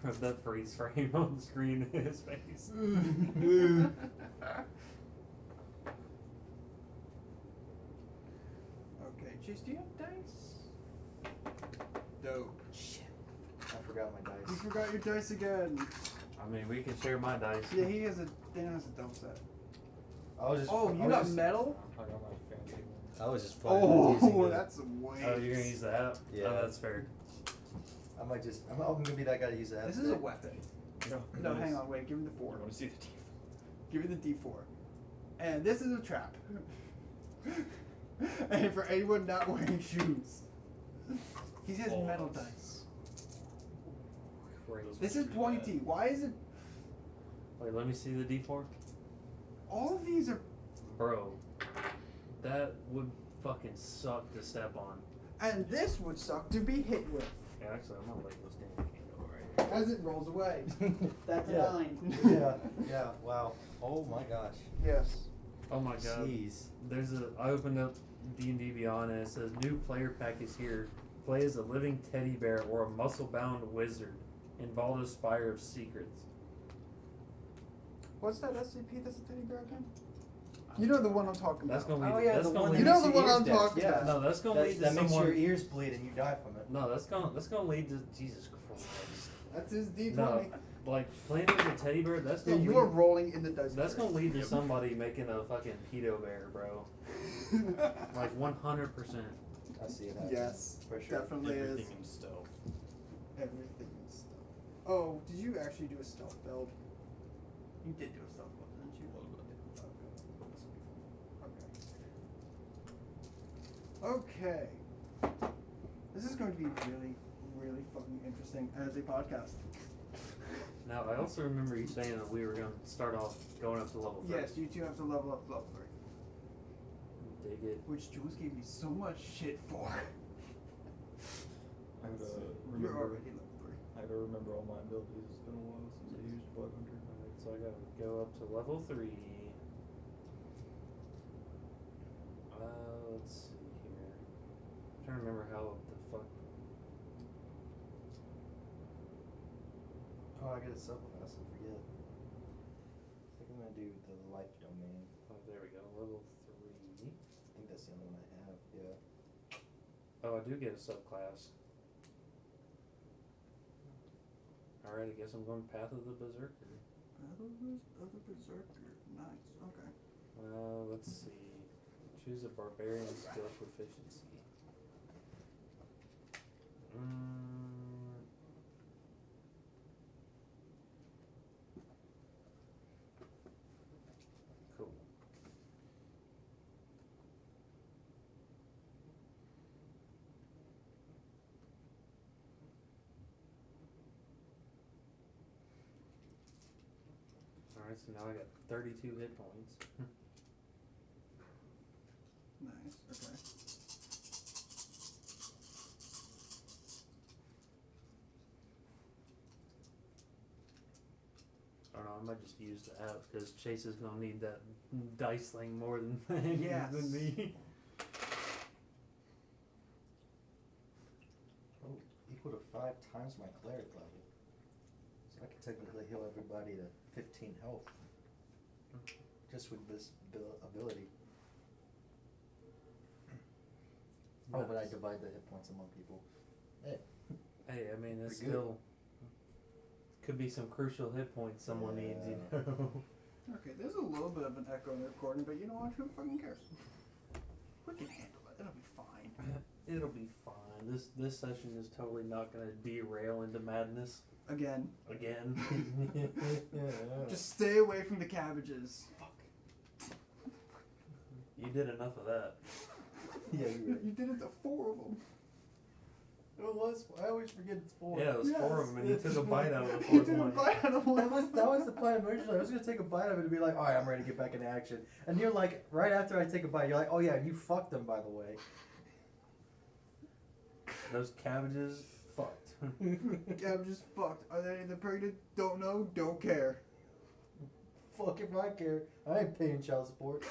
of that freeze frame on the screen in his face. Okay, Chase, do you have dice? Dope. Shit. I forgot my You dice. forgot your dice again. I mean, we can share my dice. Yeah, he has a. Dan has a double set. I was just. Oh, I you was got just, metal? I got my fancy ones. I was just planning on using Oh, the- that's some weight. Oh, you're gonna use the app? Yeah. Oh, that's fair. I might just. I'm gonna be that guy to use that. This is a weapon. No, No, hang on, wait. Give me the I 4. want to see the teeth. Give me the D4. And this is a trap. And for anyone not wearing shoes, he has metal dice. Crazy. This is pointy. Why is it? Wait, let me see the D4. All of these are. Bro, that would fucking suck to step on. And this would suck to be hit with. Yeah, actually, I'm gonna let this damn candle right here. As it rolls away. That's Yeah. a 9. Yeah. Wow. Oh my gosh. Yes. Oh my god. Jeez. I opened up D&D Beyond and it says new player pack is here. Play as a living teddy bear or a muscle-bound wizard in Baldur's Spire of Secrets. What's that SCP that's a teddy bear again? You know the one I'm talking That's about. gonna lead. Oh yeah, that's the gonna one lead. You know the one I'm dead. talking Yeah. about. No, that's gonna lead to that makes someone. your ears bleed and you die from it. No, that's gonna lead to Jesus Christ. That's his D20. No, like playing as a teddy bear. That's Yeah, gonna you lead, are rolling in the dice. That's gonna lead to somebody making a fucking pedo bear, bro. Like 100%. I see it happening. Yes, For sure. definitely Everything is. in stealth. Everything is stealth. Oh, did you actually do a stealth build? You did do a stealth build, didn't you? A little bit. Okay. This is going to be really, really fucking interesting as a podcast. Now I also remember you saying that we were gonna start off going up to level 3. Yes, you two have to level up to level 3. Dig it. Which Jules gave me so much shit for. I gotta You're remember. already level 3. I gotta remember all my abilities. It's been a while since I used Blood Hunter. Alright, so I gotta go up to level 3. Let's see here. I'm trying to remember how the fuck. Oh, I got a supplement. I forget. I think I'm gonna do the life domain. Oh, there we go. Level 3. I think that's the only one I have. Yeah. Oh, I do get a subclass. Alright, I guess I'm going Path of the Berserker. Battle of the Berserker. Nice. Okay. Let's see. Choose a barbarian skill proficiency. Cool. Alright, so now I got 32 hit points. Nice. Okay. I don't know, I might just use the app because Chase is gonna need that dice thing more than Yes. than me. Oh, equal to 5 times my cleric level. So I can technically heal everybody to 15 health. Just with this ability. Oh, but I divide the hit points among people. Hey. Hey, I mean, it's Pretty good. still could be some crucial hit points someone needs, you Yeah. know. Okay, there's a little bit of an echo in the recording, but you know what? Who fucking cares? We can handle it. It'll be fine. It'll be fine. This session is totally not gonna derail into madness Again. again. Just stay away from the cabbages. Fuck. You did enough of that. Yeah, you're right. You did it to 4 of them. It was. I always forget it's 4. Yeah, it was 4 of them, and you took a bite out of the You fourth took a one. bite out of one. That was the plan originally. I was gonna take a bite of it and be like, all right, I'm ready to get back into action. And you're like, right after I take a bite, you're like, oh yeah, and you fucked them, by the way. Those cabbages fucked. Cabbages fucked. Are they the pregnant? Don't know. Don't care. Fuck if I care. I ain't paying child support.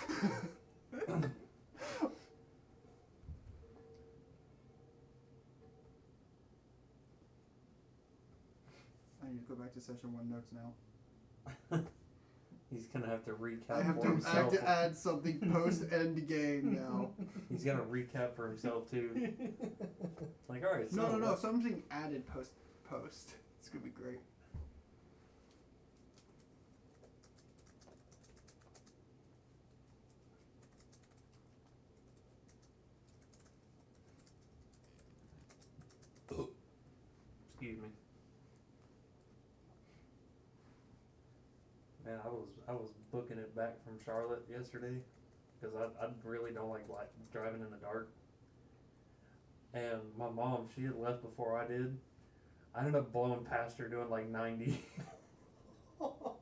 I need to go back to session 1 notes now. He's gonna have to recap I have for to himself. add something post end game now. He's gonna recap for himself too. Like, all right. So No, what- something added post. It's gonna be great. Excuse me. Man, I was booking it back from Charlotte yesterday because I really don't like driving in the dark. And my mom, she had left before I did. I ended up blowing past her doing like 90. Oh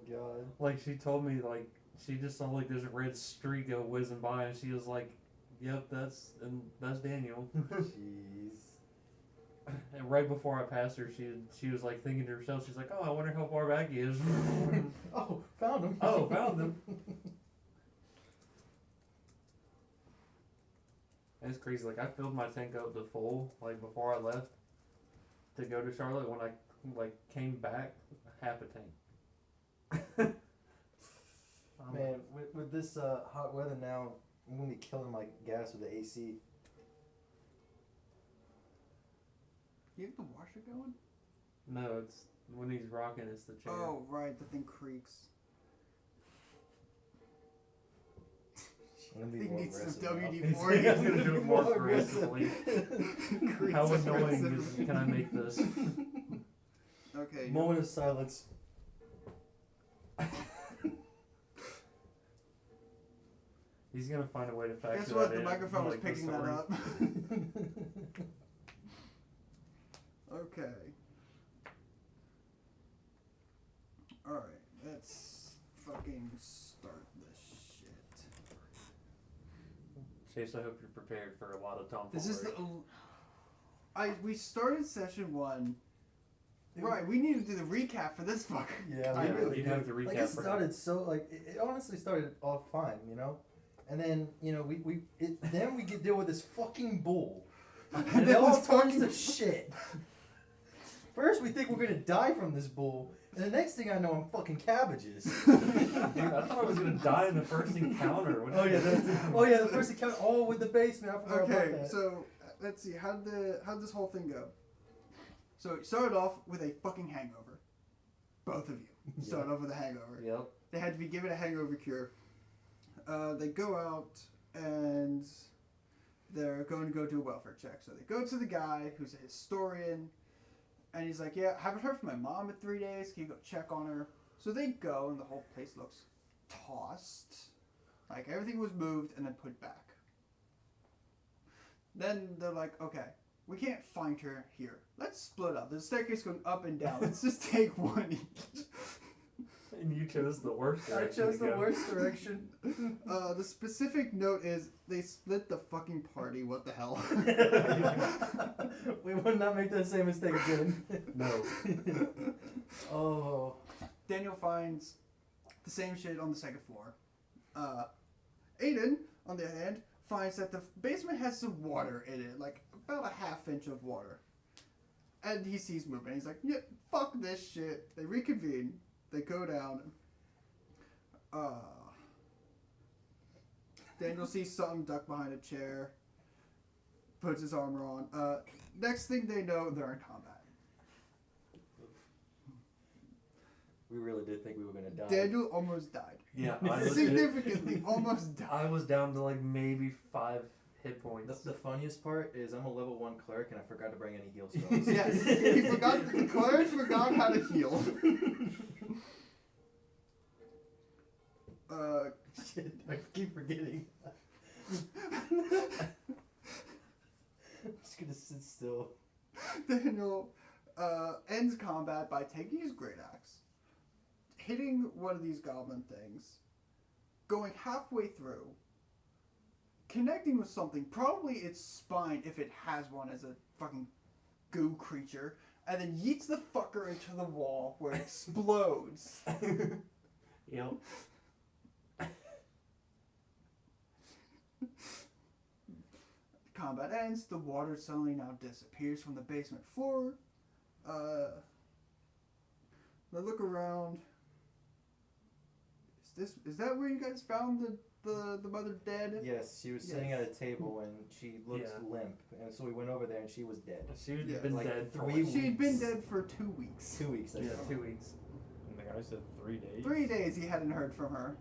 God. Like she told me, like she just saw like this red streak go whizzing by, and she was like, "Yep, that's Daniel." Jeez. And right before I passed her, she was like thinking to herself, she's like, "Oh, I wonder how far back he is." Oh, found him. Oh, found him. And it's crazy. Like I filled my tank up to full like before I left to go to Charlotte. When I like came back, half a tank. Man, with this hot weather now, I'm gonna be killing my gas with the AC. You have the washer going? No, it's when he's rocking, it's the chair. Oh, right, the thing creaks. I'm gonna be Thing more needs some aggressive now. He's WD-40. gonna do it more More aggressive. aggressively. Creaks How annoying aggressively. can I make this? Okay. Moment of silence. He's gonna find a way to factor Guess what? that The in, microphone was like, the picking that story. up. Okay. Alright, let's fucking start this shit. Chase, I hope you're prepared for a lot of tomfoolery. This is the. We started session 1. Right, we need to do the recap for this fucker. Yeah, I we really really do have to Like recap it for started so like it honestly started off fine, you know, and then you know then we get deal with this fucking bull, and it all turns to shit. First we think we're gonna die from this bull, and the next thing I know I'm fucking cabbages. Dude, I thought I was gonna die in the first encounter. What Oh did yeah, you do? the first encounter. Oh, with the basement. I forgot Okay, about that. so let's see. How'd this whole thing go? So it started off with a fucking hangover. Both of you started off with a hangover. Yep. They had to be given a hangover cure. They go out and they're going to go do a welfare check. So they go to the guy who's a historian, and he's like, "Yeah, haven't heard from my mom in 3 days. Can you go check on her?" So they go, and the whole place looks tossed, like everything was moved and then put back. Then they're like, "Okay, we can't find her here. Let's split up. There's a staircase going up and down. Let's just take one each." And you chose the worst I direction chose to the go. worst direction. The specific note is they split the fucking party. What the hell? We would not make that same mistake again. No. Oh. Daniel finds the same shit on the second floor. Aiden, on the other hand, finds that the basement has some water in it, like about a ½ inch of water. And he sees movement. He's like, "Yeah, fuck this shit." They reconvene. They go down. Daniel sees something duck behind a chair. Puts his armor on. Next thing they know, they're in combat. We really did think we were gonna die. Daniel almost died. Yeah, I legit, Significantly, almost I died. was down to like maybe 5 hit points. The funniest part is I'm a level 1 cleric and I forgot to bring any heal spells. Yes, he forgot. The cleric forgot how to heal. Shit, I keep forgetting. I'm just gonna sit still. Daniel ends combat by taking his great axe, hitting one of these goblin things, going halfway through, connecting with something, probably its spine if it has one as a fucking goo creature, and then yeets the fucker into the wall where it explodes. Yep. Combat ends, the water suddenly now disappears from the basement floor. They look around. Is that where you guys found the mother dead? Yes, she was sitting at a table and she looked limp, and so we went over there and she was dead. She had Yeah. been Like dead for 3 like, weeks. She'd been dead for 2 weeks. 2 weeks. Yeah, 2 weeks. And the guy said 3 days. 3 days he hadn't heard from her.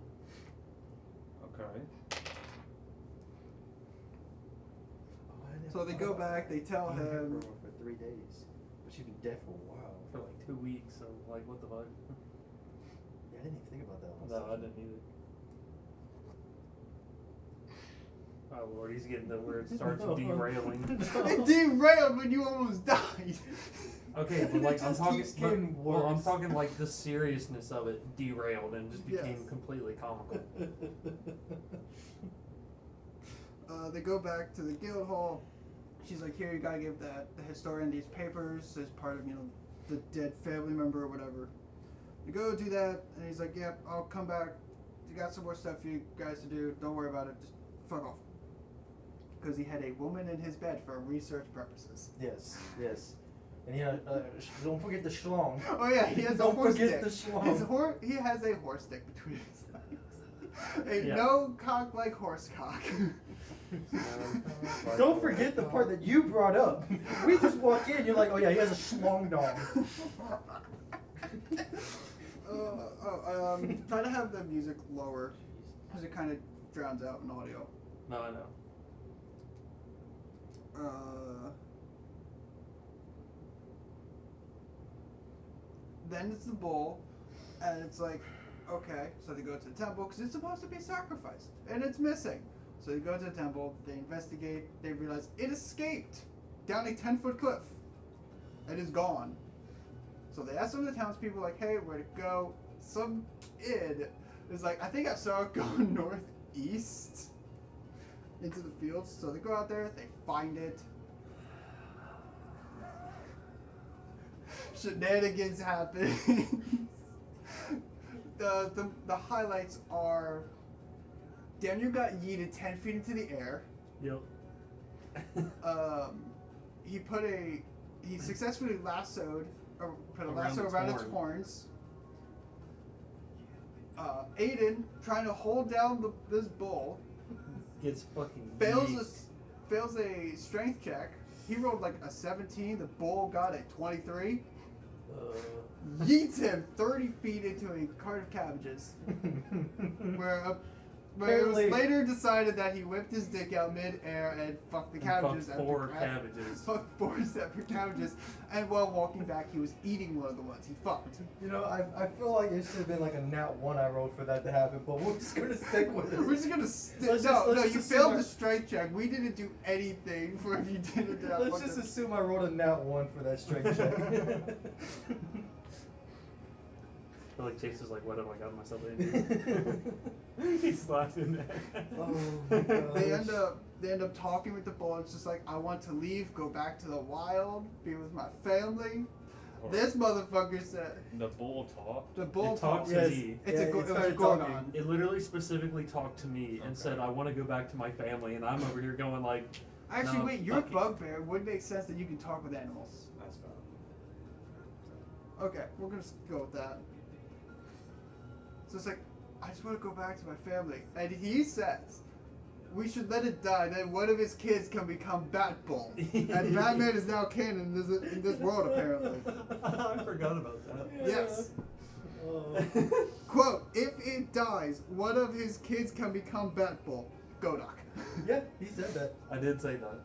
Okay. So they go back, they tell him. For 3 days, but she'd been dead for a while. For like 2 weeks, so like, what the fuck? Yeah, I didn't even think about that one. No, I didn't either. Oh lord, he's getting to where it starts derailing. It derailed when you almost died. Okay, but And it like I'm just talking, keeps getting well, I'm worse. talking like the seriousness of it derailed and just became Yes. completely comical. They go back to the guild hall. She's like, here, you gotta give the historian these papers as part of, the dead family member or whatever. You go do that, and he's like, yep, I'll come back. You got some more stuff for you guys to do. Don't worry about it. Just fuck off. Because he had a woman in his bed for research purposes. Yes, yes. And don't forget the schlong. Oh yeah, he has Don't a horse forget dick. the schlong. He has a horse dick between his legs. Yeah. No cock like horse cock. Don't forget the part that you brought up. We just walk in, you're like, oh yeah, he has a schlong dong. Try to have the music lower, because it kind of drowns out in audio. No, I know. Then it's the bull, and it's like, okay, so they go to the temple, because it's supposed to be sacrificed, and it's missing. So they go to the temple, they investigate, they realize it escaped down a 10-foot cliff. It is gone. So they ask some of the townspeople, like, hey, where'd it go? Some kid is like, I think I saw it go northeast into the fields. So they go out there, they find it. Shenanigans happen. The highlights are Daniel got yeeted 10 feet into the air. Yep. He successfully lassoed, or put a Around lasso its around its horn. horns. Aiden, trying to hold down this bull, Gets fucking fails yeet. a strength check. He rolled like a 17. The bull got a 23. Yeets him 30 feet into a cart of cabbages. where it was Apparently- later decided that he whipped his dick out mid-air and fucked the And cabbages. fucked after 4 crab- cabbages. Fucked 4 separate cabbages. And while walking back, he was eating one of the ones he fucked. I feel like it should have been like a nat 1 I rolled for that to happen, but we're just gonna stick with it. We're just gonna Let's just you assume failed our- the strength check. We didn't do anything for if you didn't. Let's just assume I rolled a nat 1 for that strength check. I feel like Chase is like, what have I gotten myself into? He slapped in there. Oh my God. They end up talking with the bull. It's just like, I want to leave, go back to the wild, be with my family. This motherfucker said, The bull talked. the bull It talked talks. to Yes. me. It's Yeah, it it was a started Gorgon. talking. It literally specifically talked to me and Okay. said, I want to go back to my family, and I'm over here going like, Actually, No, wait, your fuck it. bugbear would make sense that you can talk with animals. That's fine. Okay, we're gonna go with that. So it's like, I just want to go back to my family. And he says, we should let it die, then one of his kids can become Bat Bull. And Batman is now canon in this world, apparently. I forgot about that. Yes. Oh. Quote, if it dies, one of his kids can become Bat Bull. Godok. Yeah, he said that. I did say that.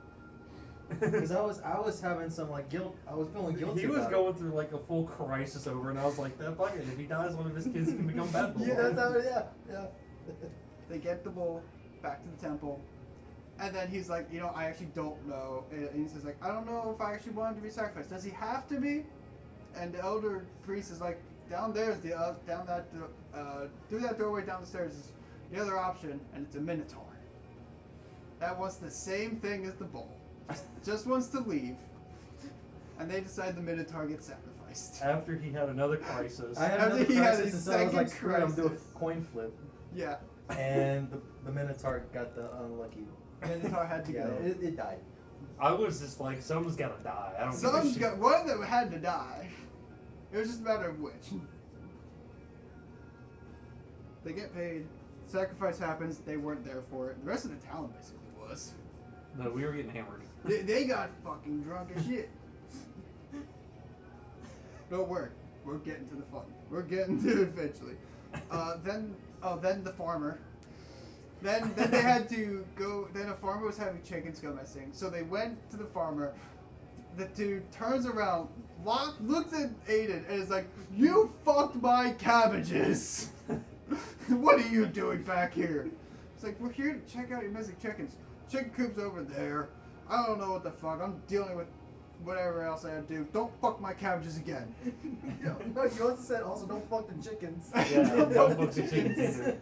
Because I was having some like guilt. I was feeling guilty. He was about going through like a full crisis over, and I was like, "That fuck it. If he dies, one of his kids can become Bad it. Bull." Yeah, that's how. Yeah. They get the bull back to the temple. And then he's like, I actually don't know. And he says, like, I don't know if I actually want him to be sacrificed. Does he have to be? And the elder priest is like, down there's through that doorway down the stairs is the other option, and it's a minotaur. That wants the same thing as the bull. Just wants to leave. And they decide the minotaur gets sacrificed. After he had another crisis, I had After another he had crisis, his and so I was like, second screw it, I'm doing crisis. a coin flip. Yeah. And the Minotaur got the unlucky. Minotaur had to Yeah, go. it died. I was just like, someone's gotta die. I don't give a Someone's shit. got one of them had to die. It was just a matter of which. They get paid. Sacrifice happens. They weren't there for it. The rest of the town basically was. No, we were getting hammered. They got fucking drunk as shit. Don't worry. We're getting to the fun. We're getting to it eventually. Then the farmer. Then they had to go. Then a farmer was having chickens go missing. So they went to the farmer. The dude turns around, looks at Aiden, and is like, "You fucked my cabbages. What are you doing back here?" It's like, "We're here to check out your missing chickens. Chicken coop's over there. I don't know what the fuck. I'm dealing with whatever else I have to do. Don't fuck my cabbages again." No, you also said also don't fuck the chickens. Yeah, don't fuck the chickens either.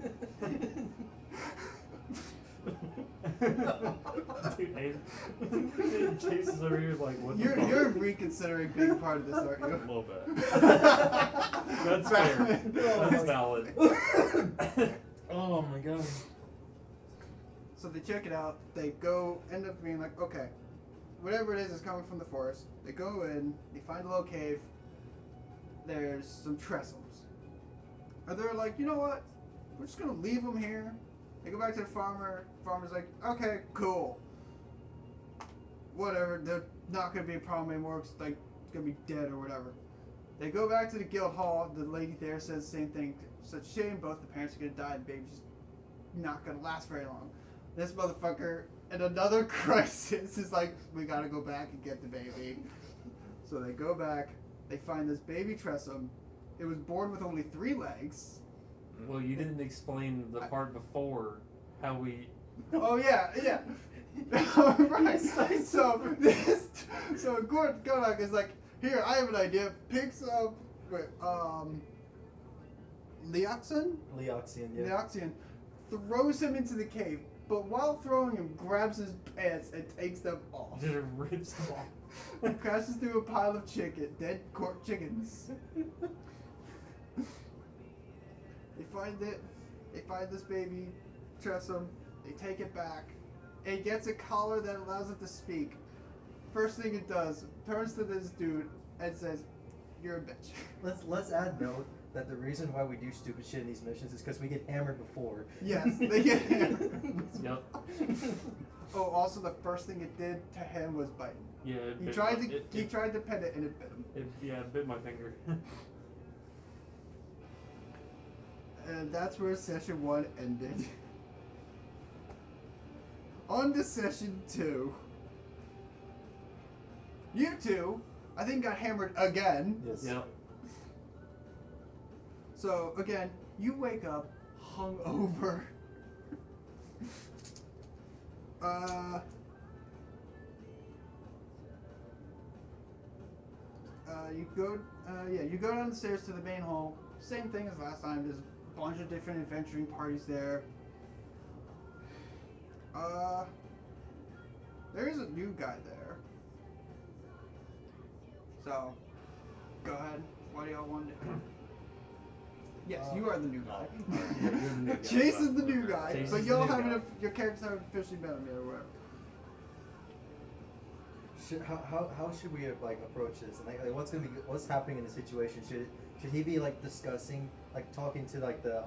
Dude, Aiden Chase is over here like, what the fuck? You're reconsidering being a part of this, aren't A you? little bit. That's fair. That's valid. Oh my god. So they check it out. They end up being like, okay, whatever it is coming from the forest. They go in. They find a little cave. There's some trestles. And they're like, you know what? We're just gonna leave them here. They go back to the farmer. Farmer's like, okay, cool. Whatever. They're not gonna be a problem anymore. It's like it's gonna be dead or whatever. They go back to the guild hall. The lady there says the same thing. Such shame. Both the parents are gonna die. And the baby's just not gonna last very long. This motherfucker in another crisis is like, we gotta go back and get the baby. So they go back. They find this baby Tressum. It was born with only 3 legs. Well, you didn't explain the part before how we. Oh yeah. Right. So Godak is like, here, I have an idea. Picks up Leoxian, Leoxian, yeah. Leoxian, throws him into the cave, but while throwing him, grabs his pants and takes them off. Just rips them off. Crashes through a pile of dead court chickens. They find it. They find this baby, Tressum. They take it back. It gets a collar that allows it to speak. First thing it does, turns to this dude and says, "You're a bitch." Let's add note that the reason why we do stupid shit in these missions is because we get hammered before. Yes, they get him. Yep. Oh, also the first thing it did to him was bite. Yeah. It He bit tried my- to it- tried to pet it and it bit him. it bit my finger. And that's where session 1 ended. On to session 2. You two, I think, got hammered again. Yes. Yep. So again, you wake up hungover. You go down the stairs to the main hall. Same thing as last time. There's a bunch of different adventuring parties there. There is a new guy there. So, go ahead. What do y'all want to do? Yes, you are the new guy. You're the new guy. Chase is the new guy, Chase but is the y'all new haven't. guy. Your characters haven't officially met him yet, or whatever. How should we like approach this? And like what's happening in the situation? Should he be like discussing, like talking to like the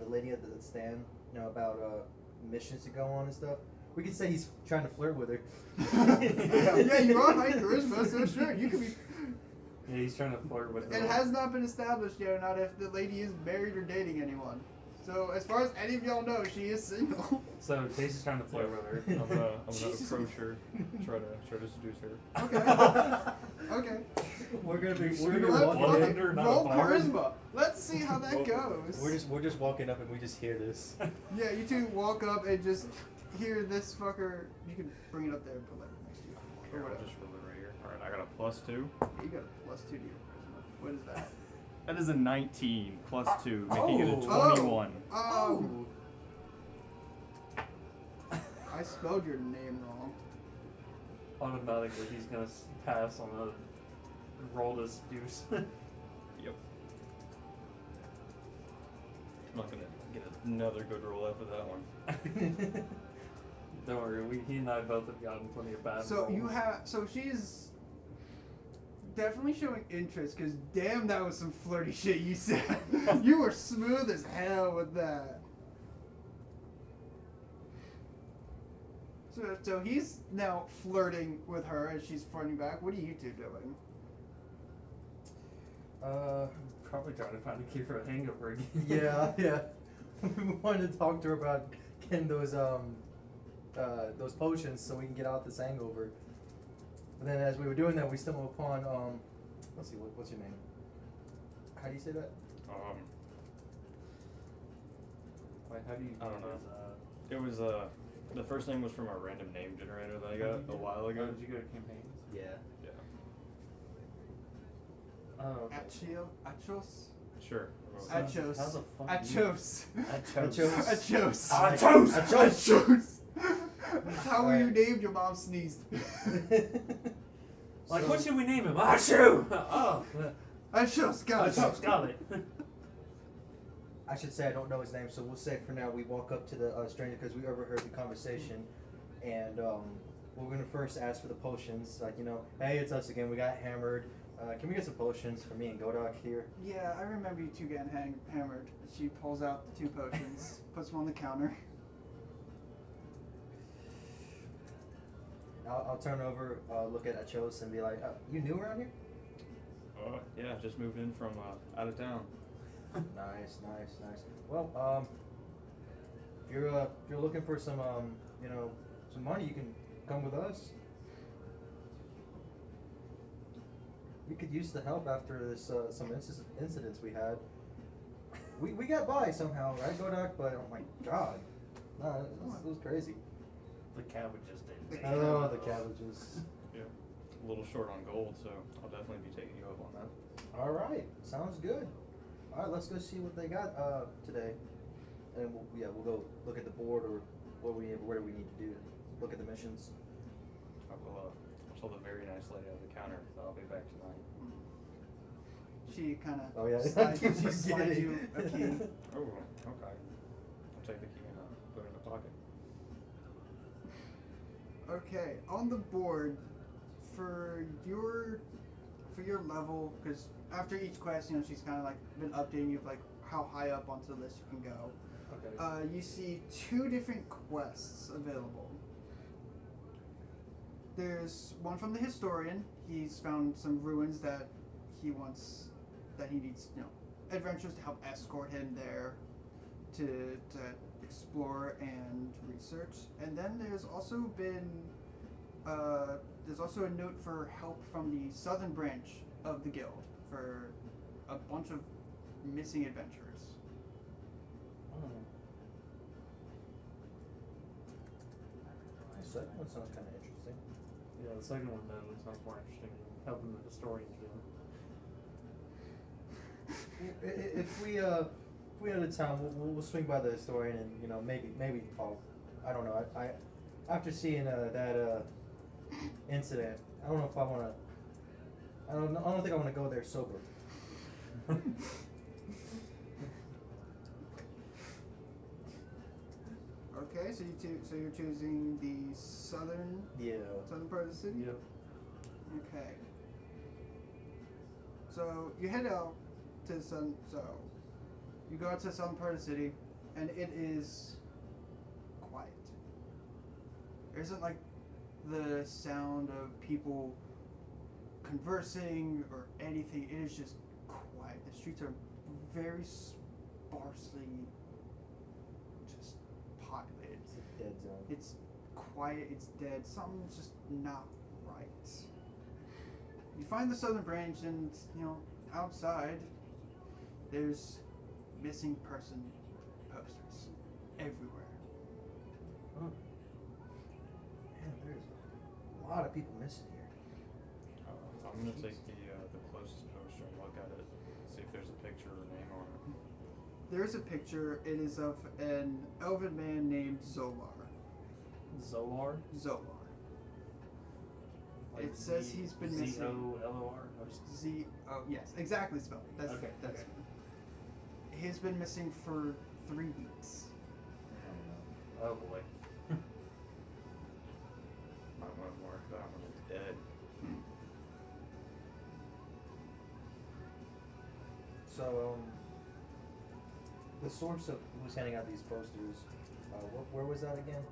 lady at the stand, you know, about missions to go on and stuff? We could say he's trying to flirt with her. Yeah, you're on high charisma, so sure, you could be. Yeah, he's trying to flirt with It her. has not been established yet or not if the lady is married or dating anyone. So as far as any of y'all know, she is single. So Chase is trying to flirt with her. I'm gonna Jesus. approach her, try to seduce her. Okay. Okay. We're gonna Let- walk One in. under, not a roll bar. charisma. Let's see how that goes. We're just walking up and we just hear this. Yeah, you two walk up and just hear this fucker. You can bring it up there and put it next to you. Here, I'll just roll it right here. Alright, I got a +2. You got a +2 to your charisma. What is that? That is a 19 +2, making it a Oh. 21. I spelled your name wrong. Automatically, he's gonna pass on a roll to seduce. Yep. I'm not gonna get another good roll after that one. Don't worry, he and I both have gotten plenty of bad So you rolls. have. So she's definitely showing interest. Cause damn, that was some flirty shit you said. You were smooth as hell with that. So he's now flirting with her as she's flirting back. What are you two doing? Probably trying to find a cure for a hangover again. Yeah. We wanted to talk to her about getting those potions so we can get out this hangover. But then as we were doing that, we stumbled upon let's see, what's your name? How do you say that? Wait, how do you? I don't know. It was the first name was from a random name generator that I got a while ago. Did you go to campaigns? Yeah. Yeah. Oh. Okay. Achos? Sure. Achos. How's a fun Achos. Achos. Achos. Achos. Achos. How were you named? Your mom sneezed. Like, what should we name him? Ashu! Oh. Achos, got it. Achos, got it. I should say I don't know his name, so we'll say for now we walk up to the stranger because we overheard the conversation, and we're gonna first ask for the potions. Like, hey, it's us again. We got hammered. Can we get some potions for me and Godok here? Yeah, I remember you two getting hammered. She pulls out the 2 potions, puts them on the counter. I'll turn over, look at Achos, and be like, "You new around here?" Yeah, just moved in from out of town. Nice. Well, if you're looking for some some money, you can come with us. We could use the help after this some incidents we had. We got by somehow, right, Godok? But oh my god, no, it was crazy. The cabbages did. Oh, the cabbages. Yeah. A little short on gold, so I'll definitely be taking you up on that. All right, sounds good. All right, let's go see what they got today, and we'll go look at the board or what we need to do. Look at the missions. I will tell the very nice lady at the counter that I'll be back tonight. She kind of Oh, yeah. slides, I keep she slides forgetting. you a key. Oh, okay. I'll take the key and put it in the pocket. Okay, on the board for your level, because after each quest, she's kind of like been updating you of like how high up onto the list you can go. Okay. You see 2 different quests available. There's one from the historian. He's found some ruins that he needs, adventurers to help escort him there to explore and research. And then there's also been a note for help from the southern branch of the guild for a bunch of missing adventurers. The second one sounds kind of interesting. Yeah, the second one then sounds more interesting than helping the historian again. If we out of town, we'll swing by the historian and maybe I don't know. I after seeing that incident, I don't know if I want to. I don't think I want to go there sober. Okay, so you're choosing the southern part of the city. Yep. Okay. So you head out to the sun. So you go out to the southern part of the city, and it is quiet. There isn't like the sound of people conversing or anything. It is just quiet. The streets are very sparsely just populated. It's a dead zone. It's quiet, it's dead, something's just not right. You find the southern branch and, outside, there's missing person posters everywhere. Man, there's a lot of people missing here. I'm gonna take the closest poster and look at it, see if there's a picture or name on it. There is a picture, it is of an elven man named Zolar. Zolar? Zolar. Like It says he's been missing. Z-O-L-O-R? Yes, exactly spelled. That's Okay. He's been missing for 3 weeks. Oh boy. So, the source of who's handing out these posters, where was that again?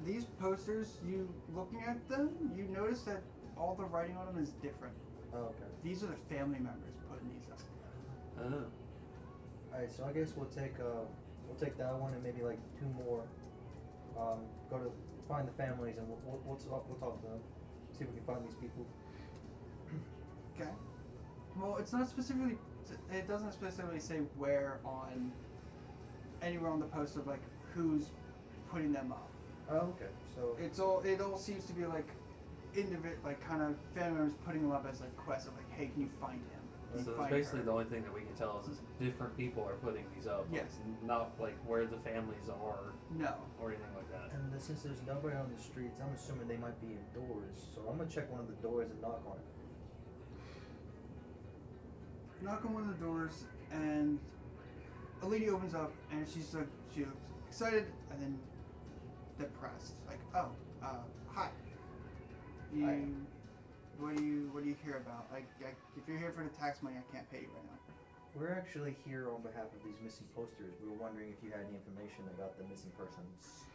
These posters, you looking at them, you notice that all the writing on them is different. Oh, okay. These are the family members putting these up. Oh. Alright, so I guess we'll take that one and maybe like 2 more. Go to find the families and we'll talk to them. See if we can find these people. Okay. Well, it's not specifically. It doesn't specifically say where on anywhere on the post of like who's putting them up. Oh, okay. So It all seems to be like like kind of family members putting them up as a quest of like, hey, can you find him? Can you So find basically her? the only thing that we can tell is different people are putting these up. Yes. Not like where the families are No. or anything like that. and since there's nobody on the streets, I'm assuming they might be indoors. So I'm gonna check one of the doors and knock on it. Knock on one of the doors, and a lady opens up, and she looks excited and then depressed. Like, oh, hi. Hi. What do you care about? Like, if you're here for the tax money, I can't pay you right now. We're actually here on behalf of these missing posters. We were wondering if you had any information about the missing persons.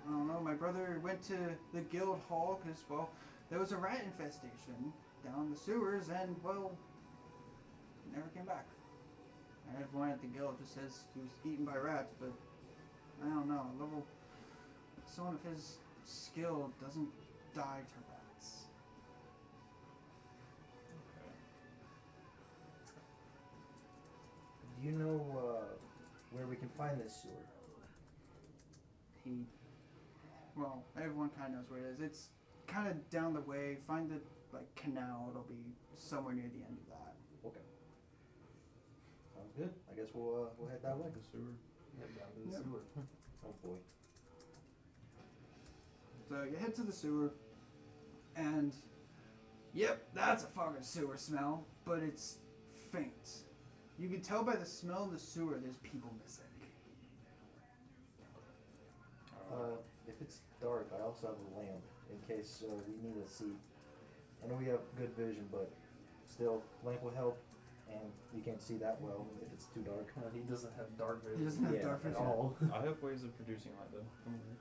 I don't know. My brother went to the guild hall because, well, there was a rat infestation down the sewers, and well, never came back. And everyone at the guild just says he was eaten by rats, but I don't know. Someone of his skill doesn't die to rats. Do you know where we can find this sewer? Well, everyone kind of knows where it is. It's kind of down the way. Find the canal. It'll be somewhere near the end of that. Okay. Sounds good. I guess we'll head that way. The sewer. Head down to the Yeah. sewer. Oh boy. So you head to the sewer, and yep, that's a fucking sewer smell, but it's faint. You can tell by the smell of the sewer there's people missing. If it's dark, I also have a lamp in case we need to see. I know we have good vision, but still, lamp will help, and we can't see that well if it's too dark. He doesn't have dark vision. He doesn't have Yeah, dark at vision. all. I have ways of producing light though. Don't worry.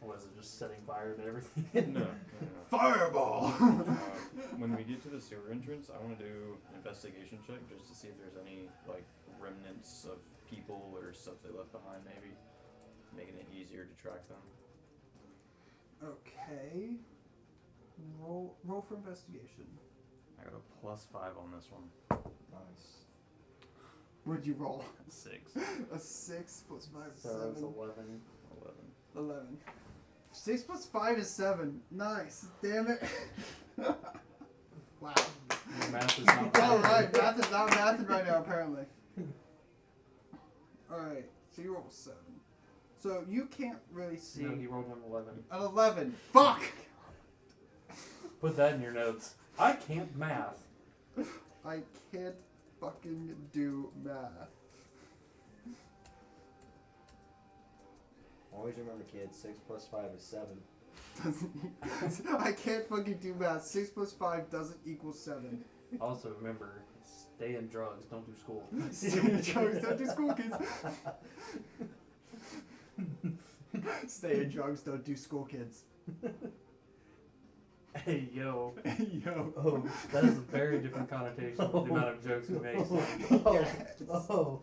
Was it just setting fire to everything? No. Fireball! When we get to the sewer entrance, I want to do an investigation check just to see if there's any like remnants of people or stuff they left behind, maybe making it easier to track them. Okay. Roll for investigation. I got a +5 on this one. Nice. What'd you roll? 6. A 6 plus 5 is So 7. it's 11. 11. 6 plus 5 is 7. Nice. Damn it. Wow. Your math is not Alright, math is not mathing right now, apparently. Alright, so you roll 7. So you can't really see. No, he rolled an 11. An 11. Fuck! Put that in your notes. I can't math. I can't fucking do math. Always remember, kids, 6 plus 5 is 7. I can't fucking do math. 6 plus 5 doesn't equal 7. Also remember, stay in drugs, don't do school. Drugs, don't do school, kids. Stay in drugs, don't do school, kids. Hey, yo. Yo. Oh. That is a very different connotation with the amount of jokes we make. Oh.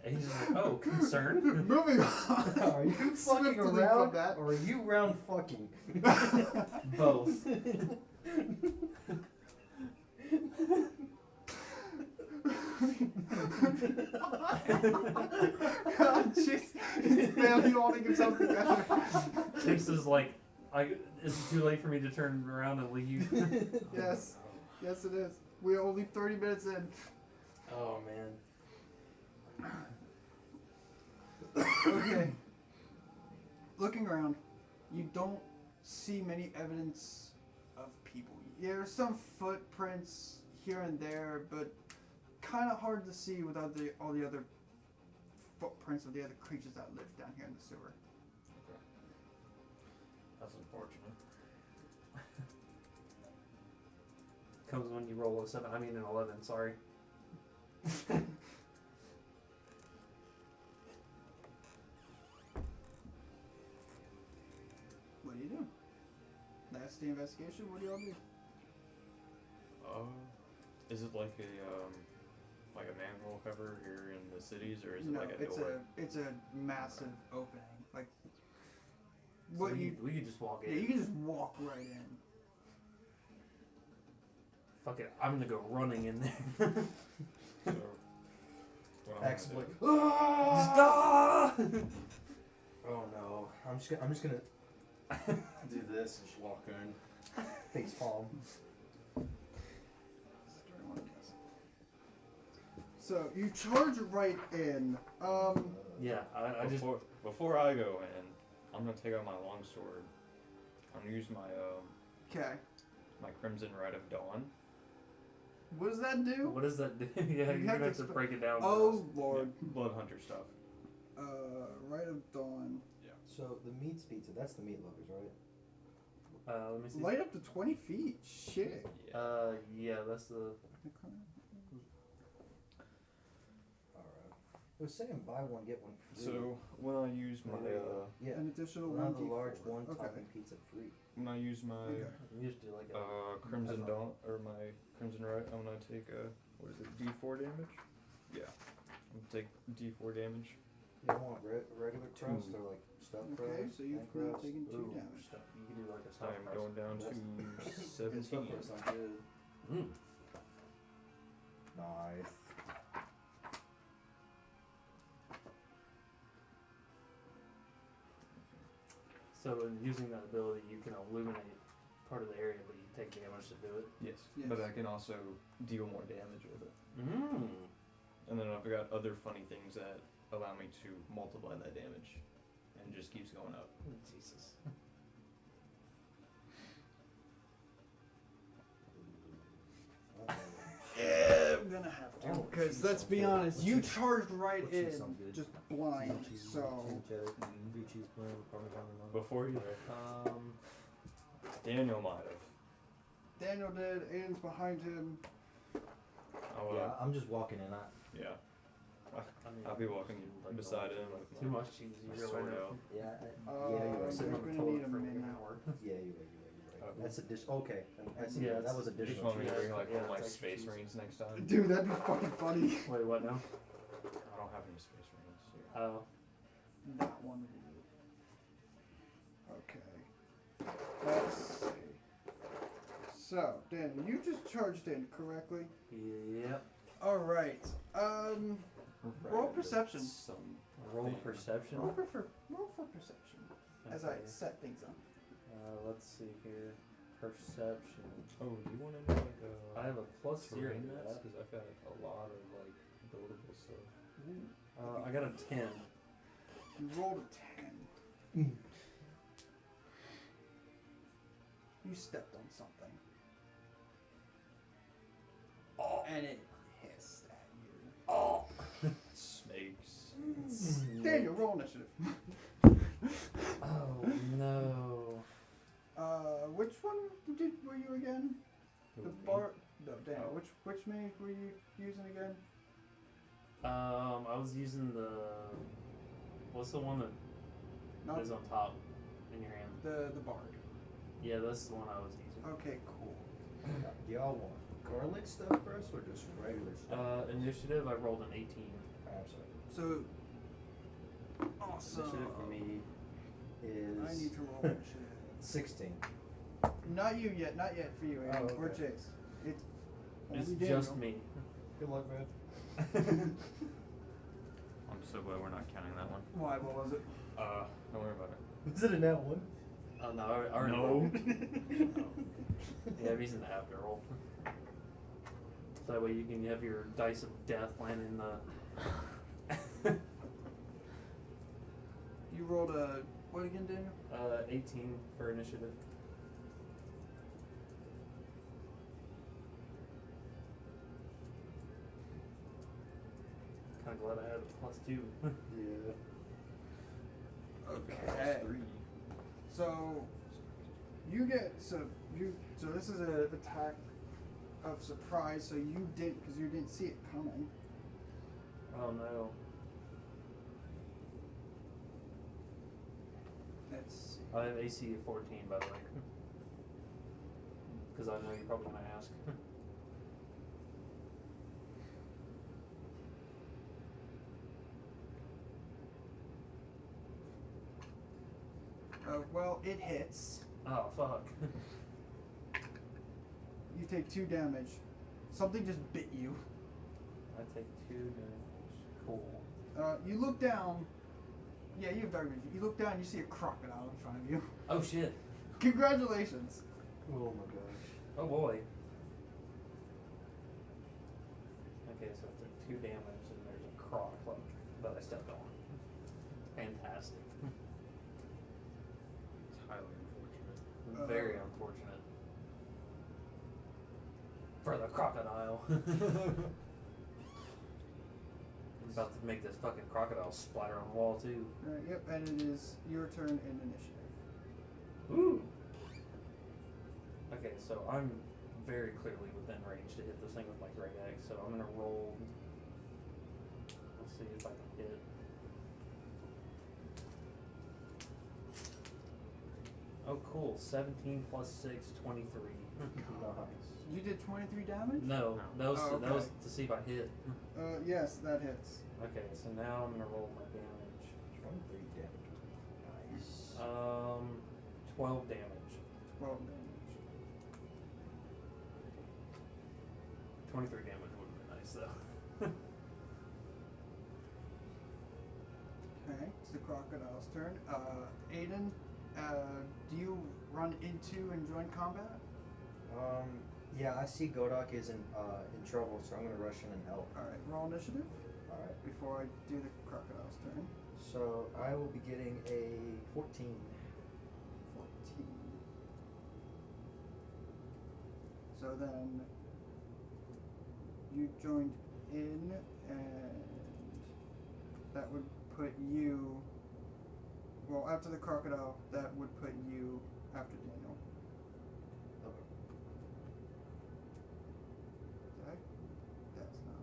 And he's just like, oh, concerned? Moving on. Are you fucking Swiftly around from that. or are you round fucking? Both. God, jeez. He's barely holding himself together. Chase is like, is it too late for me to turn around and leave? Yes. Yes, it is. We're only 30 minutes in. Oh, man. Okay. Looking around, you don't see many evidence of people. There are some footprints here and there, but kind of hard to see without all the other footprints of the other creatures that live down here in the sewer. That's unfortunate. comes when you roll a 7. I mean an 11. Sorry. What do you do? That's the investigation. What do y'all do? Is it like a manhole cover here in the cities, or is it No, like a it's door? it's a massive opening. Like So what we could just walk in. Yeah, you can just walk right in. Fuck it. I'm gonna go running in there. So, what I'm Axe gonna like, do- ah! Oh no! I'm just gonna do this and just walk in, face palm. So you charge right in. Yeah, I just. before I go in, I'm gonna take out my longsword. I'm gonna use my Okay. my Crimson Rite of Dawn. What does that do? What does that do? Yeah, you're have gonna to have to exp- break it down. for Oh us. lord. Yeah, Blood Hunter stuff. Rite of Dawn. So the meat's pizza. That's the meat lovers, right? Let me see. Light up to 20 feet. Shit. Yeah, that's the. Alright. It was saying buy one get one free. So when I use my yeah, An additional one one. of the large one Okay. topping pizza free. when I use my Okay. You just do like a. Crimson Dawn or my Crimson Rite, I'm gonna take what is it, D4 damage? Yeah. I'm gonna take D4 damage. You don't want regular crust or like stuffed crust? Okay, so you've thin now crust? taken 2 Ooh, damage. stuff. You can do like a I stuff. am going down to Good 17. stuff crust, not good. Mm. Nice. So in using that ability, you can illuminate part of the area, but you take damage to do it. Yes. Yes. But I can also deal more damage with it. Mm. And then I've got other funny things that allow me to multiply that damage. And it just keeps going up. Jesus. Yeah, I'm gonna have to. Oh, Because cheese let's sounds be good. honest, What you cheese- charged right what cheese in, sounds good? just blind. Cheese, So cheddar, blue cheese blend, Parmesan and all. Before you, Daniel might have. Daniel did. Aiden's behind him. I'll, Yeah, I'm just walking in. yeah. I mean, I'll be walking like, beside don't him like with too my much cheese. You really sword know. out. Yeah, Uh, yeah, you're right. Sitting on We're the gonna need toilet a for like an minute. hour. Yeah, you're right. Okay. That's addition. Okay, that's, Yeah, that it's- was You just additional. want me to cheese. bring like Yeah, one of my it's extra space cheese. marines next time? Dude, that'd be fucking funny. Wait, what now? I don't have any space marines. Oh. That one. Okay. Let's see. So, Dan, you just charged in correctly. Yep. All right. Roll perception. Roll perception. Roll for perception. As I Okay. set things up. Let's see here. Perception. Oh, do you want to know like I have a plus 0 terrain to maps? that. Because I've got a lot of like buildable stuff. I got a 10. You rolled a 10. Mm. You stepped on something. Oh. And it hissed at you. Snakes. Daniel, roll initiative. Oh no. Which one were you again? The Who, me? bar. No, Daniel. Oh. Which mage were you using again? I was using the. What's the one that Not is on top in your hand? the bard. Yeah, that's the one I was using. Okay, cool. Do y'all want garlic stuffed crust or just regular stuff? Initiative, I rolled an 18. I'm sorry. So awesome. Initiative for me is I need to roll initiative. 16. Not you yet. Not yet for you, Aaron. Oh, Or okay. Chase. It's It's only just Daniel. me. Good luck, man. I'm so glad we're not counting that one. Why? What was it? Don't worry about it. Is it a nat one? Oh no, I already No. rolled. Yeah, I'm using the after roll. So that way you can have your dice of death land in the. You rolled a what again, Daniel? 18 for initiative. Kinda glad I had a +2. Yeah. Okay. 3. So you get so this is an attack. of surprise, so you didn't see it coming. Oh no. Let's see. I have AC of 14, by the way. Because I know you're probably going to ask. Well, it hits. Oh, fuck. You take 2 damage. Something just bit you. I take 2 damage. Cool. You look down. Yeah, you have dark vision. You look down, you see a crocodile in front of you. Oh, shit. Congratulations. Oh my gosh. Oh, boy. Okay, so I took 2 damage, and there's a croc, like, that I stepped on. Fantastic. It's highly unfortunate. Very unfortunate. For the crocodile. I'm about to make this fucking crocodile splatter on the wall, too. Yep, and it is your turn in initiative. Ooh. Okay, so I'm very clearly within range to hit this thing with my great axe, so I'm gonna roll. Let's see if I can hit. Oh, cool. 17 plus 6, 23. You did 23 damage? No, that was, Oh, that was okay. to see if I hit. Yes, that hits. Okay, so now I'm gonna roll my damage. 23 damage. Nice. 12 damage. 12 damage. 23 damage would have been nice, though. Okay, it's the crocodile's turn. Aiden, do you run into and join combat? Yeah, I see Godok is in trouble, so I'm gonna rush in and help. Alright, roll initiative Alright. before I do the crocodile's turn. So I will be getting a 14. 14. So then you joined in, and that would put you. Well, after the crocodile, that would put you after Daniel. Okay. That's not.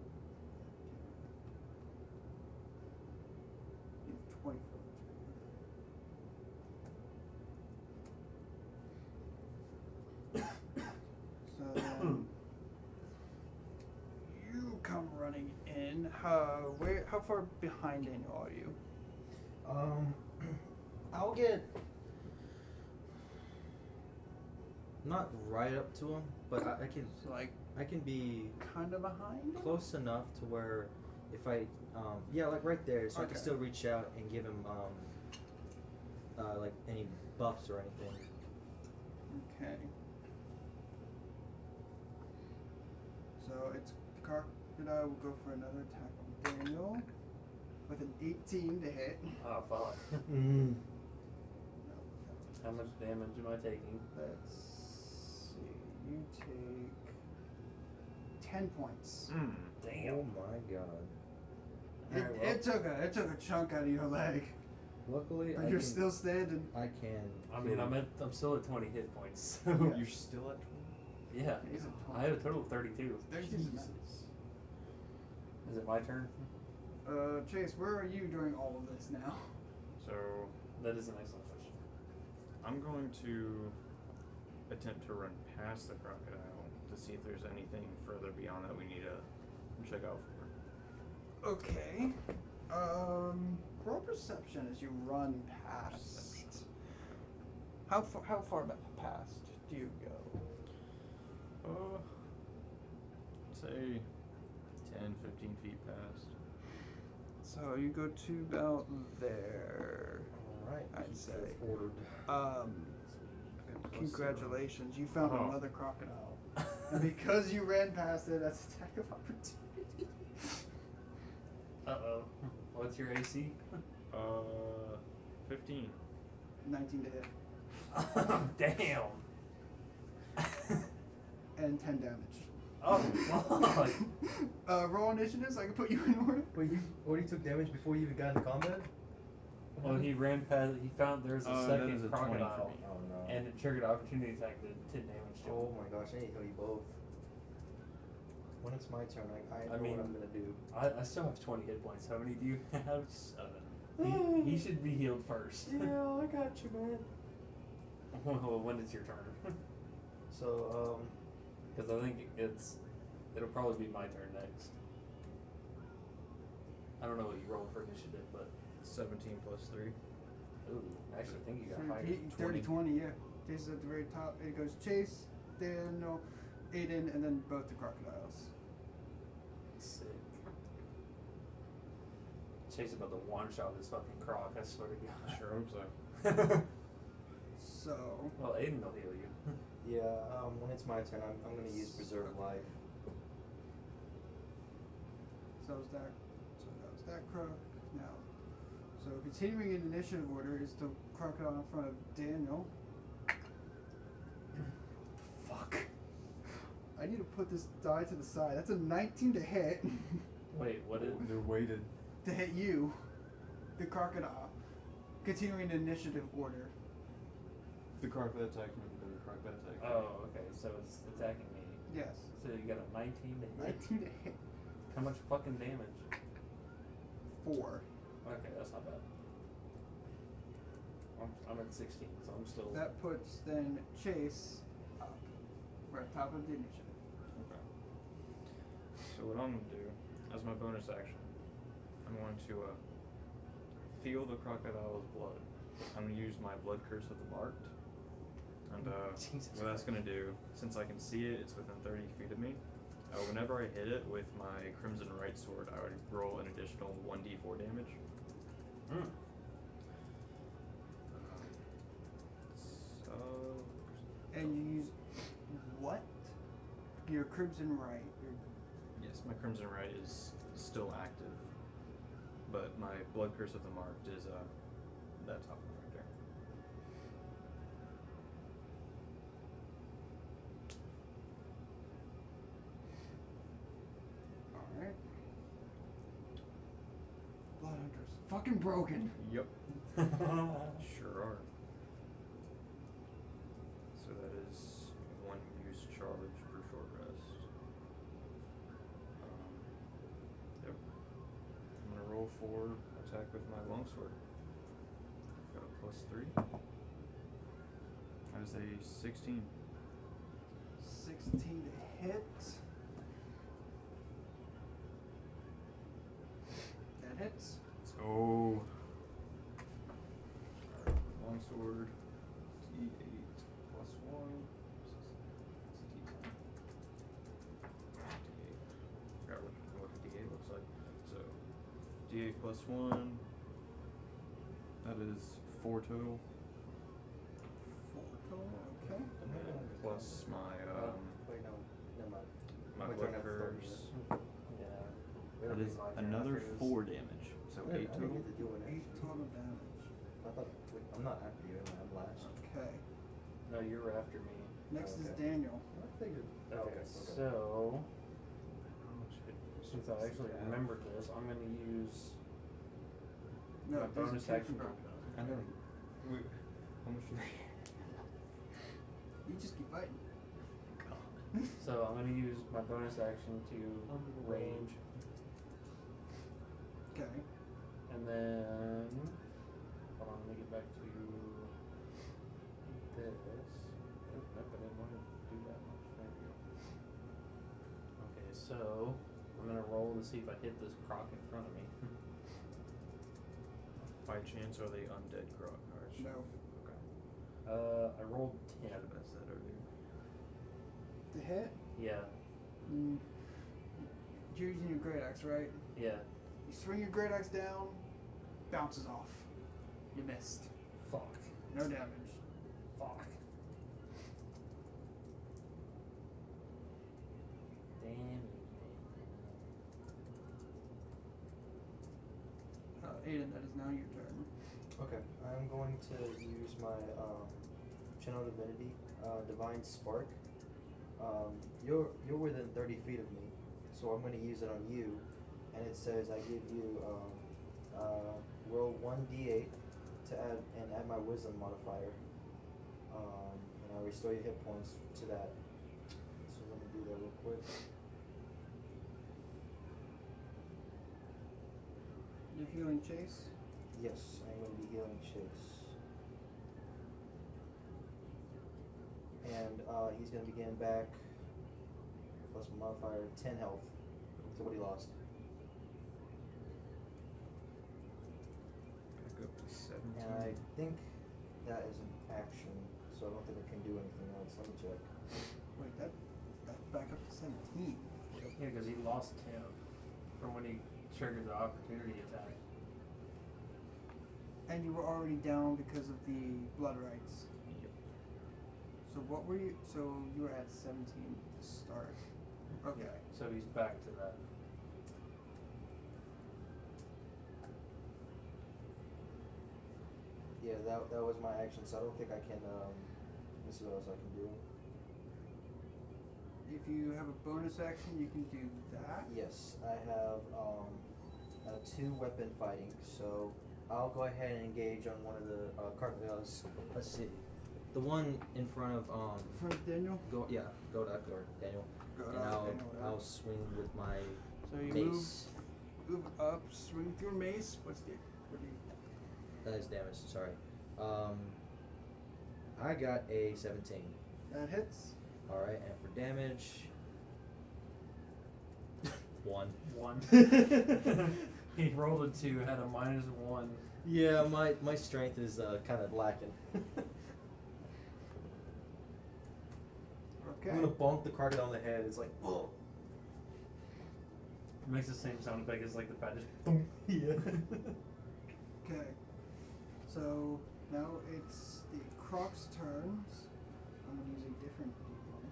You have 24. So then you come running in. How far behind Daniel are you? I'll get not right up to him, but I can So like I can be kind of behind him? close enough to where if I yeah, like right there, so I Okay. can still reach out and give him like any buffs or anything. Okay. So it's crocodile will go for another attack on Daniel with an 18 to hit. Oh, fuck. Mm. No, How much damage am I taking? let's see. You take 10 points. Damn. Oh my god. Alright, well, It took a chunk out of your leg, Luckily, but I you're can, still standing. I can. I mean, I'm still at 20 hit points. So Yeah. You're still at 20? yeah, He's at I have a total of 32. 32 is max. Is it my turn? Chase, where are you during all of this now? So That is an excellent question. I'm going to attempt to run past the crocodile to see if there's anything further beyond that we need to check out for. Okay. Roll perception as you run past. How far past do you go? Say 10, 15 feet past. So you go to about there. Alright. I'd say. Ordered. Congratulations, you found Oh. another crocodile. And because you ran past it, that's attack of opportunity. Uh-oh. What's your AC? 15. 19 to hit. Damn. And 10 damage. Oh, fuck. Roll initiative so I can put you in order. Wait, you already took damage before you even got into combat? Well, he ran past, he found there was a That second is a 20 for crocodile, me. Oh no. and it triggered opportunity attack that did 10 damage to him. Oh my gosh, I need to heal you both. when it's my turn, I know mean, what I'm gonna do. I still have 20 hit points. How many do you have? 7. He should be healed first. Yeah, I got you, man. Well, when is your turn? So, Because I think it'll probably be my turn next. I don't know what you roll for initiative, but 17 plus 3. ooh, I actually think you got So higher. 30, 20, yeah. Jason's at the very top. It goes Chase, Daniel, Aiden, and then both the crocodiles. Sick. Chase about to one shot this fucking croc. I swear to God. Sure hope so. So, Well, Aiden will heal you. yeah, when it's my turn, I'm gonna use Preserve Life. so that was that croc. Now, so continuing in initiative order is the crocodile in front of Daniel. Fuck. I need to put this die to the side. That's a 19 to hit. Wait, what is? They're weighted. To hit you, the crocodile. Continuing in initiative order. The croc that attacked me, the croc that attacked me. Oh, okay. So it's attacking me. Yes. So you got a 19 to hit. 19 to hit. How much fucking damage? 4. Okay, that's not bad. I'm at 16, so I'm still. That puts then Chase up. We're at top of the initiative. Okay. So what I'm gonna do, as my bonus action, I'm going to feel the crocodile's blood. I'm gonna use my blood curse of the marked. And Jesus what that's Christ. gonna do, since I can see it, it's within 30 feet of me. Whenever I hit it with my Crimson Right Sword, I would roll an additional 1d4 damage. Mm. So. And you use what? Your Crimson Right. Yes, my Crimson Right is still active, but my Blood Curse of the Marked is that top one right there. Alright. Blood Hunters. Fucking broken. Yep. Sure are. So that is 1 use charge per short rest. Yep. I'm gonna roll for attack with my longsword. Got a +3. That is a 16. 16 to hit. That hits. Let's go. Alright, longsword. D8 plus 1. It's a D10. D8. Forgot what a D8 looks like. So, D8 plus 1. That is 4 total. 4 total, okay. And then plus my, Wait, no, never mind. my Wait, blood don't have curse. Yeah. That is another 4 damage. So I 8 didn't total. get to do an 8 extra. total damage. I thought, wait, I'm not after you, I'm last. Okay. No, you're after me. Next is Okay. Daniel. I figured. Okay, so since I actually remembered this, I'm gonna use No, my this is bonus two action. crocodiles. I know. Wait, how much do You just keep fighting. So I'm gonna use my bonus action to rage, Okay. and then hold on, let me get back to this. Oh, nope, I didn't want to do that much. There we go. Okay, so I'm gonna roll to see if I hit this croc in front of me. By chance, are they undead croc cards? No. Okay. I rolled I 10. should have asked that earlier. The hit? Yeah, You're using your great axe, right? yeah. You swing your great axe down, bounces off. You missed. Fuck. No damage. Fuck. Damn. Aiden, that is now your turn. Okay, I'm going to use my Channel Divinity, Divine Spark. You're within 30 feet of me, so I'm going to use it on you. And it says I give you roll 1d8 to add my Wisdom modifier, and I restore your hit points to that. So let me do that real quick. You're healing Chase. Yes, I'm going to be healing Chase. And he's going to be getting back, plus modifier, 10 health to what he lost. Back up to 17. And I think that is an action, so I don't think I can do anything else. Let me check. Wait, that's back up to 17. Yeah, because he lost 10 from when he triggered the opportunity attack. And you were already down because of the blood rights. Yep. So what were you? So you were at 17 to start. Okay. So he's back to that. Yeah, that was my action, so I don't think I can, let me see what else I can do. If you have a bonus action, you can do that. Yes, I have 2 weapon fighting, so I'll go ahead and engage on one of the cartwheels. Let's see, the one in front of For Daniel. go Godak or Daniel, Go and down, I'll Daniel, whatever. I'll swing with my So you mace. move up, swing with your mace. What do you? That is damage. Sorry. I got a 17. That hits. All right, and for damage, 1. 1. He rolled a 2, had a -1. Yeah, my strength is kind of lacking. Okay. I'm gonna bonk the crocodile on the head. It's like, oh. It makes the same sound effect as like the bat just boom. Yeah. Okay. So now it's the Croc's turns. I'm gonna use a different D1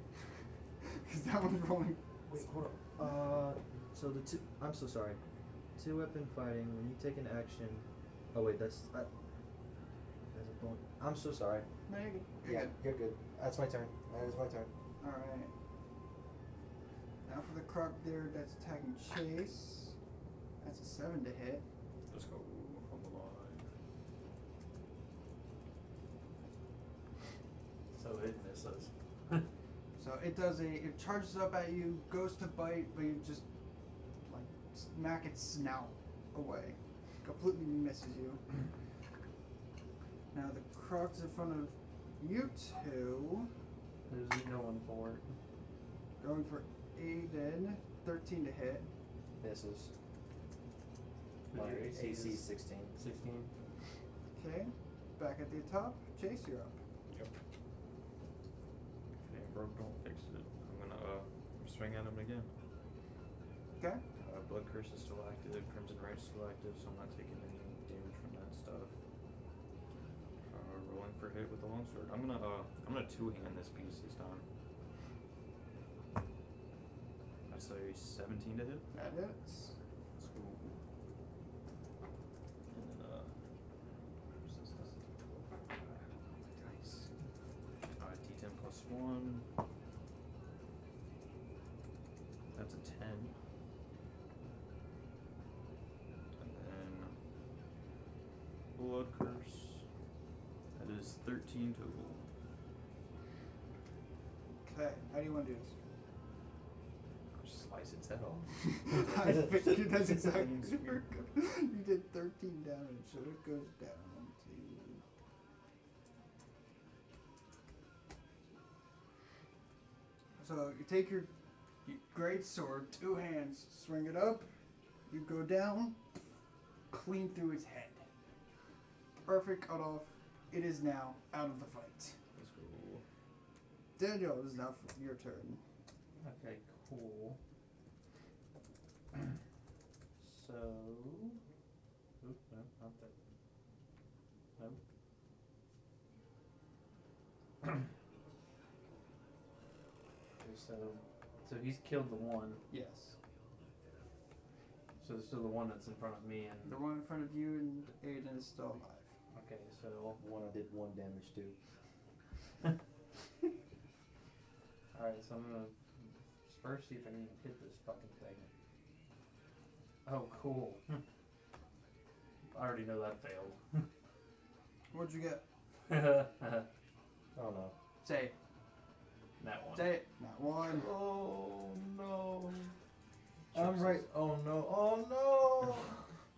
because that one's rolling. Wait, hold on. So the 2. I'm so sorry. 2 weapon fighting. When you take an action. Oh wait, that's a bonus. I'm so sorry. No, you're good. You're Yeah, good. you're good. That's my turn. That is my turn. All right. Now for the Croc there, that's attacking Chase. That's a 7 to hit. Let's go. I'm alive. So it misses. So it does it charges up at you, goes to bite, but you just like smack its snout away. Completely misses you. Now the Croc's in front of you two. There's no one for it. Going for Aiden. 13 to hit. Misses. But My your AC AC is 16. 16. Okay. Back at the top. Chase, you're up. Yep. If it ain't broke, don't fix it. I'm gonna swing at him again. Okay. Blood Curse is still active, Crimson Right is still active, so I'm not taking any damage from that stuff. Rolling for hit with the longsword. I'm gonna 2-hand this piece this time. That's a 17 to hit. That hits. Let's go. And then where's this? Dice. D10 plus 1. That's a 10. And then Blood Curse. That is 13 total. Okay. How do you want to do this? Just slice its head off. I figured that's exactly Seems where weird. it goes. You did 13 damage, so it goes down to. So you take your great sword, 2 hands, swing it up, you go down, clean through its head. Perfect cutoff. It is now out of the fight. Let's go. Daniel, it is now your turn. Okay, cool. So. Oop, no, not that. Nope. Okay, so he's killed the one. Yes. So there's still the one that's in front of me and. The one in front of you and Aiden is still alive. Okay, so. One I did 1 damage to. Alright, so I'm gonna first see if I can even hit this fucking thing. Oh, cool. I already know that failed. What'd you get? That Oh no. Say it. one. Say it. Not one. Oh no. Choices. I'm right. Oh no. Oh no.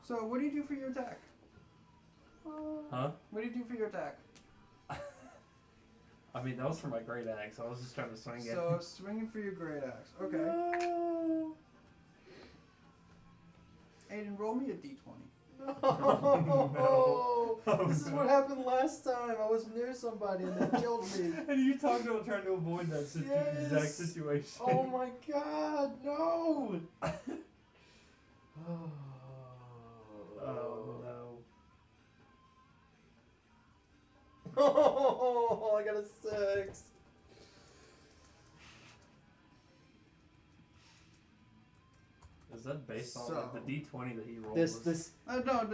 So what do you do for your attack? Huh? What do you do for your attack? I mean, that was for my great axe. I was just trying to swing it. So swinging for your great axe. Okay. No. Aiden, roll me a d20. No. Oh, This is no. what happened last time. I was near somebody and they killed me. And you talked about trying to avoid that Yes. exact situation. Oh my god, no! Oh, Oh no. Oh, I got a 6. Is that based on So- the D20 that he rolled? This. No, you don't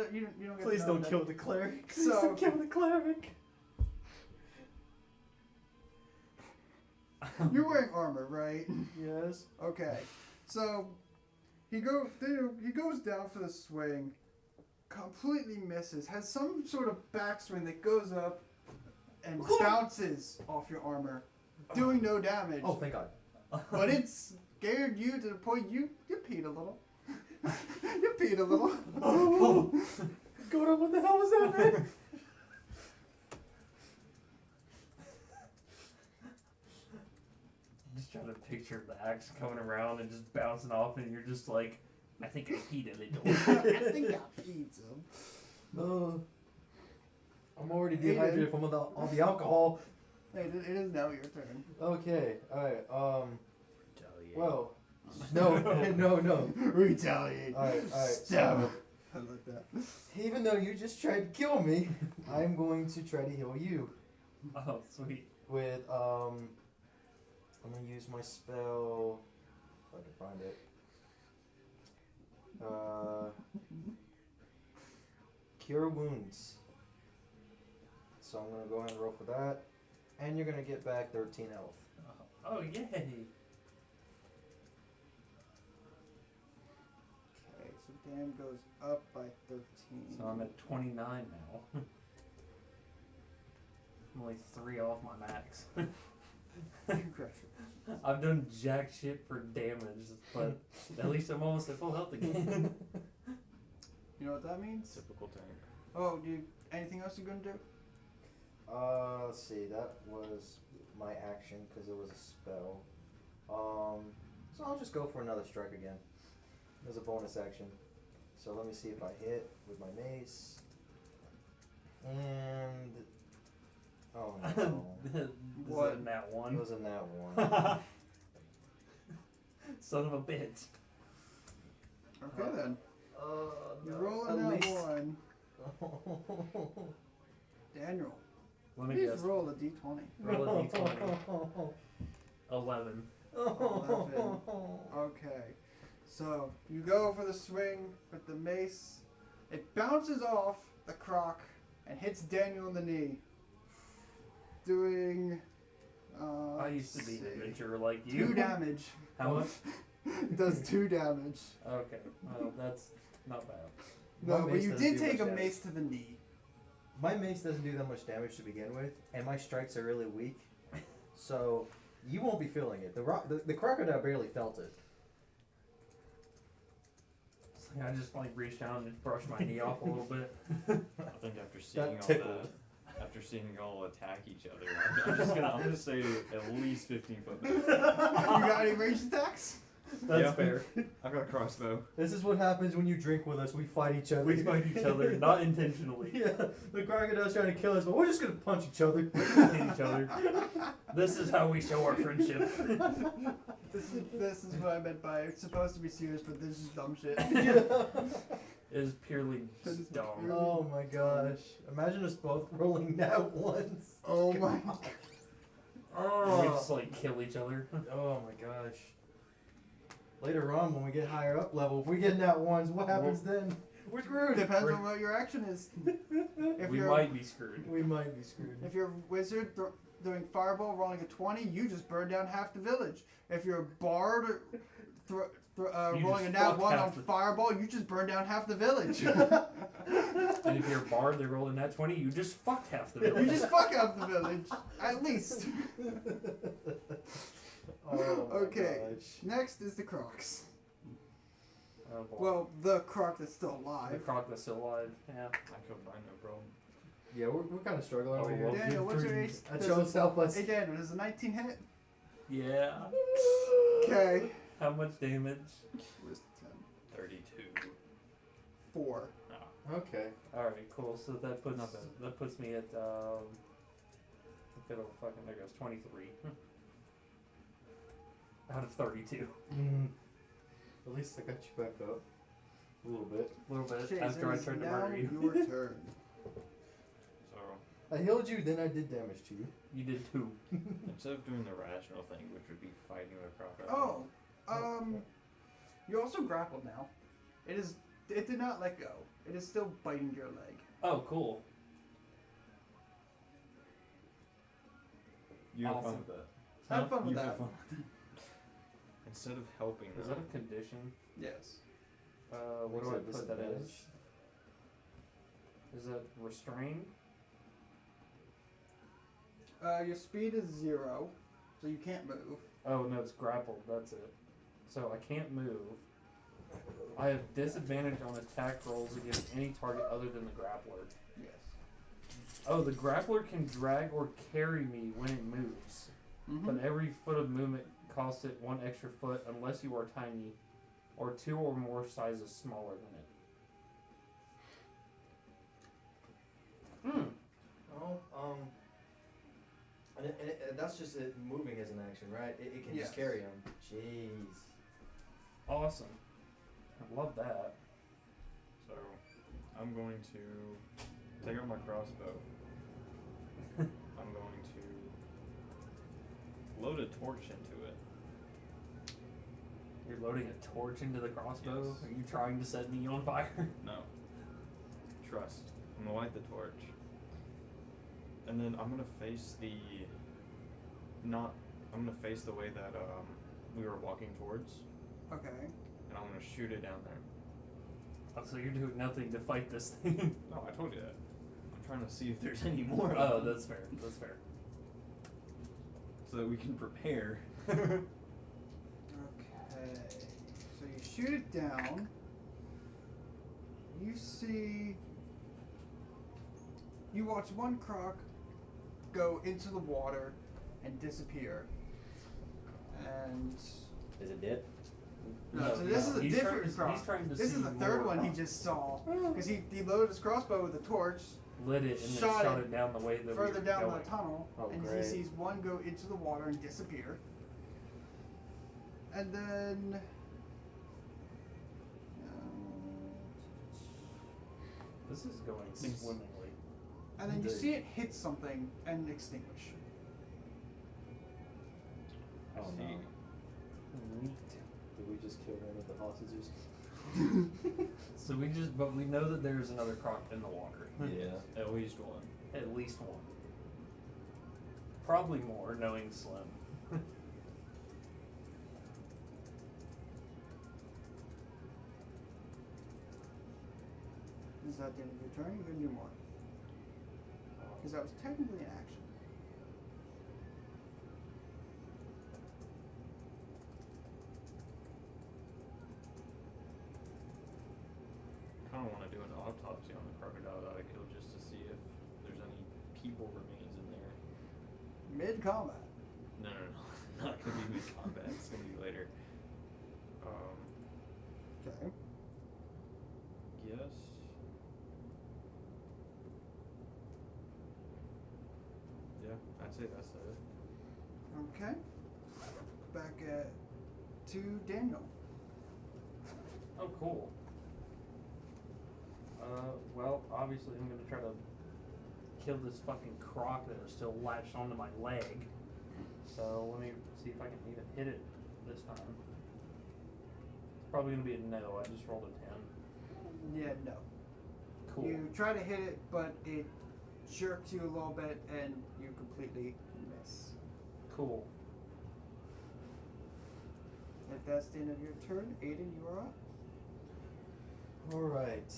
get Please to know don't that. kill the cleric. Please So- don't kill the cleric. You're wearing armor, right? Yes. Okay. So he goes down for the swing, completely misses, has some sort of backswing that goes up and bounces off your armor, doing no damage. Oh, thank God. But it scared you to the point you peed a little. You peed a little. Oh, Gordon, what the hell was that, man? I'm just trying to picture the axe coming around and just bouncing off, and you're just like, I think I heated it. I think I peed some. I'm already dehydrated from all the alcohol. Hey, it is now your turn. Okay, alright, Retaliate. well, no. Retaliate. Alright, Stab. so, I like that. even though you just tried to kill me, I'm going to try to heal you Oh, sweet. with, I'm gonna use my spell, if I can find it. Cure Wounds. So I'm gonna go ahead and roll for that. And you're gonna get back 13 health. Oh, yay. Okay, so Dan goes up by 13. So I'm at 29 now. I'm only 3 off my max. Congratulations. I've done jack shit for damage, but at least I'm almost at full health again. You know what that means? Typical tank. Oh, anything else you're gonna do? Let's see, that was my action because it was a spell. So I'll just go for another strike again. As a bonus action. So let me see if I hit with my mace. And oh no. What? Isn't that It one? was in that one. Son of a bitch. Okay then. You're rolling At that least- one. Daniel, Let me please guess. roll a d20. Roll a d20. 11. 11. Okay. So you go for the swing with the mace. It bounces off the croc and hits Daniel in the knee. Doing. I used to be an let's see, adventurer like you. 2 damage. How much? It does 2 damage. Okay. Well, that's not bad. No, My but mace you doesn't did do take much a damage. mace to the knee. My mace doesn't do that much damage to begin with, and my strikes are really weak. So you won't be feeling it. The crocodile barely felt it. It's like I just like reached down and brushed my knee off a little bit. I think after seeing all tickled. that, after seeing y'all attack each other, I'm gonna say at least 15 foot. You got any ranged attacks? That's Yeah. fair. I've got a crossbow. This is what happens when you drink with us. We fight each other. We fight each other, not intentionally. Yeah, the crocodile's trying to kill us, but we're just gonna punch each other. Hit each other. This is how we show our friendship. This is what I meant by it's supposed to be serious, but this is dumb shit. It is purely This is dumb. pure- Oh my gosh! Imagine us both rolling that once. Oh my. We Oh, just like kill each other. oh my gosh! Later on, when we get higher up level, if we get that ones, what happens then? We're screwed. Depends on what your action is. If We you're might be screwed. We might be screwed. if you're a wizard doing fireball, rolling a 20, you just burn down half the village. If you're a bard You rolling a just nat fuck 1 half on the- fireball, you just burn down half the village. And if you're a bard, they roll in that 20, you just fuck half the You village. just fuck up the village, at least. Oh my Okay. gosh. Next is the Crocs. Oh boy. Well, the croc that's still the alive. croc that's still alive. Yeah. I killed mine, no problem. Yeah, we're kind of struggling Oh, over well, here. Daniel, what's your three. AC? I chose help us. Hey, Daniel, does a 19 hit? Yeah. Okay. How much damage? Was 10. 32. 4. Ah, Okay. All right, cool. So that puts Not bad. that puts me at if it'll fucking there goes 23 out of 32. At least I got you back up a little bit. A little bit Chase, after I it is tried to now murder you. your turn. so I healed you, then I did damage to you. You did 2. instead of doing the rational thing, which would be fighting with a crocodile. Oh, you're also grappled now. It did not let go. It is still biting your leg. Oh, cool. You have fun Awesome. with that. Have fun with You that. have fun with that. Instead of helping Is them, that a condition? Yes. What do I Makes it put that as? disadvantage. Is that restrained? Your speed is 0, so you can't move. Oh no, it's grappled. That's it. So I can't move. I have disadvantage on attack rolls against any target other than the grappler. Yes. Oh, the grappler can drag or carry me when it moves, but every foot of movement costs it 1 extra foot unless you are tiny, or 2 or more sizes smaller than it. Hmm. Oh, and that's just it moving as an action, right? It can Yes. just carry him. Jeez. Awesome. I love that. so I'm going to take out my crossbow. I'm going to load a torch into it. You're loading a torch into the crossbow? Yes. Are you trying to set me on fire? No. Trust. I'm gonna light the torch. And then I'm gonna face the I'm gonna face the way that we were walking towards, Okay. and I'm gonna shoot it down there. Oh, so you're doing nothing to fight this thing? No, I told you that. I'm trying to see if there's any more Oh, of them, that's fair. That's fair. so that we can prepare. Okay. So you shoot it down. You watch one croc go into the water and disappear. And Is it dead? no, so this is a he's different trying, croc. He's trying to This see is the third more one he crocs. just saw. Because he loaded his crossbow with a torch lit it and then shot shot it it down the way that we further were down going. the tunnel, Oh, and great. he sees one go into the water and disappear. And then This is going Thanks. swimmingly. you Indeed. see it hit something and extinguish. I Oh, see. no. Neat. Did we just kill one of the hostages? So but we know that there's another croc in the water. Yeah, at least one. At least one. Probably more, knowing Slim. Is that the end of your turn? You're gonna do more. Because that was technically an action. Kind of want to do an autopsy on the crocodile that I killed just to see if there's any people remains in there. Mid combat. No, not gonna be mid combat. It's gonna be later. Okay. Yes. Yeah, I'd say that's it. Okay. Back to Daniel. Oh, cool. Well, obviously I'm gonna try to kill this fucking croc that is still latched onto my leg. So let me see if I can even hit it this time. It's probably gonna be a no. I just rolled a 10. Yeah, no. Cool. You try to hit it, but it jerks you a little bit, and you completely miss. Cool. If that's the end of your turn, Aiden, you are up. Alright.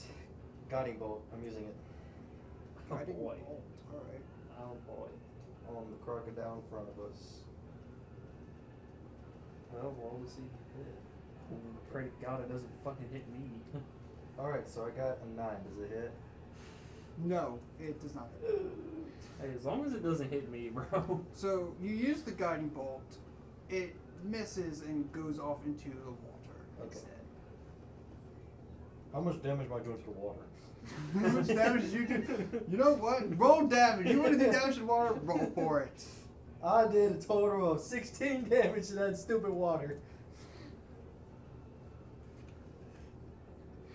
Guiding bolt. I'm using it. Oh Guiding boy. bolt. All right. Oh boy. On the crocodile in front of us. Well, roll to see if you hit it. Pray to God it doesn't fucking hit me. Alright, so I got a 9. Does it hit? No, it does not. Hey, as long as it doesn't hit me, bro. So you use the guiding bolt. It misses and goes off into the water Okay. instead. How much damage am I doing to the water? How much damage you do? You know what? Roll damage. You want to do damage to the water? Roll for it. I did a total of 16 damage to that stupid water.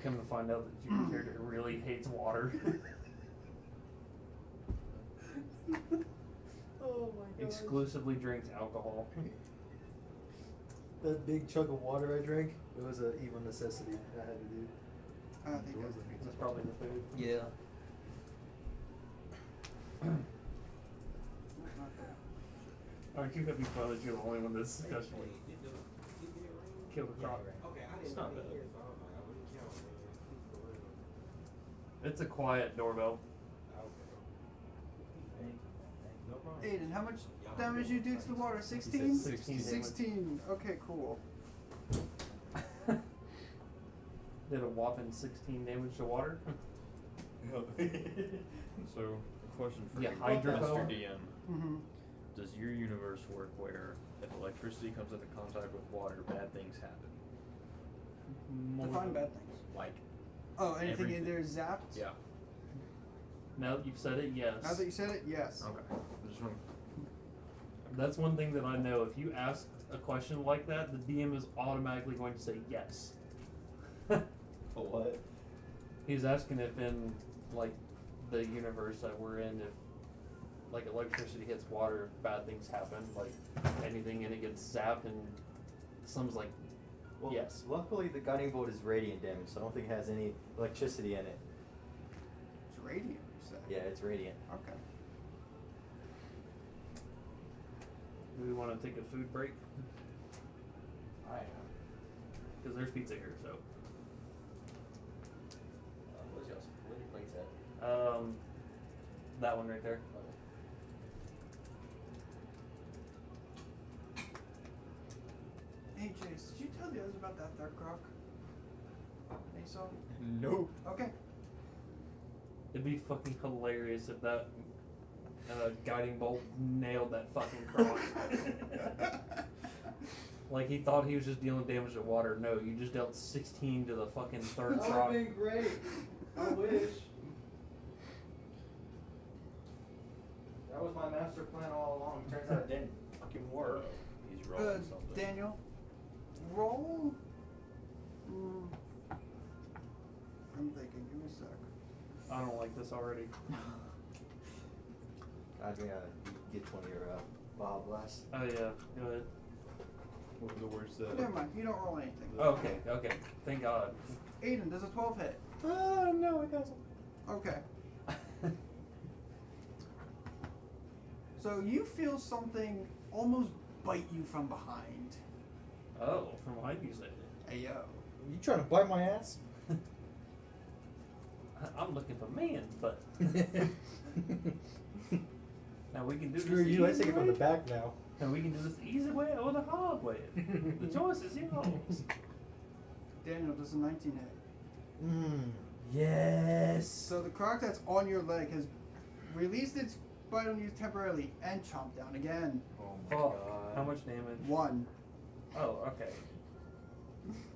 Come to find out that your character really hates water. Oh my god. Exclusively drinks alcohol. That big chug of water I drank, it was an evil necessity I had to do. I think that's That's probably the food. Yeah. not that. Aren't you happy fun that you're the only one that's actually killed a croc? It's not bad. It's a quiet doorbell. Aiden, how much damage you do to the water? 16? 16 damage. 16. Okay, cool. Did a whopping 16 damage to water. So, a question for Yeah, you, hydrophone. Mr. DM. Mm-hmm. Does your universe work where if electricity comes into contact with water, bad things happen? Define bad things. Like, Oh, anything in Everything. there is zapped? yeah. Now that you've said it, yes. Now that you said it, yes. Okay. I just want That's one thing that I know. If you ask a question like that, the DM is automatically going to say yes. What? He's asking if in like the universe that we're in, if like electricity hits water, if bad things happen, like anything in it gets zapped, and some's like, Well, yes. luckily the guiding bolt is radiant damage, so I don't think it has any electricity in it. It's radiant, you said. Yeah, it's radiant. Okay. Do we want to take a food break? I am. Because there's pizza here, so. Where's your plates at? That one right there. Hey, Chase, did you tell the others about that third croc? Hey, so. Nope. Okay. It'd be fucking hilarious if that guiding bolt nailed that fucking croc. Like he thought he was just dealing damage to water. No, you just dealt 16 to the fucking third That croc. would be great. I wish. That was my master plan all along. Turns out it didn't fucking work. He's rolling something. Daniel, roll. I'm thinking. Give me a sec. I don't like this already. I mean, get 20 or Baja Blast. Oh yeah, go ahead. What were the words Never mind. You don't roll anything. Okay, thank God. Aiden, does a 12 hit? No, it doesn't. Okay. So you feel something almost bite you from behind. Oh, from behind you said it. Hey yo. You trying to bite my ass? I'm looking for man's butt. Now we can do Screw this. you, I easy take it from the way, back now. And we can do this the easy way or the hard way. The choice is yours. Daniel, does a 19 hit? Yes. So the croc that's on your leg has released its bite on you temporarily and chomped down again. Oh my Fuck. god. How much damage? 1. Oh, okay.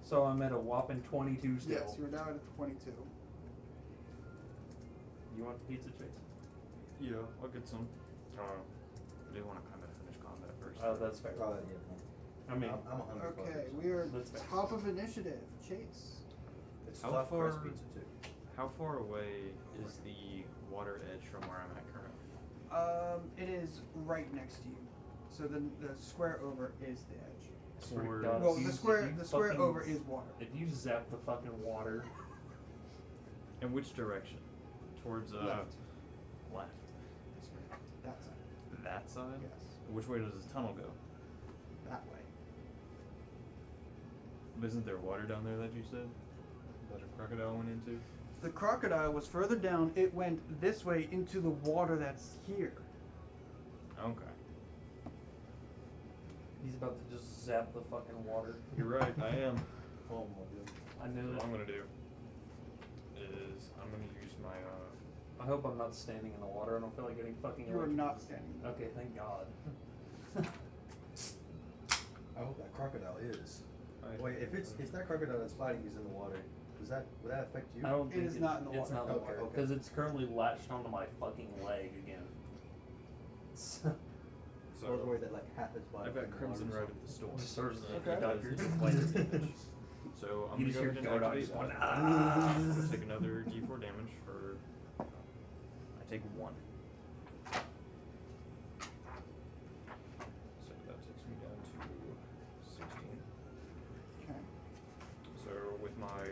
So I'm at a whopping 22 still. Yes, you're now at 22. You want the pizza chase? Yeah, I'll get some. I do want to kind of finish combat first. Oh, that's fair. Oh, yeah. I mean, I'm a hungry Okay, fucker. we are That's fair. top of initiative. Chase. It's How stuffed crust far- pizza too. How far away is the water edge from where I'm at currently? It is right next to you. So the square over is the edge. I swear to Or- God, Well, if you- the if square you over fucking- is water. If you zap the fucking water In which direction? Towards Left. left. That side. That side? Yes. Which way does the tunnel go? That way. Isn't there water down there that you said? That a crocodile went into? The crocodile was further down. It went this way into the water that's here. Okay. he's about to just zap the fucking water. You're right, I am. Oh my god. I knew What it. I'm gonna do is I'm gonna use my I hope I'm not standing in the water. I don't feel like getting fucking You are electrocuted. not standing. Okay, thank God. I hope that crocodile is. I- Wait, if that crocodile that's fighting is in the water, would that affect you? I don't It think is not in the It's water. not in the Okay, water okay. because it's currently latched onto my fucking leg again. So, I was worried that like half its body. I've got was in the Crimson water. Rite of the Storm. just serves as a Okay. doctor. Lightning damage. So I'm You gonna just go hear ahead and Godot activate just that. going, "Ah." I'm gonna take another D4 damage for. I take 1. So that takes me down to 16. Okay. So with my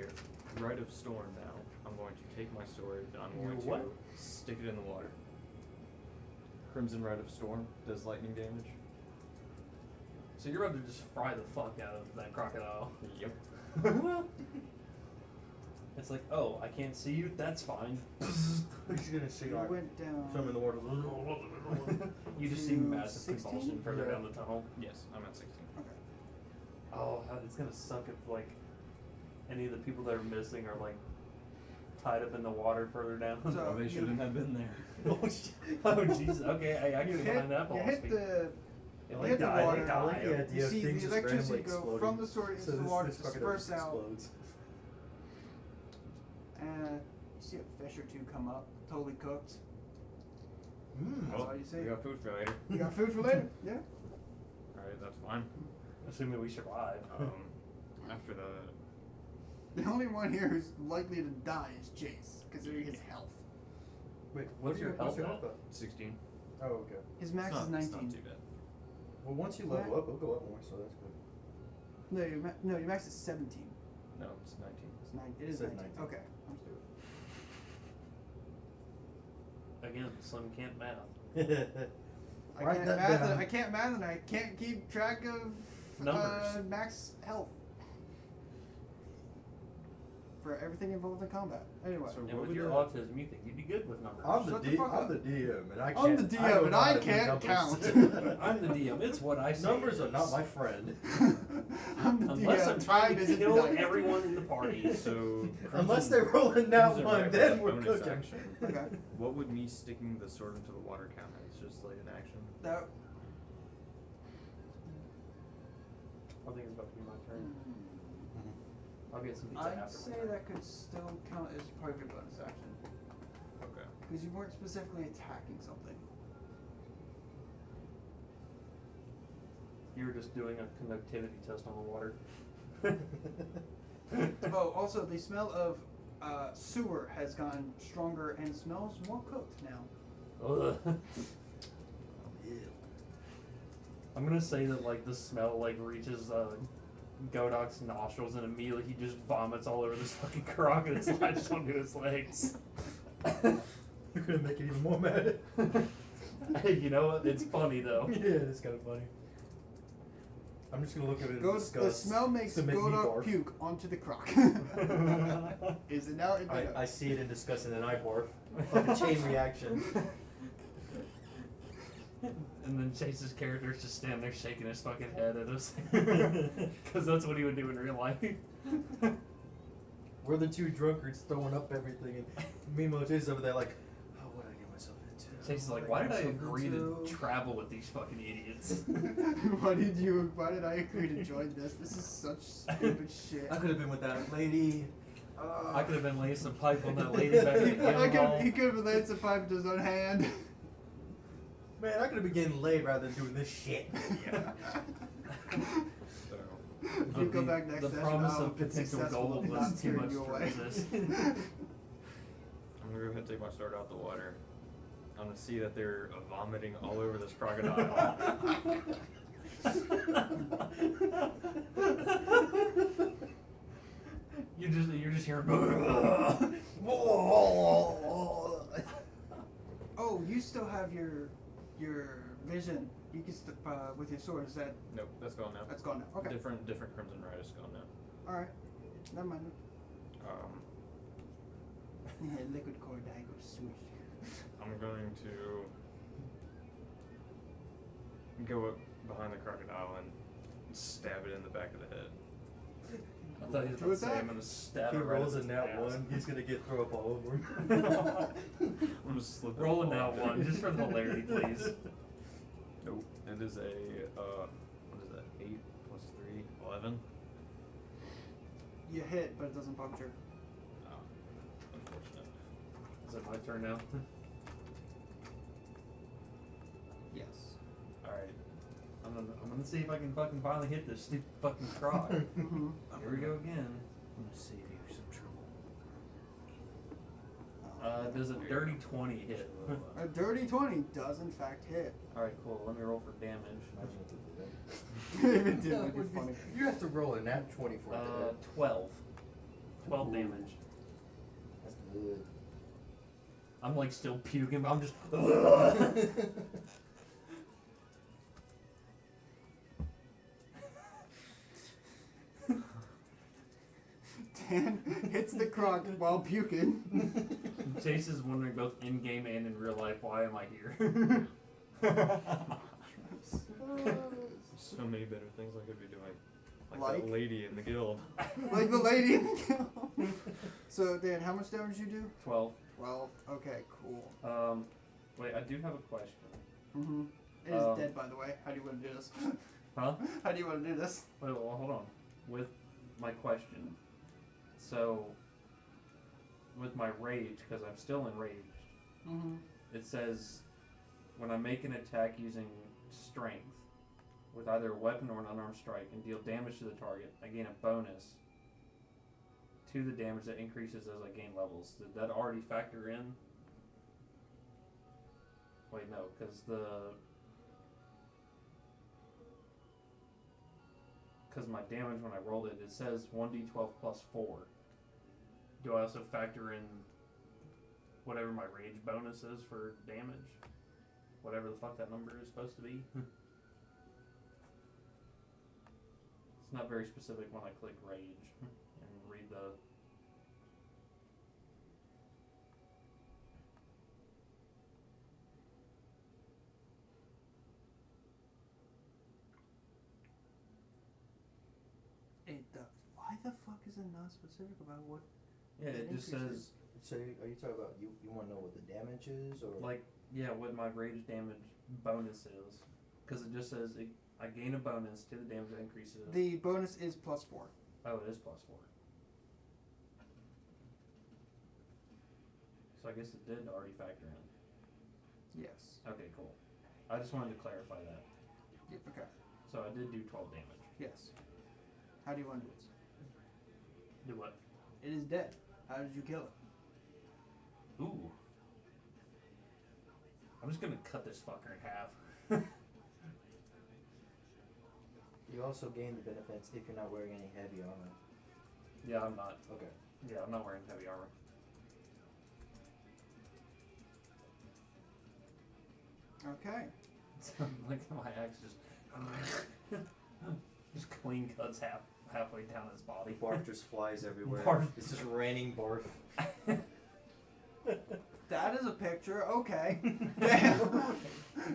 Rite of Storm now, I'm going to take my sword and I'm Your going what? to stick it in the water. Crimson Rite of Storm does lightning damage. So you're about to just fry the fuck out of that crocodile. Yep. It's like, oh, I can't see you. That's fine. He's gonna sing You like went down. some in the water. You just see To massive 16? convulsion further Yeah. down the tunnel. Yes, I'm at 16. Okay. Oh, it's gonna suck if like any of the people that are missing are like tied up in the water further down. So- Oh, they you- shouldn't have been there. Oh shit! Oh jeez. Okay, I You can get hit, behind that you hit philosophy. the They you like hit the die, water. they I like die. the idea You of see things the just randomly electricity go exploding. from the sword into So the this water, crocodile disperse out, explodes. and you see a fish or two come up, totally cooked. Mm. That's all you see. We got food for later. You got food for later? Yeah. Alright, that's fine. Assuming we survive. After that, The only one here who's likely to die is Jace, considering his health. Wait, What's your health at? at? 16. Oh, okay. His max it's is not, 19. It's not too bad. Well, once you level up, it'll go up more, so that's good. No, your max is 17. No, it's 19. It's 9. It is says 19. 19. Okay, I'm stupid. Again, Slim can't math. I Write can't that math. down. I can't math, and I can't keep track of Numbers. max health for everything involved in combat. Anyway, So And what with would your the- autism, you think you'd be good with numbers. I'm Shut the the fuck up. DM, and I can't. I'm the DM, don't and know I how to do can't numbers. count. I'm the DM. It's what I say. Numbers it are not is. my friend. I'm the Unless DM. I'm trying Time to isn't kill done. everyone in the party. So, Unless Crimson- they're rolling that Crimson one, Rite then was a we're bonus cooking. action. Okay. What would me sticking the sword into the water count as? Just like an action? That. I think it's about to be my turn. I'll get some pizza I'd after. say that could still count as part of your bonus action Okay. because you weren't specifically attacking something. You're just doing a conductivity test on the water. Oh, also the smell of sewer has gotten stronger and smells more cooked now. Ugh. I'm gonna say that like the smell like reaches Godok's nostrils and immediately he just vomits all over this fucking croc and it's latched onto his legs. You're gonna make it even more mad. Hey, you know what? It's funny though. Yeah, it's kind of funny. I'm just gonna look at it and discuss. The smell makes to make me Godok barf. puke onto the croc. Is it now? I see it in disgust and then I barf. Like a chain reaction. And then Chase's character is just standing there shaking his fucking head at us. Because that's what he would do in real life. We're the two drunkards throwing up everything, and meanwhile Jason's over there like, oh, what did I get myself into? Chase's like, why did I agree to travel with these fucking idiots? Why did I agree to join this? This is such stupid shit. I could have been with that lady. I could have been laying some pipe on that lady back in the guild hall. He could have laid some pipe into his own hand. Man, I could have been getting laid rather than doing this shit. Yeah. So, If you go back next the session, promise I'll of be potential successful gold in was not too steering much you to away. resist. I'm gonna go ahead and take my sword out the water. I'm gonna see that they're vomiting all over this crocodile. You're just hearing. Oh, you still have your vision. You can with your sword. Is that Nope, that's gone now. that's gone now? Okay. Different Crimson Rite is gone now. All right. Never mind. Liquid core die goes swoosh. I'm going to go up behind the crocodile and stab it in the back of the head. I thought he was Two about to say attack? I'm gonna stab He it right rolls in a its nat ass. 1, he's gonna get throw up all over him. I'm just slipping. Roll a nat 1, just for the hilarity, please. Nope. It is a what is that? 8 plus 3, 11. You hit, but it doesn't puncture. Oh, unfortunate. Is it my turn now? Yes. Alright. I'm gonna see if I can fucking finally hit this stupid fucking croc. Mm-hmm. Here we go again. I'm gonna save you some trouble. Does a dirty 20 hit? A dirty 20 does in fact hit. Alright, cool. Let me roll for damage. If it did, it'd be funny. You have to roll a nat 20 for it to hit. 12. 12 Ooh. damage. That's good. I'm like still puking, but I'm just. Dan hits the croc while puking. Chase is wondering both in game and in real life, why am I here? So many better things I could be doing. Like Like? that lady in the guild. Like the lady in the guild. So, Dan, how much damage you do? 12. 12. Okay, cool. Wait, I do have a question. Mm-hmm. It is Um, dead, by the way. How do you want to do this? Huh? How do you want to do this? Wait, well, hold on. With my question, so with my rage, because I'm still enraged, Mm-hmm. it says when I make an attack using strength with either a weapon or an unarmed strike and deal damage to the target, I gain a bonus to the damage that increases as I gain levels. Did that already factor in? Wait, no, because my damage when I rolled it, it says 1d12 plus 4. Do I also factor in whatever my rage bonus is for damage? Whatever the fuck that number is supposed to be? It's not very specific when I click rage and read the... It does. Why the fuck is it not specific about what? Yeah, it just says, So are you talking about you want to know what the damage is or like, yeah, what my rage damage bonus is. Because it just says I gain a bonus to the damage that increases. The bonus is plus 4. Oh, it is plus 4. So I guess it did already factor in. Yes. Okay, cool. I just wanted to clarify that. Yep. Okay. So I did do 12 damage. Yes. How do you want to do this? Do what? It is dead. How did you kill it? Ooh. I'm just gonna cut this fucker in half. you also gain the benefits if you're not wearing any heavy armor. Yeah, I'm not. Okay. Yeah, I'm not wearing heavy armor. Okay. Like my axe just clean cuts halfway down his body. Barf just flies everywhere. Barf. It's just raining barf. That is a picture. Okay. Damn.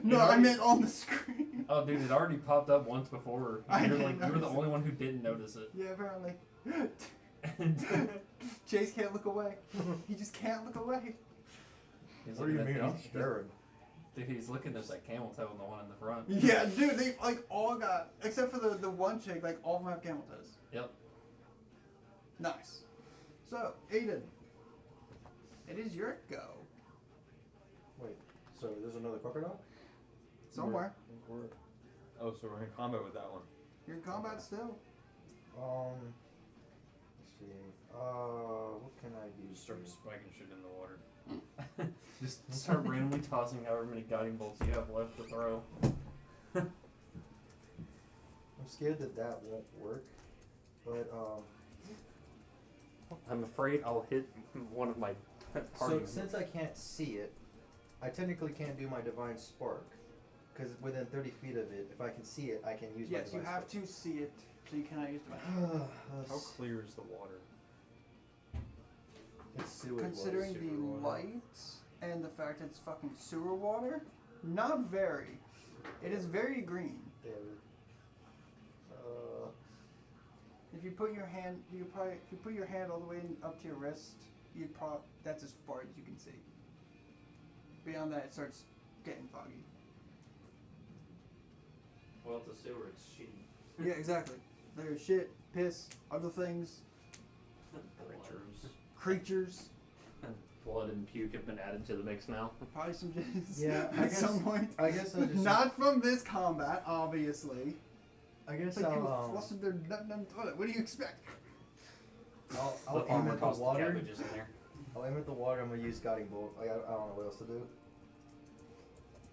No, You I already- meant on the screen. Oh, dude, it already popped up once before. I You're didn't like you were the notice only one who didn't notice it. Yeah, apparently. And Chase can't look away. He just can't look away. he's What do you looking at mean? I'm these- scared. Dude, he's looking at that camel toe and the one in the front. Yeah, dude, they like all got, except for the one chick, like all of them have camel toes. Yep. Nice. So, Aiden, it is your go. Wait, so there's another crocodile? Somewhere. Oh, so we're in combat with that one. You're in combat still. Let's see. What can I do? Just start spiking shit in the water. Just start randomly tossing however many guiding bolts you have left to throw. I'm scared that won't work, but I'm afraid I'll hit one of my so party. since I can't see it, I technically can't do my divine spark, because within 30 feet of it, if I can see it, I can use Yes, my you divine have to see it, so you cannot use the spark. How clear is the water? It's sewage Considering water. the light and the fact it's fucking sewer water, not very. It is very green. There. If you put your hand, if you put your hand all the way up to your wrist, that's as far as you can see. Beyond that, it starts getting foggy. Well, it's a sewer. It's shitty. Yeah, exactly. There's shit, piss, other things, creatures. And blood and puke have been added to the mix now. Probably some jizz. Yeah, at some point. I guess I just Not from this combat, obviously. I guess Like people I'll flustered their nut down the toilet. What do you expect? I'll aim farmer at the tossed water. cabbages in there. I'll aim at the water. I'm gonna use guiding bolt. I don't know what else to do.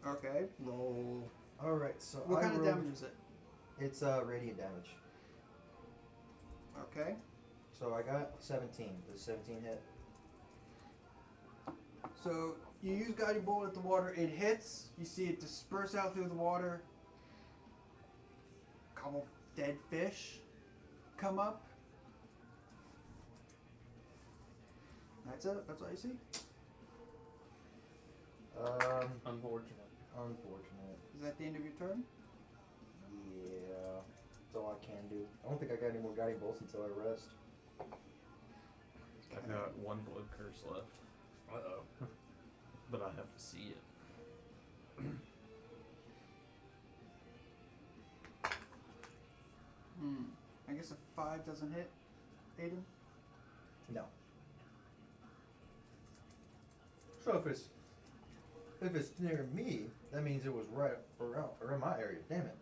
Okay, roll. All right, so What I kind of rolled- damage is it? It's radiant damage. Okay. So I got 17. Does 17 hit? So you use guiding bolt at the water. It hits. You see it disperse out through the water. A couple dead fish come up. That's it. That's all you see. Unfortunate. Unfortunate. Is that the end of your turn? Yeah, that's all I can do. I don't think I got any more guiding bolts until I rest. I've got one blood curse left. Uh-oh. But I have to see it. I guess a 5 doesn't hit. Aiden? No. So if it's near me, that means it was right around my area. Damn it.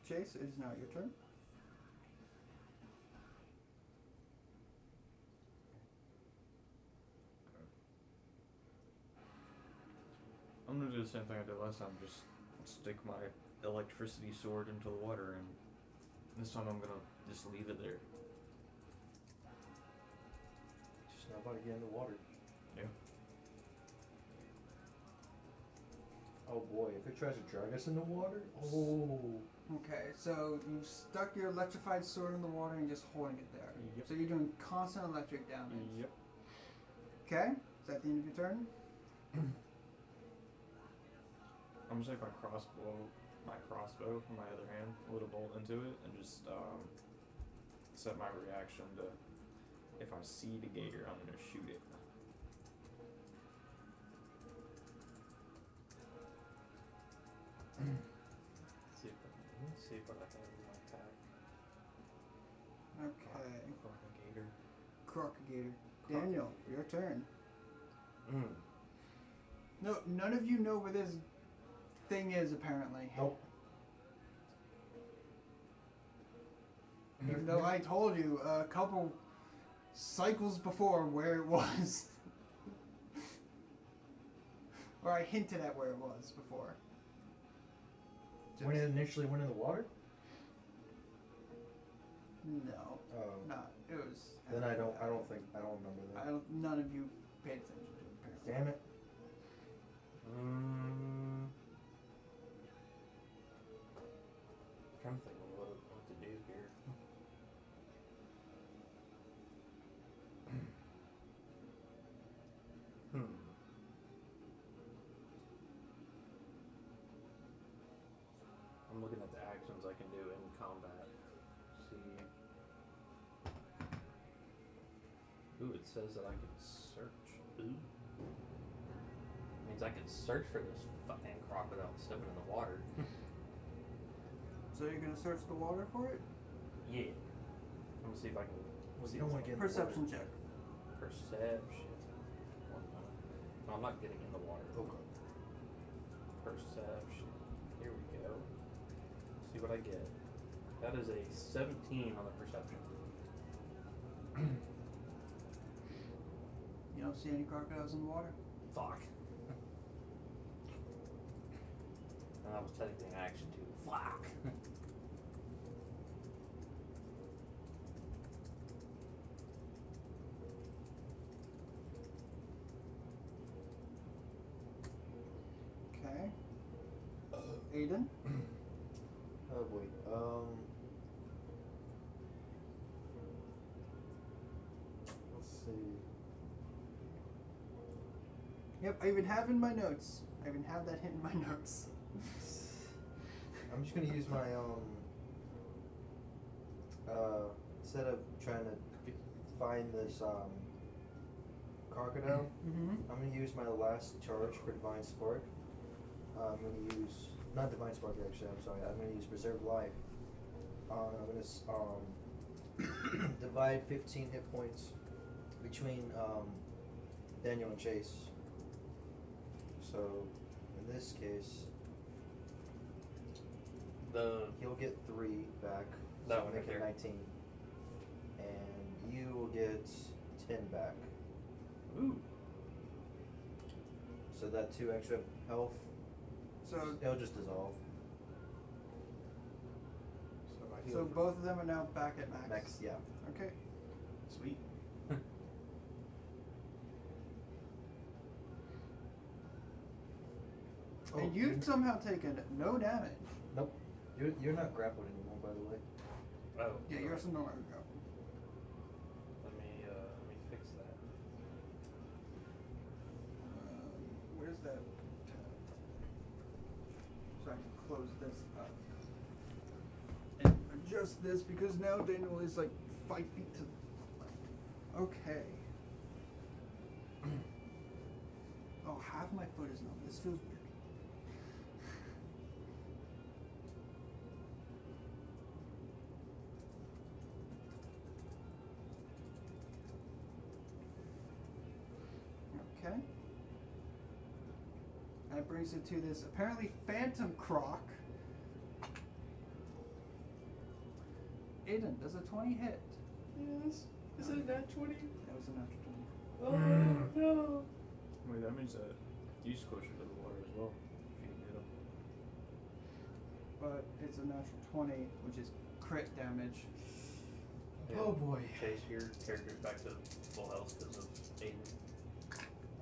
Chase, it is now your turn. I'm gonna do the same thing I did last time. Just stick my electricity sword into the water, and this time I'm gonna just leave it there. Just not about to get in the water. Yeah. Oh boy, if it tries to drag us in the water, oh. Okay, so you've stuck your electrified sword in the water and just holding it there. Yep. So you're doing constant electric damage. Yep. Okay, is that the end of your turn? I'm gonna take my crossbow from my other hand, put a bolt into it, and just set my reaction to, if I see the gator, I'm gonna shoot it. Let's see what I have in my pack. Okay. Gator. Crocagator. Daniel, your turn. Mm. No, none of you know where this thing is, apparently. Nope. Even though I told you a couple cycles before where it was. Or I hinted at where it was before. When it initially went in the water? No, Oh. not. It was. Then I don't remember that. None of you paid attention to it, apparently. Damn it. Trying to think of what to do here. I'm looking at the actions I can do in combat. See. Ooh, it says that I can search. Ooh. Means I can search for this fucking crocodile stepping in the water. So you're gonna search the water for it? Yeah. I'm gonna see if I can. Well, see you don't if want to get in the Perception water. check. Perception. One moment. No, I'm not getting in the water. Okay. Perception. Here we go. See what I get. That is a 17 on the perception. You don't see any crocodiles in the water? Fuck. And that was technically an action too. Fuck. Okay. Aiden? Oh boy. Let's see. Yep, I even have in my notes. I even have that hit in my notes. I'm just gonna use my instead of trying to find this crocodile, Mm-hmm. I'm gonna use my last charge for Divine Spark. I'm gonna use not Divine Spark actually. I'm sorry. I'm gonna use Preserve Life. I'm gonna divide 15 hit points between Daniel and Chase. So in this case, he'll get 3 back. That so one make right it there. 19, and you will get 10 back. Ooh. So that 2 extra health, So it'll just dissolve. so both of them are now back at max. Max, yeah. Okay. Sweet. And you've somehow taken no damage. Nope. You're not grappled anymore, by the way. Oh. Yeah, you're some nowhere to go. Let me fix that. Where's that tab? So I can close this up. And adjust this because now Daniel is like 5 feet to the left. Okay. Oh, half my foot is numb. This feels weird. Okay. That brings it to this apparently phantom croc. Aiden, does a 20 hit? Yes. Is it a nat 20? That was a natural 20. Oh no. Wait, that means that he's closer to the water as well. If you can hit him. But it's a natural 20, which is crit damage. Yeah. Oh boy. Chase, your character's back to full health because of Aiden.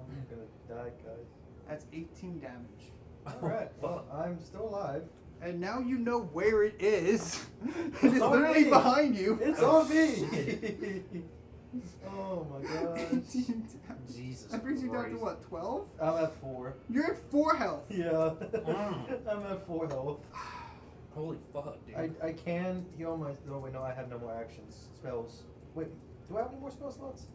I'm gonna die, guys. That's 18 damage. Alright, well, I'm still alive. And now you know where it is. It is on literally me. behind you. It's Oh, on me! shit. Oh my gosh. 18 damage. Jesus That brings you down to Christ. what, 12? I'm at 4. You're at 4 health. Yeah. I'm at 4 health. Holy fuck, dude. I can heal my. No, wait, no, I have no more actions. Spells. Wait, do I have any more spell slots?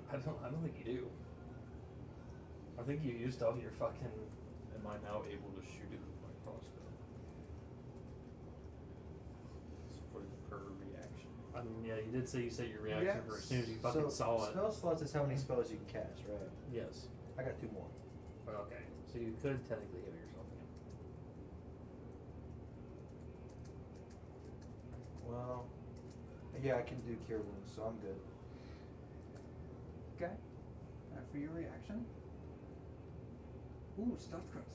I don't think you do. I think you used all your fucking. Am I now able to shoot it with my crossbow? It's for per reaction. I mean, yeah, you did say you set your reaction for as soon as you So, fucking saw it. Spell slots is how many spells you can cast, right? Yes. I got 2 more. Okay. So you could technically heal yourself again. Well, yeah, I can do cure wounds, so I'm good. Okay. For your reaction. Ooh, stuffed crust.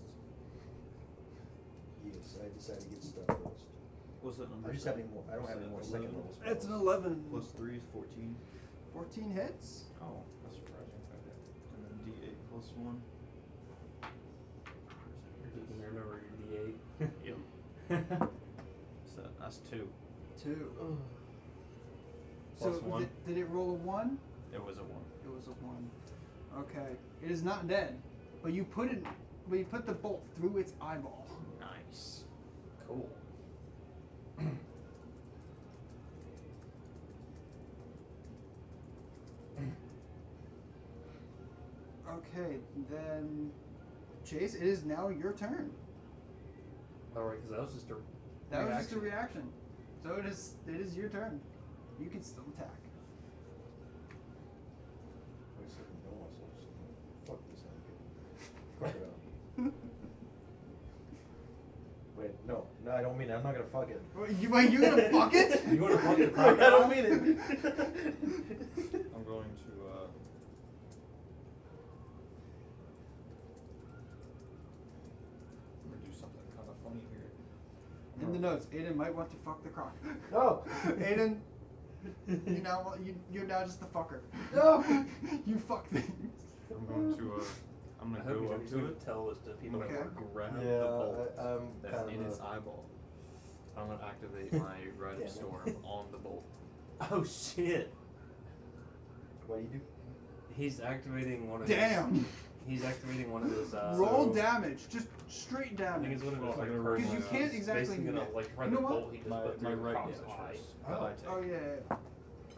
Yes, I decided to get stuff first. What's that number? I just have any more. I don't have any more second level spells. It's an 11. Plus 3 is 14. 14 hits. Oh, that's surprising. Okay. And then D8 plus 1. You can remember your D8. Yep. So that's 2. 2. Plus So 1. did it roll a 1? It was a 1. It was a 1. Okay. It is not dead. But you put the bolt through its eyeball. Nice. Cool. Okay, then Chase, it is now your turn. Alright, because that was just a That was just a reaction. reaction. So it is your turn. You can still attack. Wait a second, no more souls. Fuck this crocodile. Wait, no, I don't mean it. I'm not gonna fuck it. Wait, you gonna fuck it? You want to fucking I crocodile? don't mean it. I'm going to I'm gonna do something kind of funny here. In the notes, Aiden might want to fuck the croc. No. Aiden, you're now just the fucker. No. You fuck things. I'm going to I'm I gonna hope go you up don't to even it. tell this to I'm people. gonna Okay. grab Yeah, the bolt I'm that's kind in of its eyeball. I'm gonna activate my Rite Damn of it. Storm on the bolt. Oh shit. What do you do? He's activating one of Damn. his He's activating one of his. Roll so damage, just straight I think damage. it's one of his Well, like I'm gonna roll Because you my, can't he's exactly basically gonna miss. like try You the know what? bolt he just my, put my through right Cox's damage eye. was Oh. that I take. Oh yeah.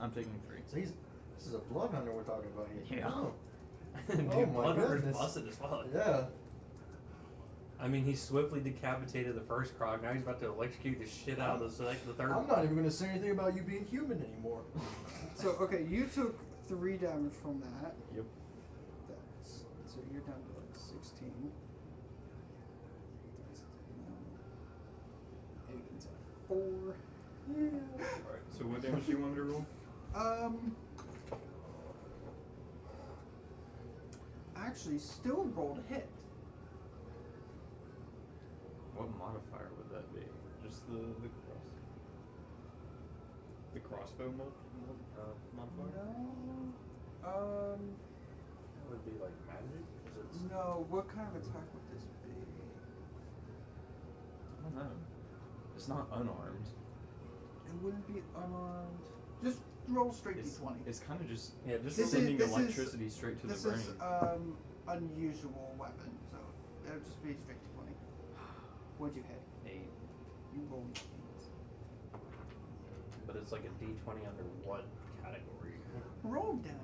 I'm taking 3. So this is a blood hunter we're talking about here. Yeah. Oh. Dude, Oh my Blood Hunter's goodness. busted as fuck. Yeah. I mean, he swiftly decapitated the first Krog. Now he's about to electrocute the shit out of the third. I'm not even gonna say anything about you being human anymore. So okay, you took 3 damage from that. Yep. That's, so you're down to 16. Aiden's at 4. Alright, so what damage do you want me to roll? Actually, still rolled a hit. What modifier would that be? Just the crossbow modifier? No. That would be like magic. 'Cause it's No. What kind of attack would this be? I don't know. It's not unarmed. It wouldn't be unarmed. Just roll straight d20. It's kind of just yeah, just This is- sending this is- electricity straight to This the brain. is unusual weapon, so it would just be straight d20. What'd you hit? 8, You rolled. but it's like a D20 under what category? Roll damage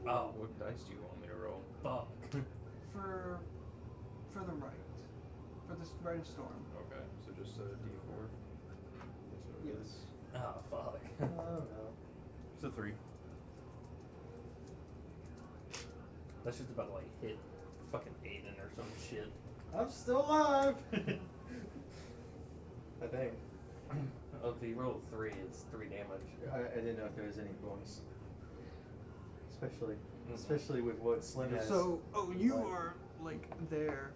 Oh, What dice do you want me to roll? fuck. for the right, for this right of storm. Okay, so just a D4. That's what it is. Oh, fuck. I don't know. It's a 3. That's just about to like hit fucking Aiden or some shit. I'm still alive. I think. Oh, if you roll 3, it's 3 damage. I didn't know if there was any bonus. Especially with what Slim has. So, you are like there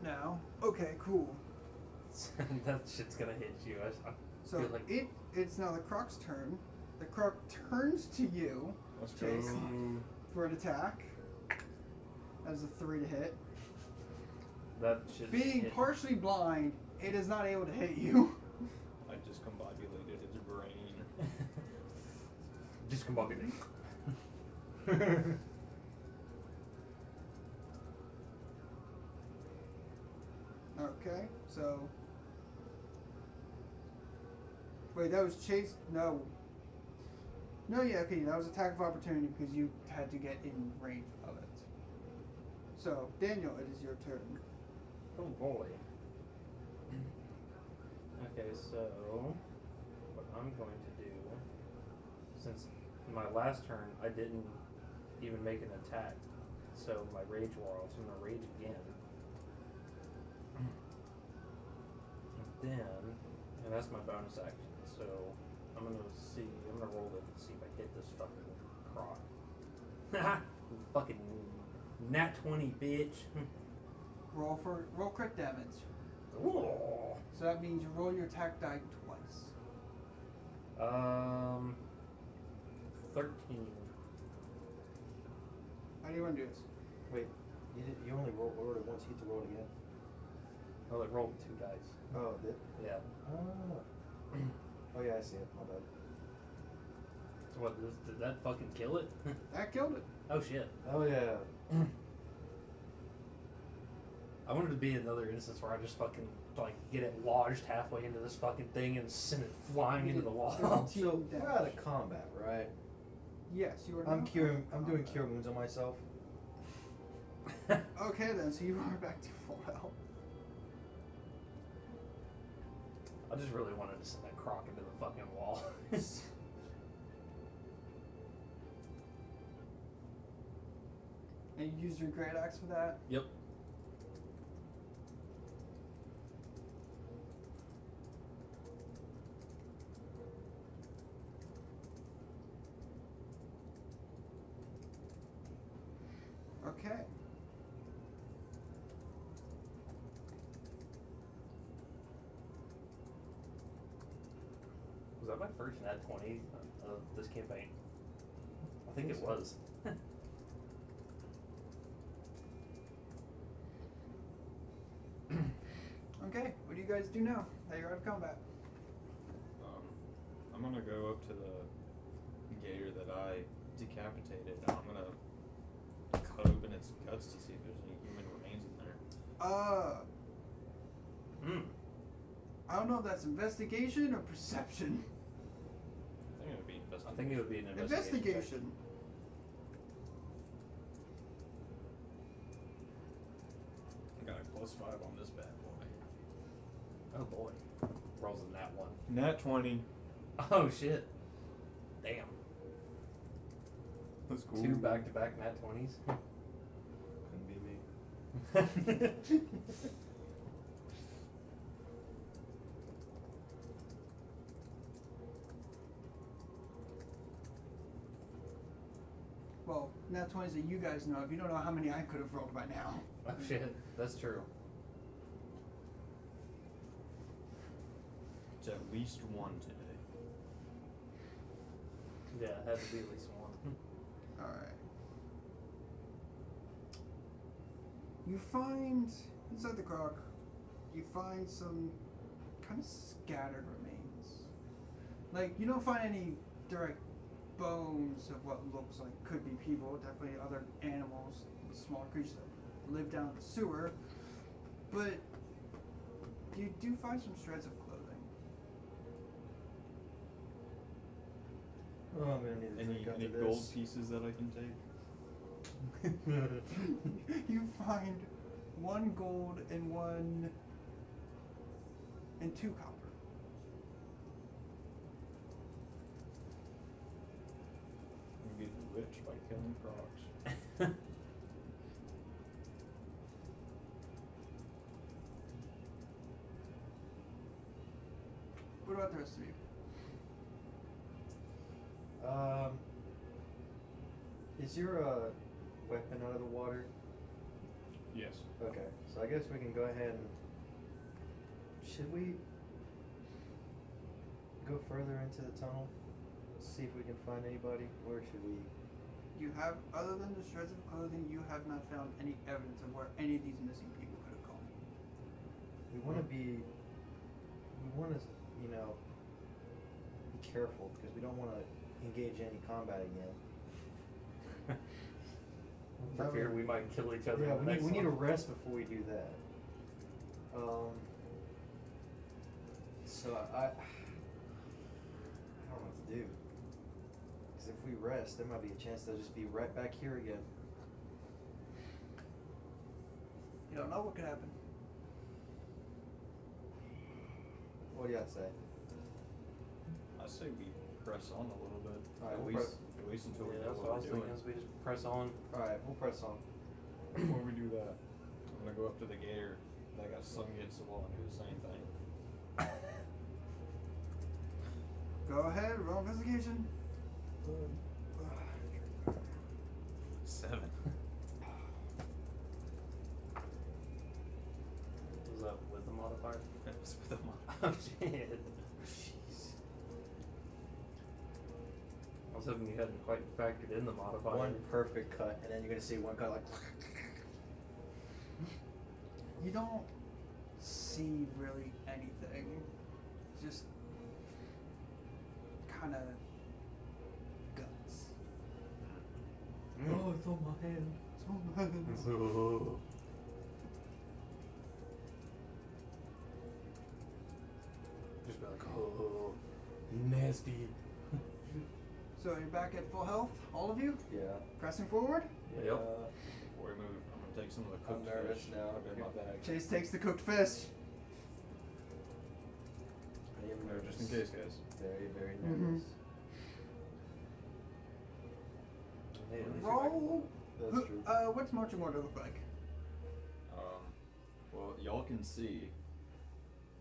now. Okay, cool. That shit's gonna hit you. I So feel like it's now the Croc's turn. The Croc turns to you Let's go. Jason. For an attack. That is a 3 to hit. that should Being hit. partially blind, it is not able to hit you. I discombobulated its brain. Discombobulate. Okay, so. Wait, that was chase. No. No, yeah, okay, that was attack of opportunity because you had to get in range of it. So, Daniel, it is your turn. Oh boy. Okay, so what I'm going to do, since my last turn I didn't even make an attack, so my rage wore off, so I'm gonna rage again. And then, and that's my bonus action, so I'm gonna roll it and see if I hit this fucking croc. Fucking nat 20, bitch. Roll crit damage. Ooh. So that means you roll your attack die twice. 13. How do you want to do this? Wait, you only rolled it once. You get to roll it again. Oh, it rolled 2 dice. Oh, it did? Yeah. Oh. Oh yeah, I see it. My bad. So what, did that fucking kill it? That killed it. Oh shit. Oh yeah. I wanted to be another instance where I just fucking, like, get it lodged halfway into this fucking thing and send it flying into the wall. So we're out of combat, right? Yes, you are. I'm now curing. out of I'm doing combat. cure wounds on myself. Okay then, so you are back to full health. I just really wanted to send that croc into the fucking wall. And you use your great axe for that? Yep. Okay. Was that my first nat 20 of this campaign? I think it was. Okay, what do you guys do now that you're out of combat? I'm gonna go up to the gator that I decapitated, and I'm gonna I don't know if that's investigation or perception. I think it would be investigation. I think it would be an investigation. Investigation. I got a +5 on this bad boy. Oh boy. Rolls in that one. Nat 20. Oh shit. Damn. That's cool. 2 back-to-back nat 20s. Couldn't be me. Well, nat 20s that you guys know. If you don't know how many I could have rolled by now. Oh shit. That's true. It's at least 1 today. Yeah, it had to be at least one. Alright. You find, inside the crock, you find some kind of scattered remains. Like, you don't find any direct bones of what looks like could be people, definitely other animals, small creatures that live down in the sewer. But you do find some shreds of clothing. Oh, I'm gonna need a drink Any after gold this. pieces that I can take? You find 1 gold and 2 copper. I'm getting rich by killing crocs. What about the rest of you? Is your weapon out of the water? Yes. Okay, so I guess we can go ahead and. Should we go further into the tunnel? See if we can find anybody, or should we? You have, other than the shreds of clothing, you have not found any evidence of where any of these missing people could have gone. We want to be. We want to, you know, be careful because we don't want to engage in any combat again. For fear we might kill each other. Yeah, in the next we need a one. rest before we do that. So I don't know what to do. Because if we rest, there might be a chance they'll just be right back here again. You don't know what could happen. What do you got to say? I say we press on a little bit. Alright, at we'll least until we Yeah, know that's what what I we're was doing. thinking. Is we just press on. Alright, we'll press on. Before we do that, I'm gonna go up to the gator that got slung against the wall and do the same thing. Go ahead, roll investigation. 7. Was that with the modifier? That was with a Oh shit. Jeez. I was hoping you hadn't quite factored in the modifier. One perfect cut, and then you're going to see one cut like. You don't see really anything. Just kind of guts. Oh, it's on my hand. It's all Just be like, oh, nasty. So you're back at full health, all of you? Yeah. Pressing forward? Yep. Before we move, I'm gonna take some of the I'm cooked nervous fish. now. Put it in my bag. Chase takes the cooked fish. I am No, nervous. just in case, guys. Very, very Mhm. nervous. Hey, at least you Roll. That's true. What's marching order look like? Well, y'all can see,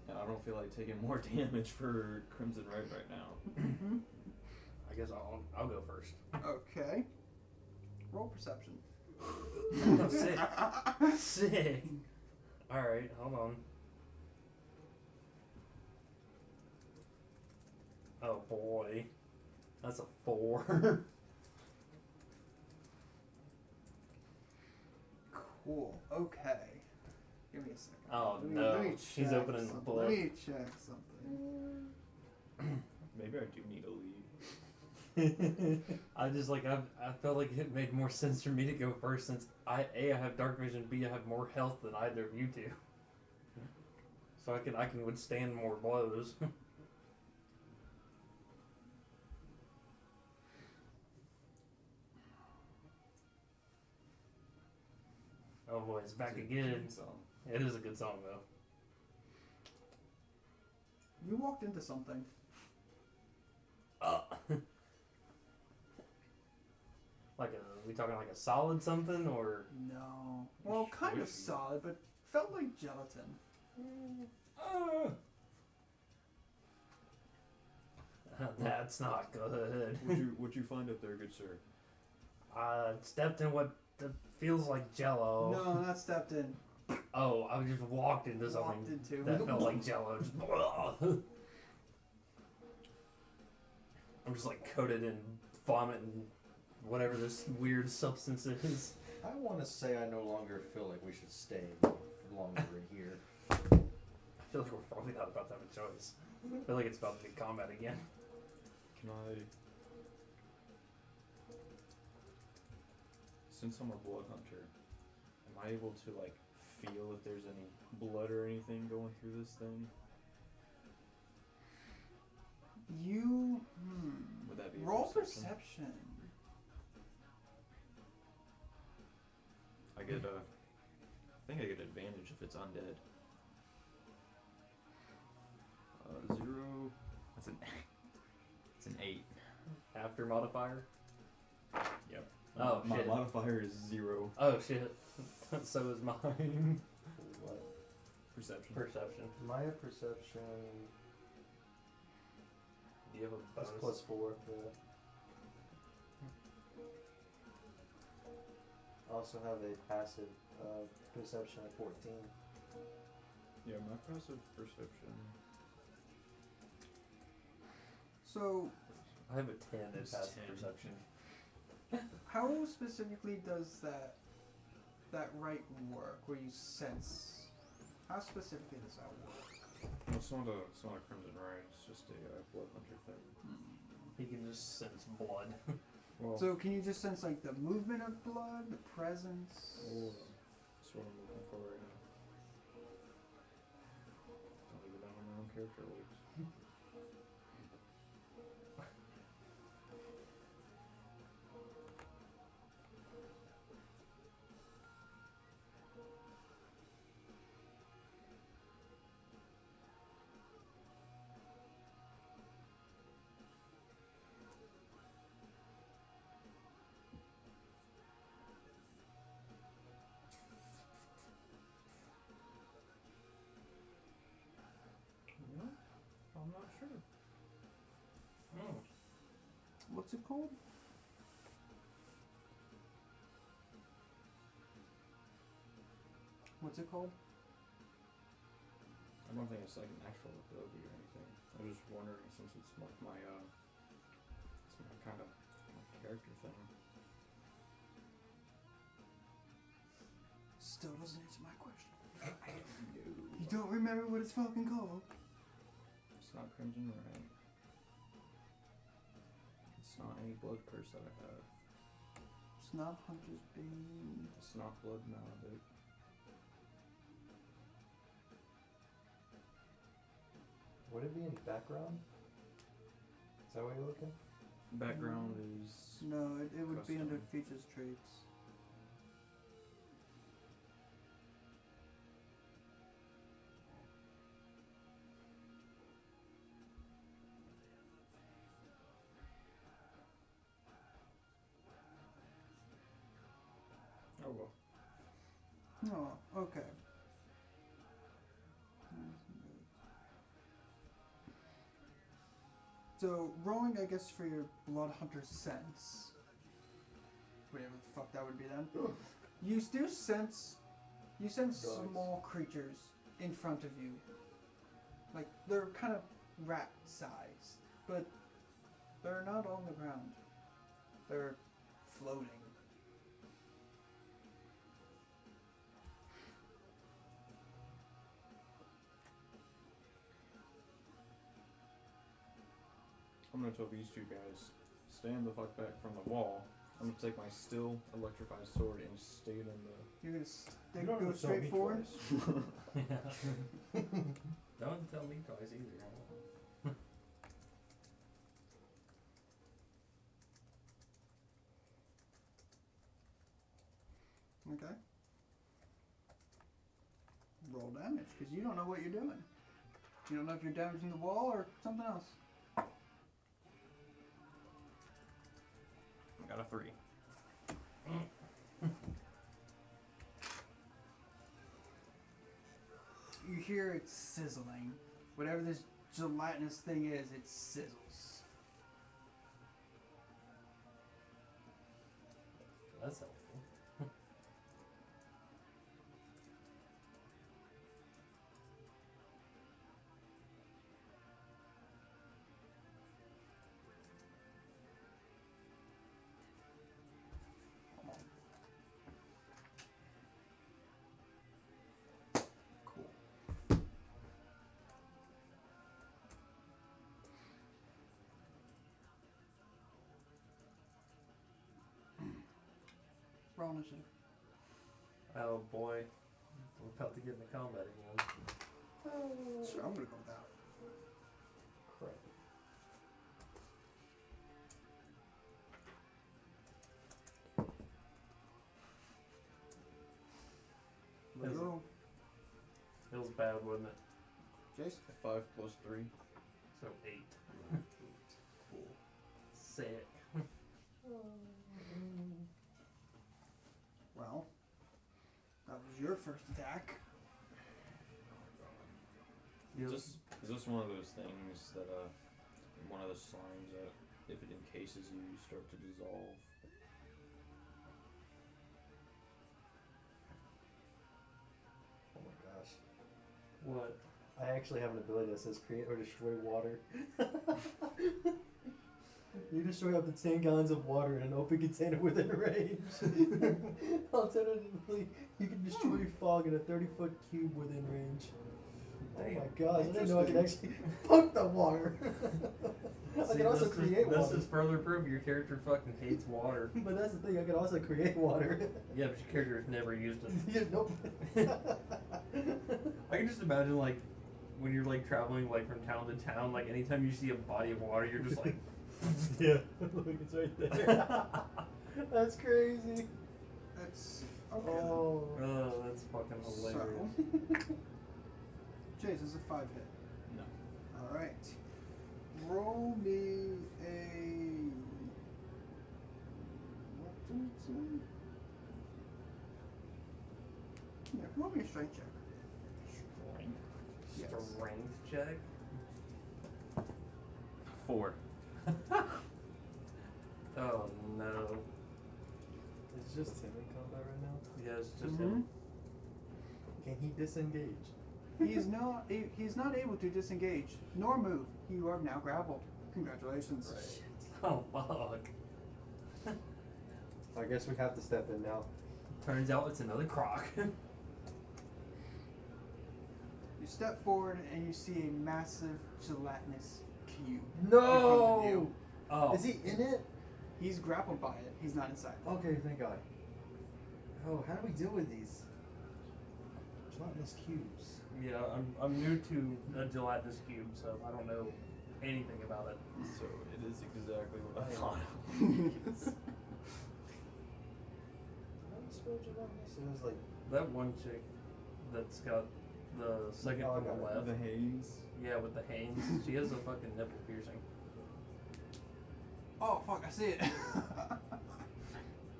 and I don't feel like taking more damage for Crimson Red right now. Mm-hmm. I guess I'll go first. Okay. Roll perception. Sick. Sick. Alright, hold on. Oh boy. That's a 4. Cool. Okay. Give me a second. Oh, Let me no. She's check opening the something. book. Let me check something. Maybe I do need to leave. I just like I felt like it made more sense for me to go first since I have dark vision, B I have more health than either of you two, so I can withstand more blows. Oh boy, it's back It's a again. cute song. It is a good song though. You walked into something. Like we talking like a solid something or? No. Well, kind of Squishy. solid, but felt like gelatin. That's not good. What'd you find up there, good sir? I stepped in what feels like Jello. No, not stepped in. Oh, I just walked into something Walked into. that felt like Jello. Just I'm just like coated in vomit and whatever this weird substance is. I want to say I no longer feel like we should stay longer in here. I feel like we're probably not about to have a choice. I feel like it's about to be combat again. Can I... Since I'm a blood hunter, am I able to, like, feel if there's any blood or anything going through this thing? You. Would that be a Roll perception? perception. I get I think I get advantage if it's undead. 0. That's an. It's an 8. After modifier? Yep. Oh, my shit. modifier is 0. Oh shit. So is mine. What? Perception. Perception. My perception Do you have a that's bonus? +4. Yeah. I also have a passive perception at 14. Yeah, my passive perception. So, I have a 10 in It's passive 10. perception. how specifically does that right work? Where you sense? How specifically does that work? Well, it's not a crimson right. It's just a blood hunter thing. He can just sense blood. Well, So, can you just sense like the movement of blood, the presence? that's what I'm looking for right now. I'll leave it down on my own character links. No, I'm not sure. What's it called? What's it called? I don't think it's like an actual ability or anything. I was just wondering since it's my it's my kind of my character thing. Still doesn't answer my question. I don't know. You don't remember what it's fucking called? It's not Crimson Red. It's not any blood curse that I have. It's not Hunter's Bane. It's not blood maledict. Would it be in background? Is that what you're looking? Background is No, it would be under Custom. features traits. oh well. Oh, okay. So, rolling, I guess, for your Blood Hunter sense. Whatever the fuck that would be then. You do sense. You sense Dogs. small creatures in front of you. Like, they're kind of rat sized, but they're not on the ground. They're floating. I'm gonna tell these two guys stand the fuck back from the wall. I'm gonna take my still electrified sword and stay it in the. You're gonna You don't go have to tell straight me forward. twice. Yeah. Don't tell me twice either. Okay. Roll damage, because you don't know what you're doing. You don't know if you're damaging the wall or something else. I got a 3. You hear it sizzling. Whatever this gelatinous thing is, it sizzles. That's helpful. Cool. Roll initiative. Oh boy. We're about to get into combat again. Sure, I'm gonna go with that. Crap. Let's Is it? go. Feels bad, wouldn't it? Jace? 5 plus 3. So 8. Cool. Sick. Well, that was your first attack. You Is this one of those things that one of the slimes that if it encases you, you start to dissolve? Oh my gosh. what? I actually have an ability that says create or destroy water. You destroy up to 10 gallons of water in an open container within range. Alternatively, you can destroy fog in a 30-foot cube within range. Oh Damn. my gosh, I didn't know I could actually fuck the water. I See, can also this create This water. is further proof your character fucking hates water. But that's the thing, I can also create water. Yeah, but your character has never used it. Yeah, nope. I can just imagine, like, when you're, like, traveling, like, from town to town, like, anytime you see a body of water, you're just like... Yeah, look, it's right there. That's crazy. That's okay. Oh. Oh, that's fucking hilarious. So, Jace, is a 5 hit. No. All right. Roll me a. What did it say? Yeah, roll me a strength check. Strength. Yes. Strength check? 4. Oh, no. It's just him in combat right now. Yeah, it's just Mhm. him. Can he disengage? He's not able to disengage nor move. You are now grappled. Congratulations. Oh, fuck. I guess we have to step in now. Turns out it's another croc. You step forward and you see a massive gelatinous cube. No! In front of you. Oh. Is he in it? He's grappled by it. He's not inside. Okay, thank God. Oh, how do we deal with these gelatinous cubes? Yeah, I'm new to a gelatinous cube, so I don't know anything about it. So it is exactly what I thought. How do you spell gelatinous? It was like That one chick that's got the second Oh, I from the got it. left. The Hanes. Yeah, with the Hanes. She has a fucking nipple piercing. Oh fuck! I see it.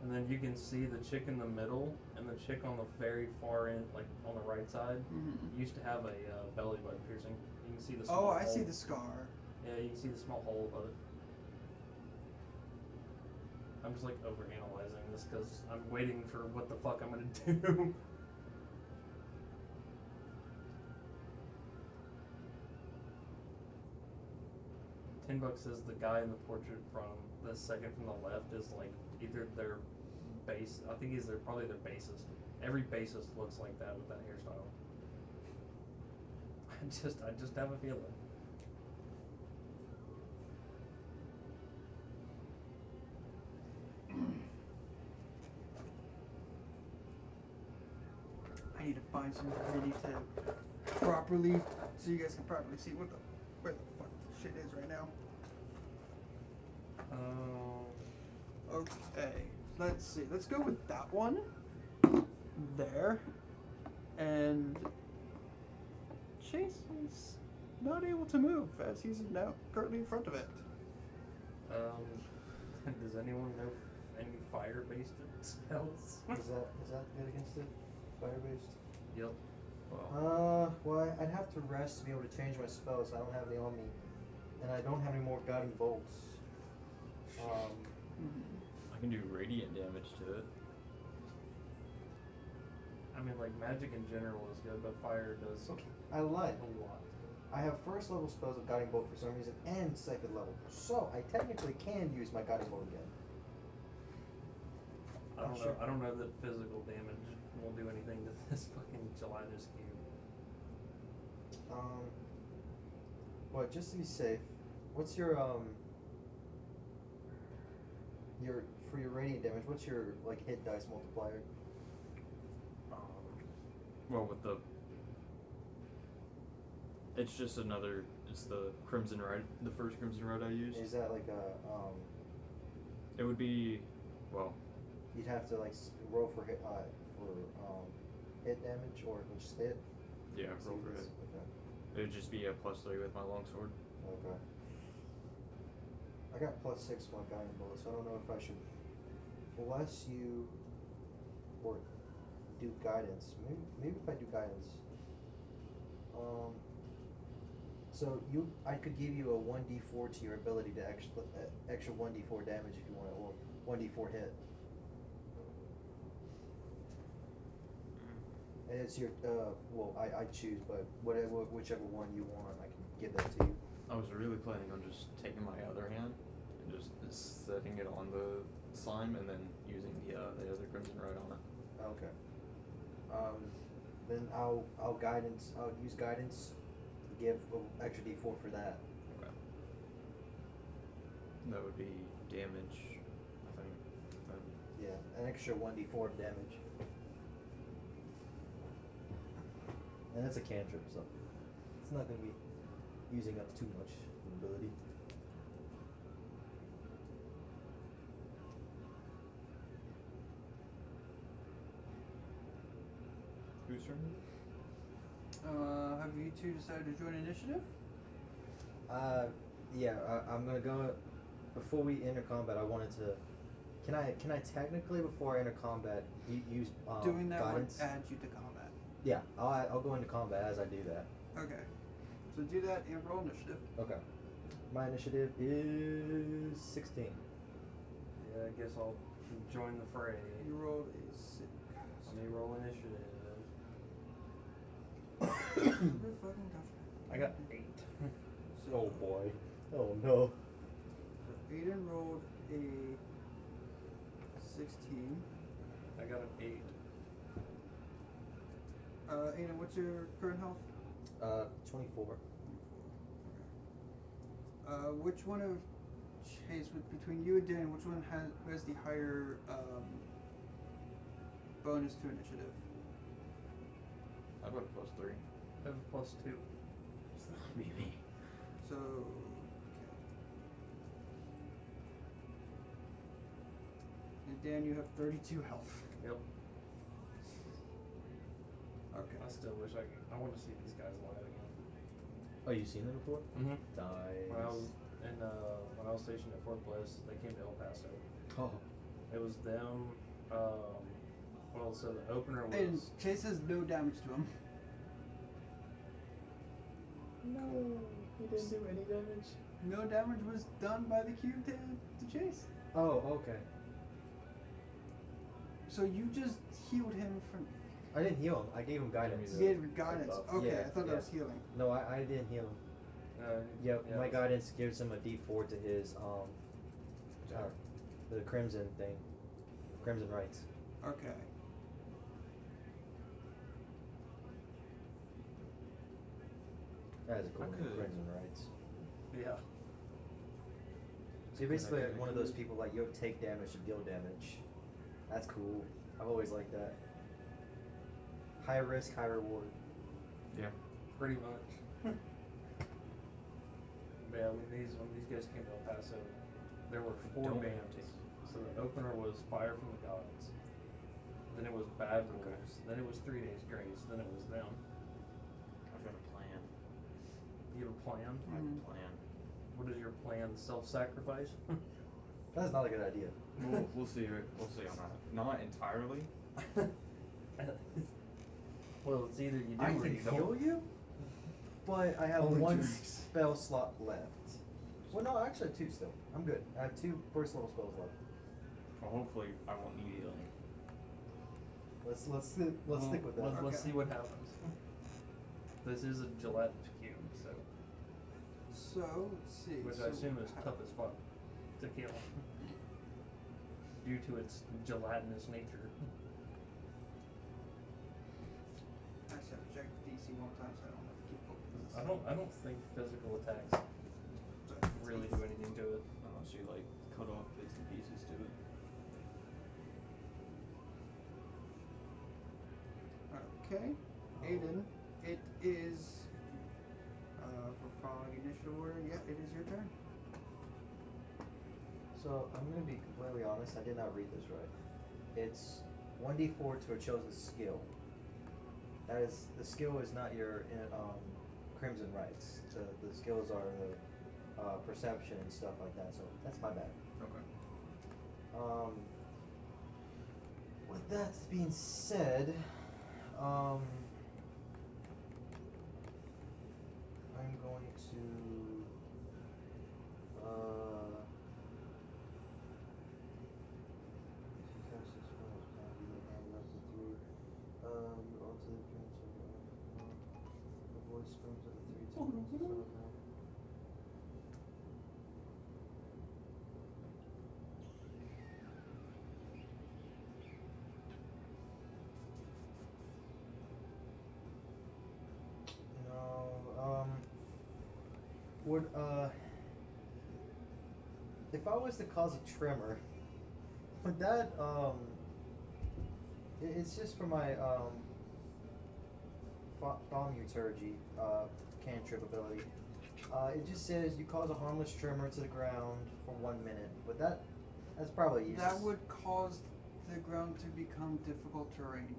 And then you can see the chick in the middle and the chick on the very far end, like on the right side, Mhm. used to have a belly button piercing. You can see the small Oh, I see hole. the scar. Yeah, you can see the small hole above it. I'm just like overanalyzing this because I'm waiting for what the fuck I'm gonna do. $10 says the guy in the portrait from the second from the left is like either their bass. I think he's probably their bassist. Every bassist looks like that with that hairstyle. I just have a feeling. I need to find some gritty to properly, so you guys can properly see where the fuck this shit is right now. Okay, let's see. Let's go with that one. There. And Chase is not able to move as he's now currently in front of it. Does anyone know any fire-based spells? Is that good against it? Fire based? Yep. Well, I'd have to rest to be able to change my spells. I don't have any on me, and I don't have any more guiding bolts. I can do radiant damage to it. I mean, like, magic in general is good, but fire does I lied. a lot. I have first level spells of guiding bolt for some reason, and second level, so I technically can use my guiding bolt again. I don't know that physical damage will do anything to this fucking gelatinous cube. But just to be safe, what's your for your radiant damage? What's your like hit dice multiplier? Well, with the, it's just another. It's the crimson rite, the first crimson rite I used. Is that like a It would be, well, you'd have to like roll for hit hit damage or just hit? yeah, roll for hit. It would just be a +3 with my longsword. Okay. I got +6 one guiding bullet, so I don't know if I should bless you or do guidance. Maybe if I do guidance. So I could give you a 1d4 to your ability to extra 1d4 damage if you want, or 1d4 hit. And it's your well, I choose, but whichever one you want, I can give that to you. I was really planning on just taking my other hand and just setting it on the slime and then using the other crimson rite on it. Okay. Then I'll use guidance. Give an extra d4 for that. Okay. That would be damage, I think. Yeah, an extra 1d4 of damage. And that's a cantrip, so it's not going to be using up too much ability. Whose turn is it? Have you two decided to join initiative? Yeah, I'm gonna go. Before we enter combat, I wanted to. Can I technically before I enter combat use Doing that guidance? would add you to combat. Yeah, I'll go into combat as I do that. Okay. So do that and roll initiative. Okay. My initiative is 16. Yeah, I guess I'll join the fray. You rolled a 6. Let me roll initiative. I got 8. So, Oh boy. Oh no. So Aiden rolled a 16. I got an 8. Aiden, what's your current health? 24. Which one of Chase, between you and Dan, which one has the higher bonus to initiative? I've got a +3. I have a +2. It's not me. So, okay. And Dan, you have 32 health. Yep. Okay. I still wish I want to see these guys live again. Oh, you seen them before? Mm-hmm. Nice. When I was stationed at Fort Bliss, they came to El Paso. Oh. It was them. Well, so the opener was. And Chase has no damage to him. No, he didn't do any damage. No damage was done by the cube to Chase. Oh, okay. So you just healed him from. I didn't heal him. I gave him guidance. You gave guidance. Okay, Yeah, I thought yeah. that was healing. No, I didn't heal him. Yeah, my it was- guidance gives him a D4 to his the crimson thing, crimson rights. Okay. That is a cool I name, could- crimson rights. Yeah. So you're basically like one of those people like you take damage to deal damage. That's cool. I've always liked that. High risk, high reward. Pretty much. Yeah, when these guys came to El Paso, there were 4 Don't bands. take- So the opener was Fire from the Gods. Then it was Bad Wolves. Then it was 3 Days Grace. Then it was them. I've got a plan. You have a plan? I have a plan. What is your plan? Self-sacrifice? That's not a good idea. We'll see. We'll see on that. Not entirely. Well, it's either you do I or can you don't. heal you, but I have Only one 2 weeks. spell slot left. Well, no, actually 2 still. I'm good. I have 2 first level spells left. Well, hopefully I won't need healing. Let's stick with that. Let's Okay. see what happens. This is a gelatinous cube, so So, let's see. which so I assume is tough as fuck to kill due to its gelatinous nature. I just have to check the DC one time so I don't have to keep up with I don't think physical attacks really do anything to it. Unless you like cut off bits and pieces to it. Okay, Aiden, it is, for following initiative order, yeah, it is your turn. So I'm gonna be completely honest. I did not read this right. It's 1d4 to a chosen skill. That is, the skill is not your Crimson Rights. The skills are the perception and stuff like that. So that's my bad. Okay. With that being said, I'm going to you alter the appearance of avoid spells of the 3 times. Would if I was to cause a tremor, would that it's just for my thaumaturgy cantrip ability. It just says you cause a harmless tremor to the ground for 1 minute. Would that's probably useless. That would cause the ground to become difficult terrain.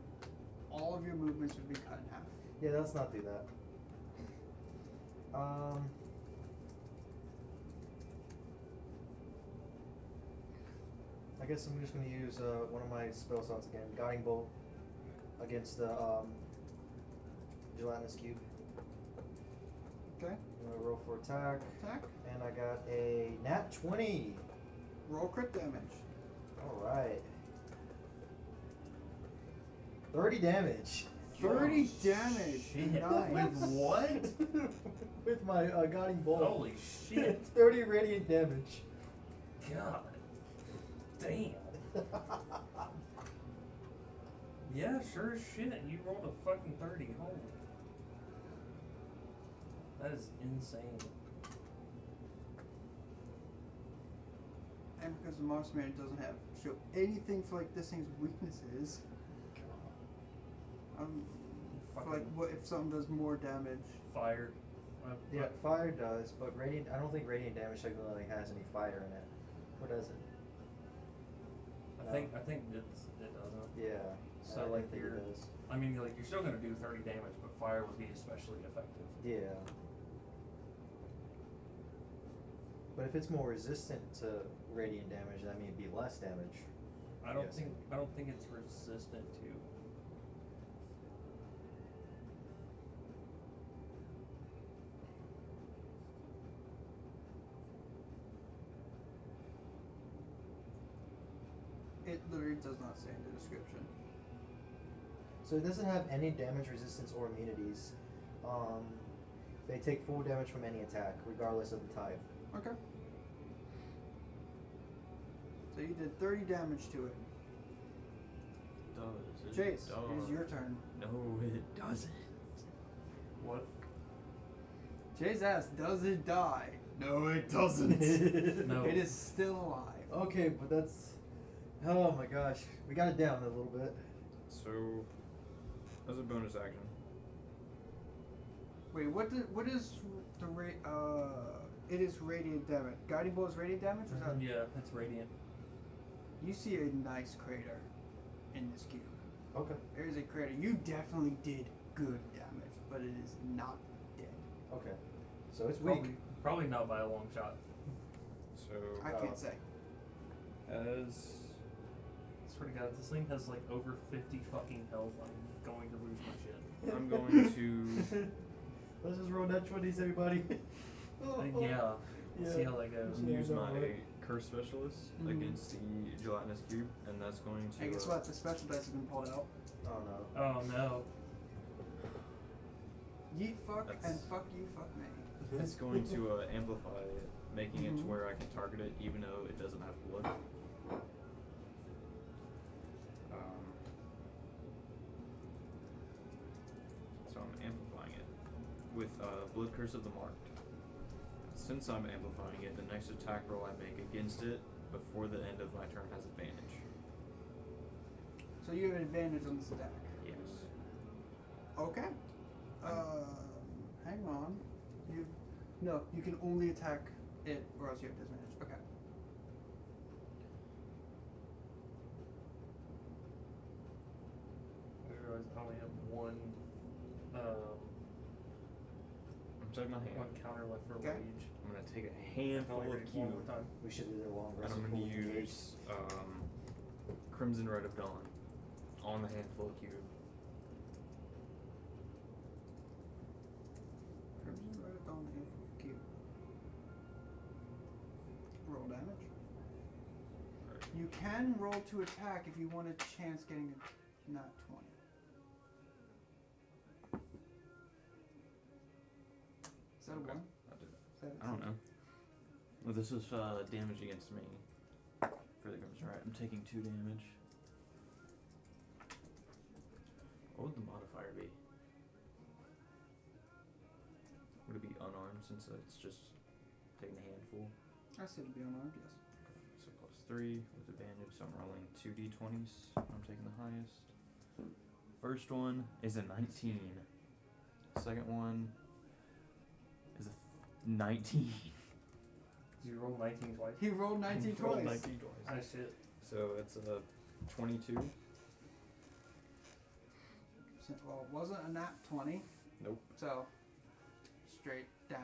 All of your movements would be cut in half. Yeah, let's not do that. I guess I'm just going to use one of my spell slots again, Guiding Bolt, against the gelatinous cube. Okay, I'm going to roll for attack, attack, and I got a nat 20. roll crit damage. Alright. 30 damage. 30 damage. Shit. Nice. With what? With my Guiding Bolt. Holy shit. It's 30 radiant damage. God. Damn. Yeah, sure as shit. You rolled a fucking 30. Holy. That is insane. And because the monster man doesn't have show anything for like this thing's weaknesses. Fucking Like what if something does more damage? fire. Yeah, fire does, but radiant. I don't think radiant damage technically has any fire in it. Or does it? I think it doesn't. Yeah. So I like think you're, it does. I mean like you're still gonna do 30 damage, but fire would be especially effective. Yeah. But if it's more resistant to radiant damage, that means it'd be less damage. I don't Yes. think it's resistant to. It literally does not say in the description. So it doesn't have any damage resistance or immunities. They take full damage from any attack, regardless of the type. Okay. So you did 30 damage to it. Does Chase, it is your turn. No, it doesn't. What? Chase asked, does it die? No, it doesn't. No. It is still alive. Okay, but that's. Oh my gosh. We got it down a little bit. So As a bonus action. Wait, what is the rate? It is radiant damage. Guiding bolt is radiant damage. Or is that? Yeah, it's radiant. You see a nice crater in this cube. Okay. There is a crater. You definitely did good damage, but it is not dead. Okay. So it's weak. Probably not by a long shot. So I can't say. as Swear to God, this thing has like over 50 fucking health. I'm going to lose my shit. I'm going to Let's just roll that 20s, everybody. Yeah. Yeah. See how that goes. Yeah. use no my way. curse specialist Mhm. against the gelatinous cube, and that's going to. And guess what? The special dice has been pulled out. Oh no. Oh no. Yeet fuck and That's- fuck you, fuck me. It's going to amplify it, making it to Mhm. where I can target it even though it doesn't have blood. So I'm amplifying it with Blood Curse of the Marked. Since I'm amplifying it, the next attack roll I make against it before the end of my turn has advantage. So you have an advantage on this attack. Yes. Okay. Hang on. You can only attack it, or else you have disadvantage. Okay. I realized I only have one I'm taking my hand. one counter left for Okay. rage. I'm going to take a I can handful only of rage one cube. more time. We should do their long And rest. I'm before going to we engage. use Crimson Red of Dawn on the handful of cube. Crimson Red on the handful of cube. Roll damage. Alright. You can roll to attack if you want a chance getting a nat 20. Is that a Okay. 1? I did. Is that a I don't two? know. Well, this is damage against me for the Crimson Red. I'm taking 2 damage. What would the modifier be? Would it be unarmed since it's just taking a handful? I said to be unarmed, yes. So plus 3 with advantage, so I'm rolling 2d20s. I'm taking the highest. First one is a 19. Second one is a 19. Did you roll 19 twice? He rolled 19 Rolled twice. 19 twice. Ah, shit. So it's a 22. Well, it wasn't a nat 20. Nope. So, straight damage.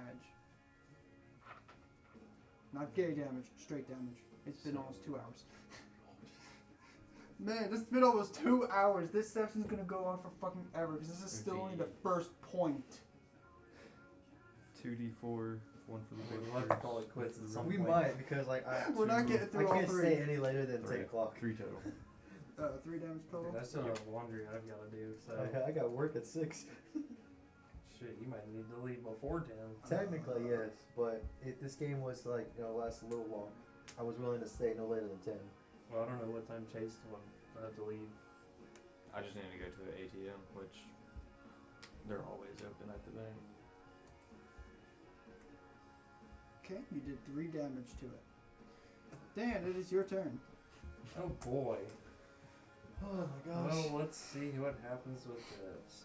Not gay damage, straight damage. It's been almost 2 hours. Man, this has been almost 2 hours. This session's gonna go on for fucking ever because this is still only the first point. 2d4, 1 for the big We'll have to call it quits at some We point. might because like We're not getting I through all can't three. stay any later than 10 3 o'clock. 3 total. 3 damage total. Dude, I still have laundry I've got to do, so I got work at 6. shit, you might need to leave before 10. Technically, yes, but if this game was like last a little long, I was willing to stay no later than 10. Well, I don't know what time Chase will have to leave. I just need to go to the ATM, which they're always open at the bank. Okay, you did 3 damage to it. Dan, it is your turn. Oh boy. Oh my Well, let's see what happens with this.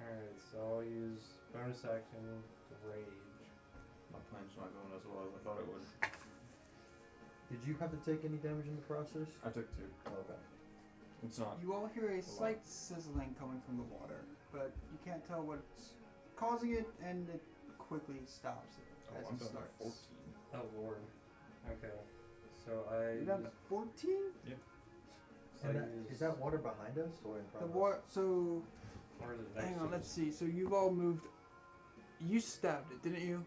Alright, so I'll use bonus action to rage. My plan's not going as well as I thought it would. Did you have to take any damage in the process? I took 2. Oh, okay. It's not. You all hear a slight sizzling coming from the water, but you can't tell what's causing it, and it quickly stops it Oh, as I'm it down to starts. 14. Oh lord. Okay. So I You're down to 14? so And I that, use, is that water behind us or in The front of water. us? So or is it next hang to on, us? let's see. So you've all moved. You stabbed it, didn't you?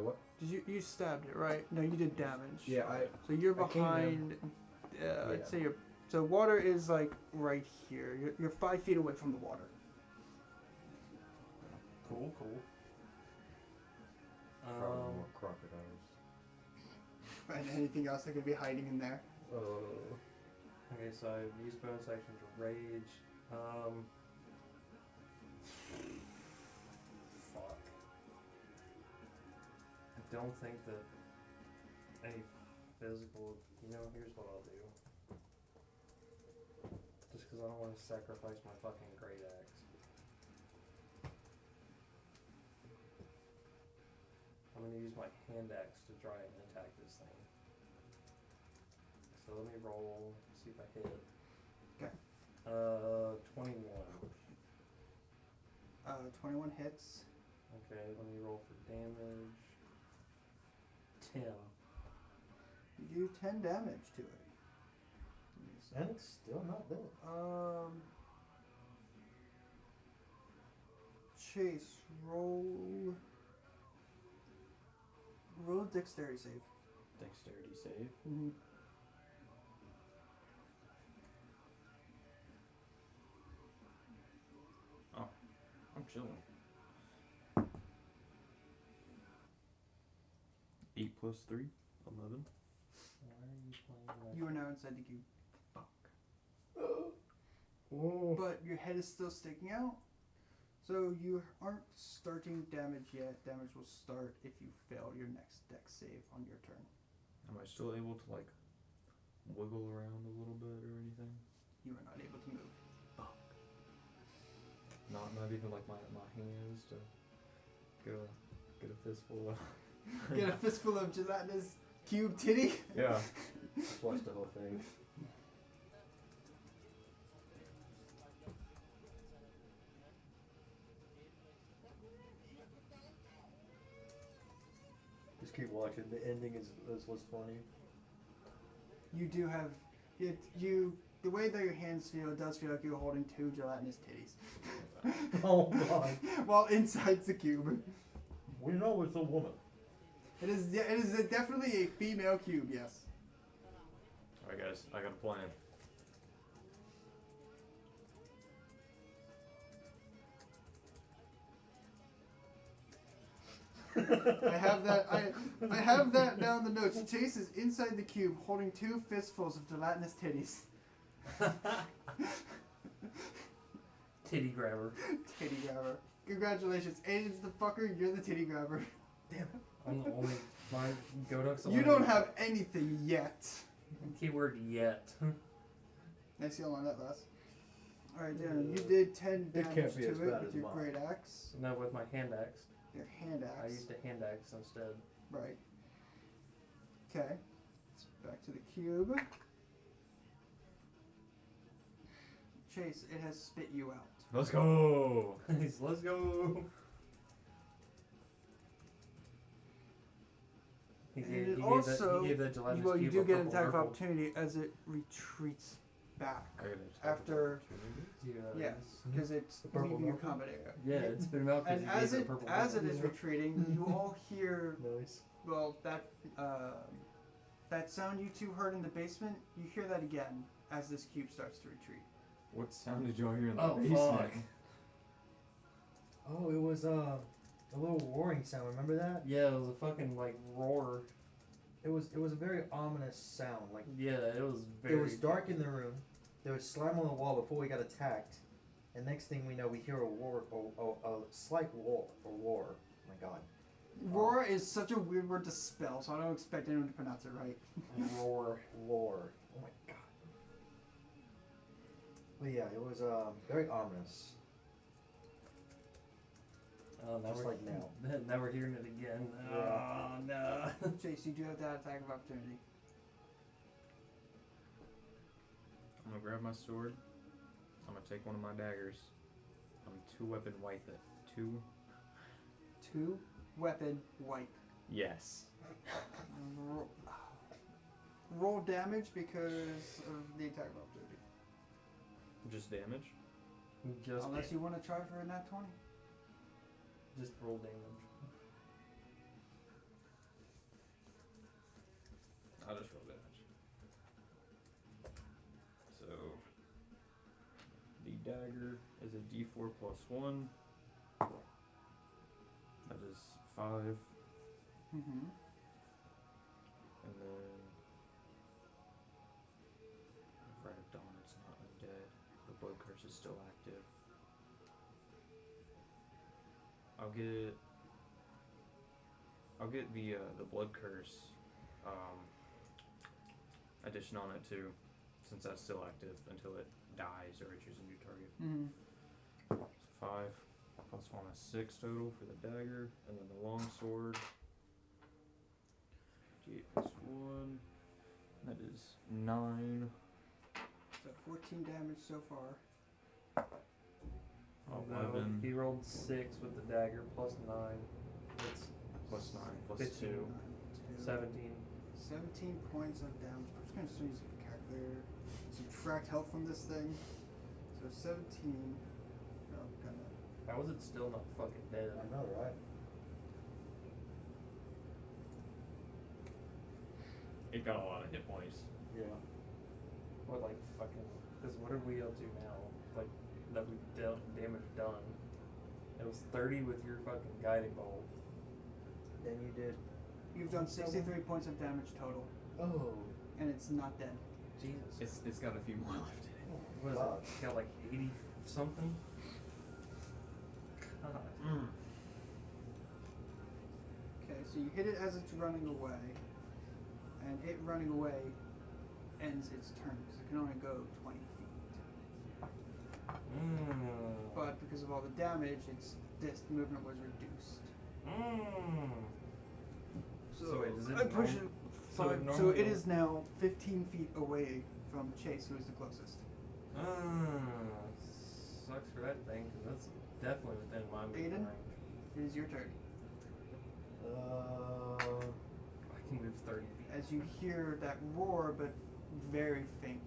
What? Did you stabbed it, right? No, you did damage. Yeah, So you're I came behind. Yeah. I'd say you're. So water is like right here. You're 5 feet away from the water. Cool, cool. Probably more crocodiles. And anything else that could be hiding in there. Okay, so I use bonus action to rage. Fuck. I don't think that any physical. You know, here's what I'll do. Just because because I don't want to sacrifice my fucking great axe. I'm gonna use my hand axe to try and attack this thing. So let me roll, see if I hit. Okay. 21. 21 hits. Okay, let me roll for damage. 10. You do 10 damage to it. And it's still not dead. Chase, roll a dexterity save. Dexterity save. Mm-hmm. I'm chilling. 8 plus 3, 11. Why are you playing like You are now inside the cube. Oh. But your head is still sticking out. So you aren't starting damage yet. Damage will start if you fail your next dex save on your turn. Am I still able to like wiggle around a little bit or anything? You are not able to move. Not even like my hands to get a fistful of. Get a fistful of gelatinous cube titty. Yeah. Just watch the whole thing. Just keep watching. The ending is what's funny. You do have the way that your hands feel, it does feel like you're holding 2 gelatinous titties. Oh god. While inside the cube. We know it's a woman. It is definitely a female cube, yes. Alright guys, I got a plan. I have that down the notes. Chase is inside the cube holding 2 fistfuls of gelatinous titties. titty grabber? Titty grabber. Congratulations. Aiden's the fucker, you're the titty grabber. Damn it. I'm the only. My Godok's the You only don't have anything yet. Keyword yet. Nice heal on that last. Alright, Dan, you did 10 It damage can't be to as it bad with as your mine. great axe. No, with my hand axe. Your hand I axe. used a hand axe instead. Right. Okay. Let's back to the cube. Chase, it has spit you out. Let's go! Let's go! He And gave, it he gave also, that, he gave that gelatinous well, you cube do a get an purple attack of purple. opportunity as it retreats back. I got an After- Yeah, Yes, because it's The purple leaving your marker? combat area. Yeah, it's been out because And he gave as it a it purple as it purple. is retreating, you all hear Nice. well that sound you two heard in the basement. You hear that again as this cube starts to retreat. What sound did y'all hear in the Oh, basement? fuck. Oh, it was a little roaring sound. Remember that? Yeah, it was a fucking like roar. It was a very ominous sound. Like Yeah, it was very. it was dark in the room. There was slime on the wall before we got attacked. And next thing we know, we hear a roar, a slight roar. Oh my god. Roar is such a weird word to spell, so I don't expect anyone to pronounce it right. roar. Roar. Oh my god. But yeah, it was very ominous. Oh, now Just we're, like now. Now we're hearing it again. Yeah. Oh no. Chase, you do have that attack of opportunity. I'm gonna grab my sword. I'm gonna take one of my daggers. I'm 2-weapon wipe it. 2? 2 weapon wipe. Yes. Roll damage because of the attack of opportunity. Just damage? Just Unless you want to try for a nat 20. just roll damage. I'll just roll damage. So, the dagger is a d4 plus 1. That is 5. Mm-hmm. And then, right at dawn, it's not undead. The blood curse is still active. I'll get the blood curse addition on it too, since that's still active until it dies or I choose a new target. Mm-hmm. So 5 plus 1 is 6 total for the dagger, and then the longsword. D8 plus 1. That is 9. So 14 damage so far. No, 11 he rolled 6 with the dagger plus 9. It's plus 9 plus 15. 2. 17. 17 points of damage. I'm just gonna use a calculator. Subtract health from this thing. So 17. Oh, kinda. How is it still not fucking dead? I know, right? It got a lot of hit points. Yeah. What, like, fucking. Because what are we up to now? Like, that we dealt damage done. It was 30 with your fucking guiding bolt. Then you did. You've done 63 points of damage total, Oh. and it's not dead. Jesus. It's got a few more left in it. What is God. it? It's got like 80 something? God. Okay, so you hit it as it's running away, and it running away ends its turn because it can only go 20 feet. But because of all the damage, its movement was reduced. So wait, does it I push norm- it so it 5, so normally it goes- is now 15 feet away from Chase, who is the closest. Sucks for that thing, because that's definitely within my movement Aiden? range. It is your turn. I can move 30 feet. As you hear that roar, but very faint.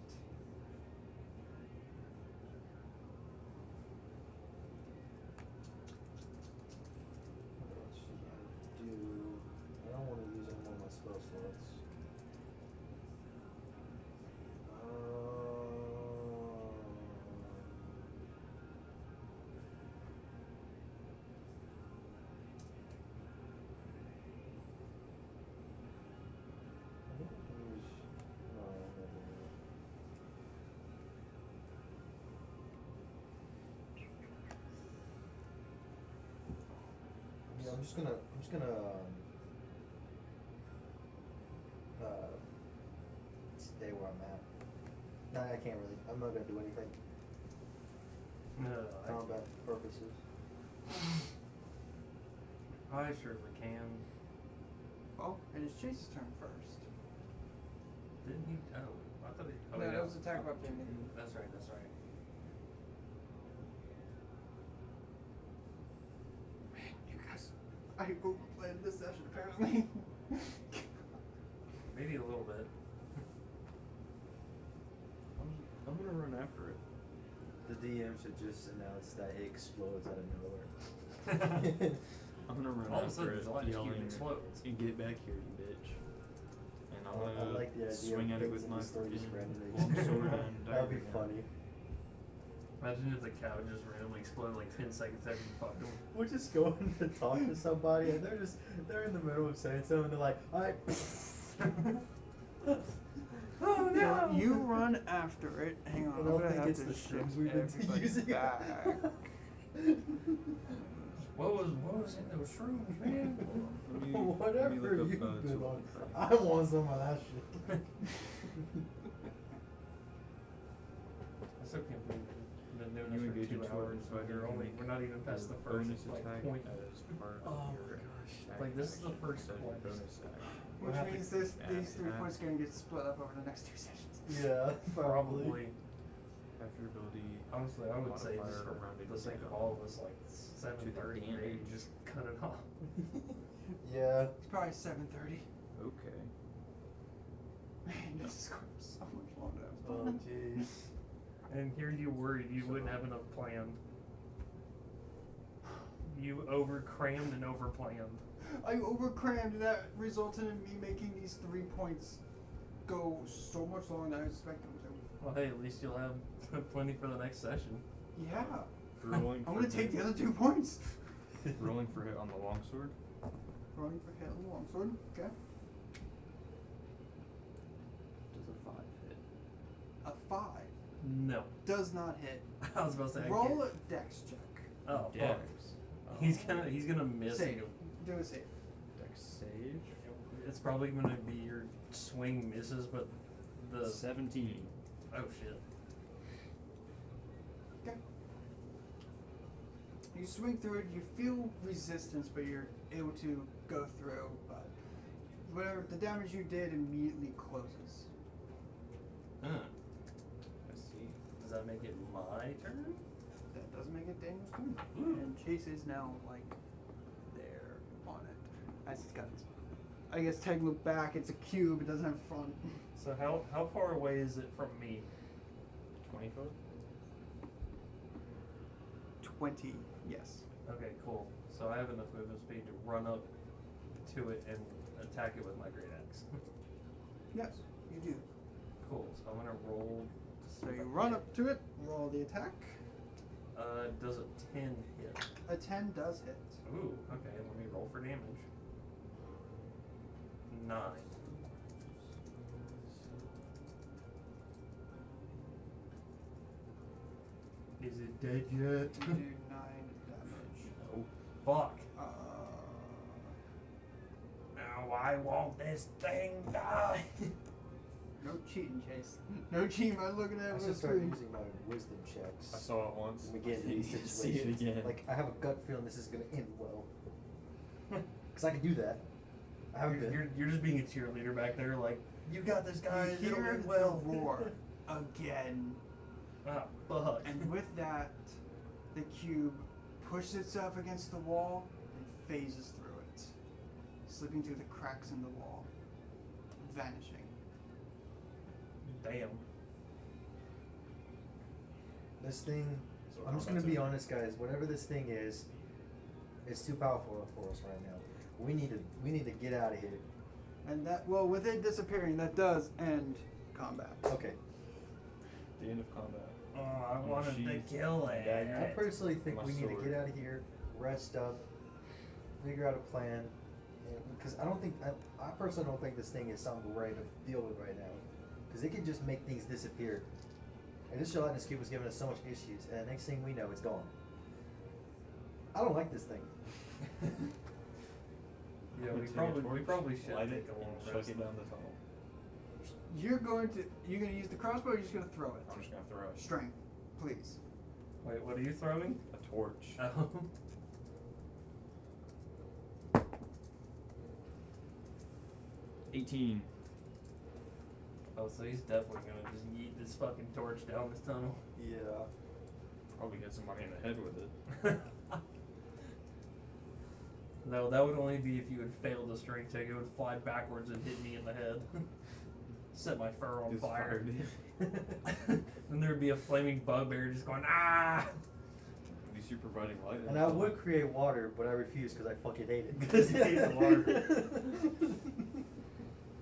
What else should I do? I don't want to use any more of my spell slots. I think I can use. No, I don't have any. Yeah, I'm just gonna stay where I'm at. No, I can't really. I'm not gonna do anything. No, Combat purposes. I certainly can. Well, it is Chase's turn first. Didn't he? Oh, I thought he. Oh, No, yeah. that was attack of opportunity. That's right, that's right. Man, you guys, I overplayed this session apparently. Maybe a little bit. I'm gonna run after it. The DM should just announce that it explodes out of nowhere. I'm gonna run All of a after sudden, it, the electrocution yelling, explodes. "You get back here, you bitch!" And I'm I gonna like the idea swing of at it things with in my the story just freaking randomly. longsword and That'd be dagger again. funny. Imagine if the cow just randomly exploded like 10 seconds after you fucked him. We're just going to talk to somebody and they're in the middle of saying something and they're like, alright. Oh no! You run after it. Hang on, I I'm don't gonna think have it's to the shift shrooms we've been everybody using. back. What was in those shrooms, man? Let me Whatever look up, you've been tool on. effect. I want some of that shit. I still can't believe we've been doing You this engage for in 2 hours, tool but we're not even past the first bonus like attack point. as part Oh of your my gosh. attack Like, this is the action first instead of your place. bonus action. Which have to means add these 3 half. points are gonna get split up over the next 2 sessions. Yeah, probably. Probably. After your ability, Honestly, I would say just modifier for rounded the sake of down. all of us, like 7:30, maybe damage. just cut it off. Yeah. It's probably 7:30. Okay. Man, this is going so much longer than I was Oh planning. jeez. And here you worried you wouldn't have enough planned. You over-crammed and over-planned. I overcrammed, and that resulted in me making these 3 points go so much longer than I expected them to. Well, hey, at least you'll have plenty for the next session. Yeah. Rolling I'm for gonna take hit. the other 2 points. Rolling for hit on the longsword. Rolling for hit on the longsword. Okay. Does a 5 hit? A 5 No. does not hit. I was about to say. I Roll can't- a dex check. Oh, fuck. Dex. He's gonna miss. Save. Do a save. Dex save. It's probably gonna be your swing misses, but the 17. Oh shit. You swing through it, you feel resistance, but you're able to go through, but whatever the damage you did immediately closes. I see. Does that make it my turn? That does make it Daniel's turn. Ooh. And Chase is now like there on it. As it's got its, I guess technically back, it's a cube, it doesn't have front. So how far away is it from me? 20 foot? 20, yes. Okay, cool. So I have enough movement speed to run up to it and attack it with my great axe. Yes, you do. Cool. So I'm gonna roll. So you run up to it, roll the attack. Does a 10 hit? A 10 does hit. Ooh. Okay. Let me roll for damage. 9. Is it dead yet? You do 9 damage. Oh, fuck. Now I want this thing die. No cheating, Chase. No cheating by looking at I it should with a start screen. using my wisdom checks. I saw it once. When we get into these See it situations. again. Like, I have a gut feeling this is going to end well. Because I can do that. I haven't been. You're just being a cheerleader back there, like, you got this, guys. You It'll hear end the well. roar again. Ah, fuck. And with that, the cube pushes itself against the wall and phases through it, slipping through the cracks in the wall, vanishing. Damn. This thing, So I'm just combat's going to be over. honest, guys. Whatever this thing is, it's too powerful for us right now. We need to get out of here. And that, well, with it disappearing, that does end combat. Okay. The end of combat. Oh, I Oh, wanted to she's- kill it. I personally think My we need to sword. get out of here, rest up, figure out a plan. Because I personally don't think this thing is something we're ready to deal with right now. Because it can just make things disappear. And this gelatinous cube was giving us so much issues, and next thing we know, it's gone. I don't like this thing. Yeah, I'm we gonna take a torch, probably should light take it, a little and chuck rest. it down the tunnel. You're going to use the crossbow, or you're just going to throw it? I'm just gonna throw it. Strength, please. Wait, what are you throwing? A torch. Oh. 18. Oh, so he's definitely gonna just yeet this fucking torch down this tunnel. Yeah. Probably get somebody in the head with it. No, that would only be if you had failed the strength check. It would fly backwards and hit me in the head. Set my fur on It's fire. fired. Then there'd be a flaming bugbear just going, ah! At least you're providing light. And I would create water, but I refuse because I fucking hate it. Because you hate the water.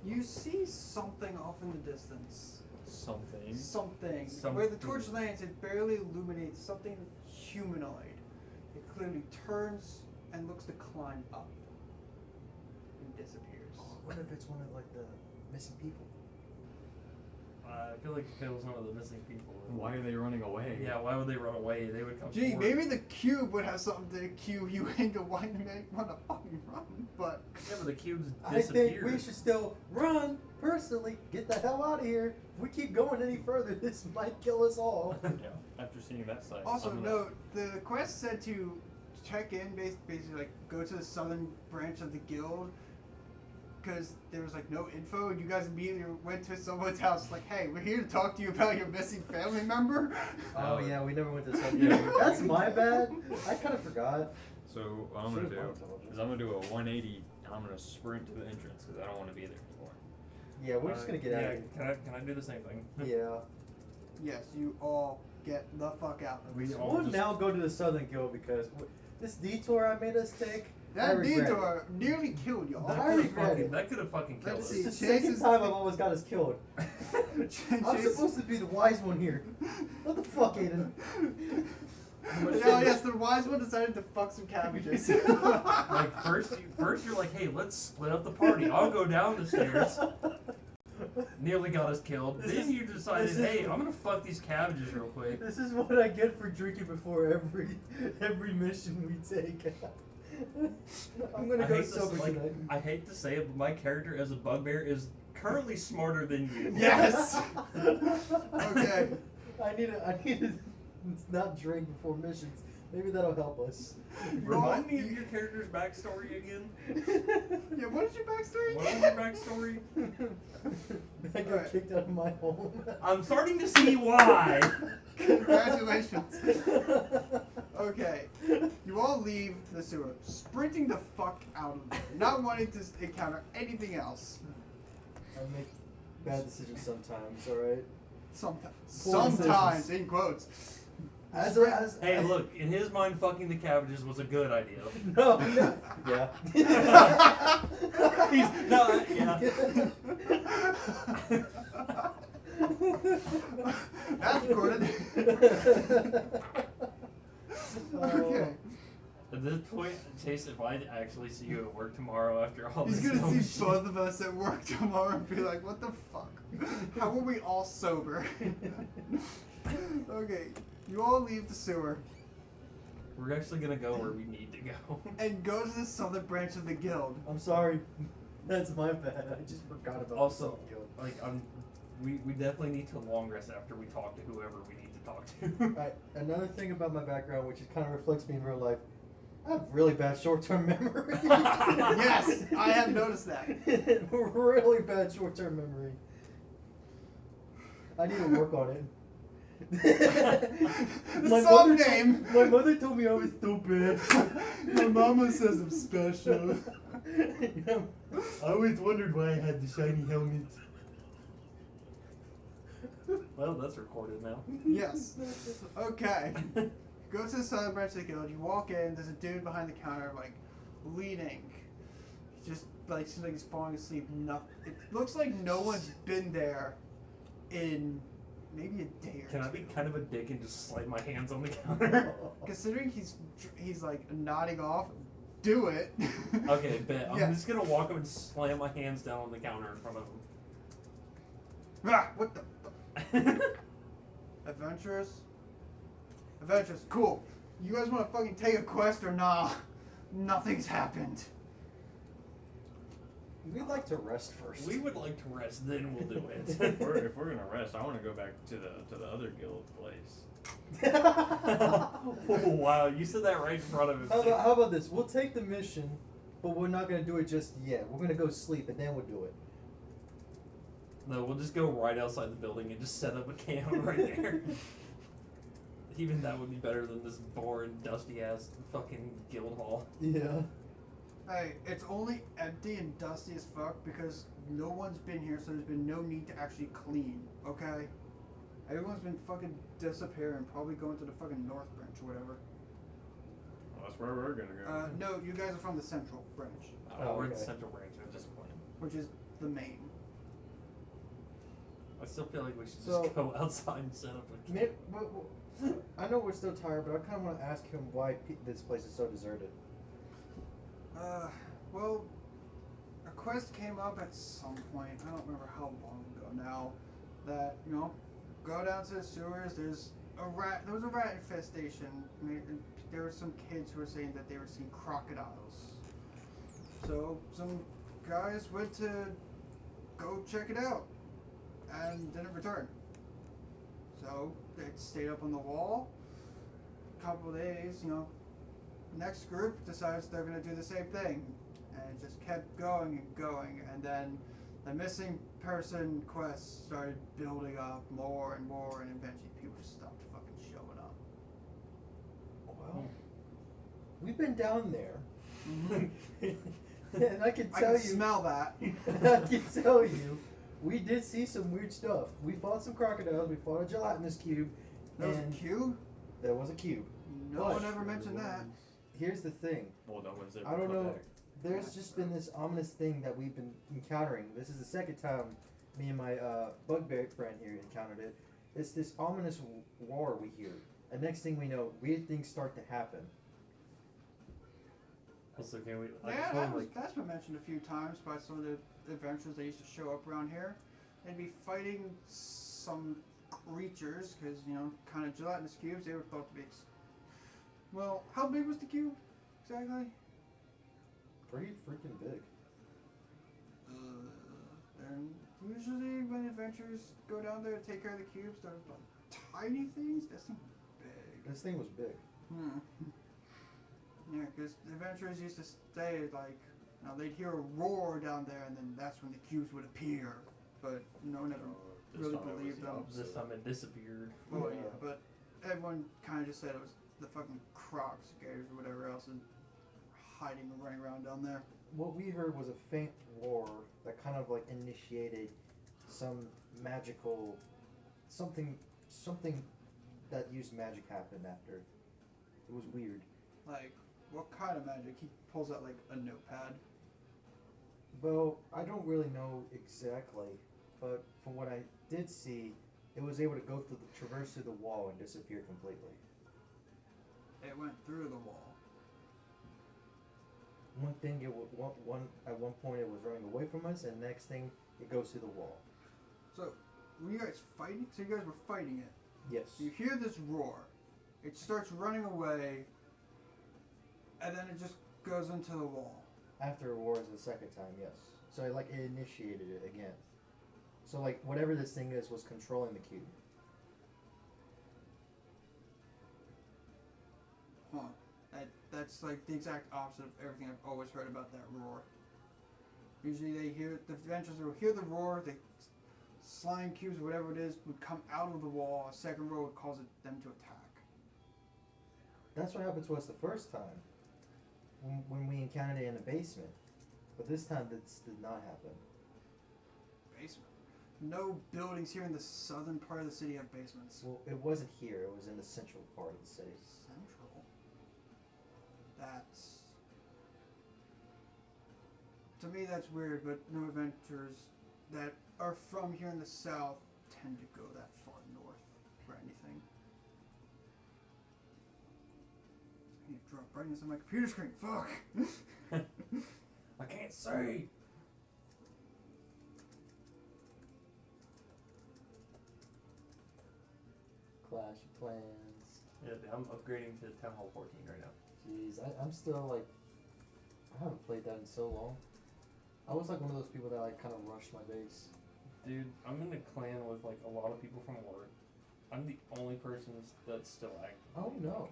You see something off in the distance. Something. Something. Something. Where the torch lands, it barely illuminates something humanoid. It clearly turns and looks to climb up and disappears. What if it's one of like the missing people? I feel like if it was one of the missing people. Why are they running away? Yeah, why would they run away? They would come Gee, forward. maybe the cube would have something to cue you into wanting to want to fucking run, but Yeah, but the cubes I disappeared. think we should still run, personally. Get the hell out of here. If we keep going any further, this might kill us all. Yeah. After seeing that sight. also I'm note the quest said to check in, basically like go to the southern branch of the guild, because there was like no info, and you guys immediately went to someone's house like, hey, we're here to talk to you about your missing family member. Oh yeah, we never went to some. Yeah. That's my bad. I kind of forgot. So what I'm gonna Should've do told you. is I'm gonna do a 180 and I'm gonna sprint to the entrance because I don't want to be there anymore. Yeah, we're just gonna get out of here. Can I do the same thing? Yeah. Yes, you all get the fuck out of We this. all We'll just- now go to the Southern Guild because this detour I made us take. I That regret it. detour nearly killed y'all. That I could have regret fucking, it. that could have fucking killed Let's us. see. It's the second Chances- time I've almost got us killed. I'm Chase- supposed to be the wise one here. What the fuck, Aiden? Now, yes, the wise one decided to fuck some cabbages. Like first you're like, hey, let's split up the party. I'll go down the stairs. Nearly got us killed. This Then is- you decided, this is- hey, I'm gonna fuck these cabbages real quick. This is what I get for drinking before every mission we take. I'm gonna I go hate to sober like, tonight. I hate to say it, but my character as a bugbear is currently smarter than you. Yes. Okay. I need to not drink before missions. Maybe that'll help us. Remind me of your character's backstory again. Yeah, what is your backstory? What was your backstory? I got Alright. kicked out of my home. I'm starting to see why. Congratulations. Okay. You all leave the sewer, sprinting the fuck out of there, not wanting to encounter anything else. I make bad decisions sometimes, alright? Sometimes. Poor Sometimes, decisions. in quotes. Hey, look, in his mind, fucking the cabbages was a good idea. No, no. Yeah. That's recorded. Okay. At this point, Chase, if I actually see you at work tomorrow after all He's this gonna dumb see shit- both of us at work tomorrow and be like, what the fuck? How are we all sober? Okay, you all leave the sewer We're actually gonna go where we need to go. and go to the southern branch of the guild. I'm sorry. That's my bad. I just forgot about Also, the guild. like, we definitely need to long rest after we talk to whoever we need to talk to. Alright, another thing about my background, which kind of reflects me in real life, I have really bad short-term memory. Yes, I have noticed that. Really bad short-term memory. I need to work on it. The song name. My mother told me I was stupid. My mama says I'm special. I always wondered why I had the shiny helmet. Well, that's recorded now. Yes. Okay. Go to the southern branch of the guild. You walk in. There's a dude behind the counter, like leaning. Just like seems like he's falling asleep. Nothing. It looks like no one's been there in maybe a day or Can I two. be kind of a dick and just slide my hands on the counter? Considering he's like nodding off, do it. Okay, bet. I'm Yeah. just gonna walk up and slam my hands down on the counter in front of Ah, what the? Adventurers? Adventurers, cool. You guys want to fucking take a quest or nah? Nothing's happened. We'd like to rest first. We would like to rest, then we'll do it. if we're gonna rest, I want to go back to the other guild place. Oh, wow, you said that right in front of him. How about this? We'll take the mission, but we're not gonna do it just yet. We're gonna go sleep and then we'll do it. No, we'll just go right outside the building and just set up a camp right there. Even that would be better than this boring, dusty ass fucking guild hall. Yeah. Hey, it's only empty and dusty as fuck because no one's been here, so there's been no need to actually clean, okay? Everyone's been fucking disappearing, probably going to the fucking north branch or whatever. Well, that's where we're gonna go. No, you guys are from the central branch, Oh, we're at the okay. central branch at this point. which is the main. I still feel like we should So- just go outside and set up a camp. I know we're still tired, but I kind of want to ask him why this place is so deserted. Well, a quest came up at some point, I don't remember how long ago now, that, you know, go down to the sewers, there was a rat infestation. I mean, there were some kids who were saying that they were seeing crocodiles. So, some guys went to go check it out, and didn't return. So, they stayed up on the wall, a couple of days, you know, next group decides they're going to do the same thing, and it just kept going and going, and then the missing person quest started building up more and more, and eventually people just stopped fucking showing up. Well, we've been down there, Mm-hmm. and I can I tell can you. smell that. I can tell you, we did see some weird stuff. We fought some crocodiles. We fought a gelatinous cube. There was a and cube? There was a cube. No But- one ever mentioned that. Here's the thing. Well, no one's ever I don't come know. back. There's just been this ominous thing that we've been encountering. This is the second time me and my bugbear friend here encountered it. It's this ominous roar we hear. And next thing we know, weird things start to happen. Also, can we? I Yeah, just that want, was, like, that's been mentioned a few times by some of the adventurers that used to show up around here. They'd be fighting some creatures, because, you know, kind of gelatinous cubes, they were thought to be... Well, how big was the cube, exactly? Pretty freaking big. They're Usually when adventurers go down there to take care of the cubes, they're like tiny things. This thing was big. This thing was big. Yeah, because the adventurers used to say like, they'd hear a roar down there, and then that's when the cubes would appear. But no one ever This really time it was believed the them. opposite. This time it disappeared. Well, yeah, but everyone kind of just said it was the fucking crocs, gators, or whatever else, and hiding and running around down there. What we heard was a faint roar that kind of like initiated some magical something that used magic happened after. It was weird. Like, what kind of magic? He pulls out like a notepad. Well, I don't really know exactly, but from what I did see, it was able to go through traverse through the wall and disappear completely. It went through the wall. One thing, at one point it was running away from us, and next thing it goes through the wall. So, were you guys fighting? So you guys were fighting it. Yes. You hear this roar. It starts running away, and then it just goes into the wall. After it roars the second time, yes. So it initiated it again. So like whatever this thing is was controlling the cube. Huh. That's like the exact opposite of everything I've always heard about that roar. Usually the adventurers will hear the roar, the slime cubes or whatever it is would come out of the wall, a second roar would cause them to attack. That's what happened to us the first time. When we encountered it in the basement. But this time this did not happen. Basement. No buildings here in the southern part of the city have basements. Well, it wasn't here, it was in the central part of the city. Central. That's... To me that's weird, but no adventurers that are from here in the south tend to go that far north for anything. I need to drop brightness on my computer screen. Fuck! I can't see. Clash of Clans. Yeah, dude, I'm upgrading to Town Hall 14 right now. Jeez, I'm still like, I haven't played that in so long. I was like one of those people that like kind of rushed my base. Dude, I'm in a clan with like a lot of people from work. I'm the only person that's still active. Oh no.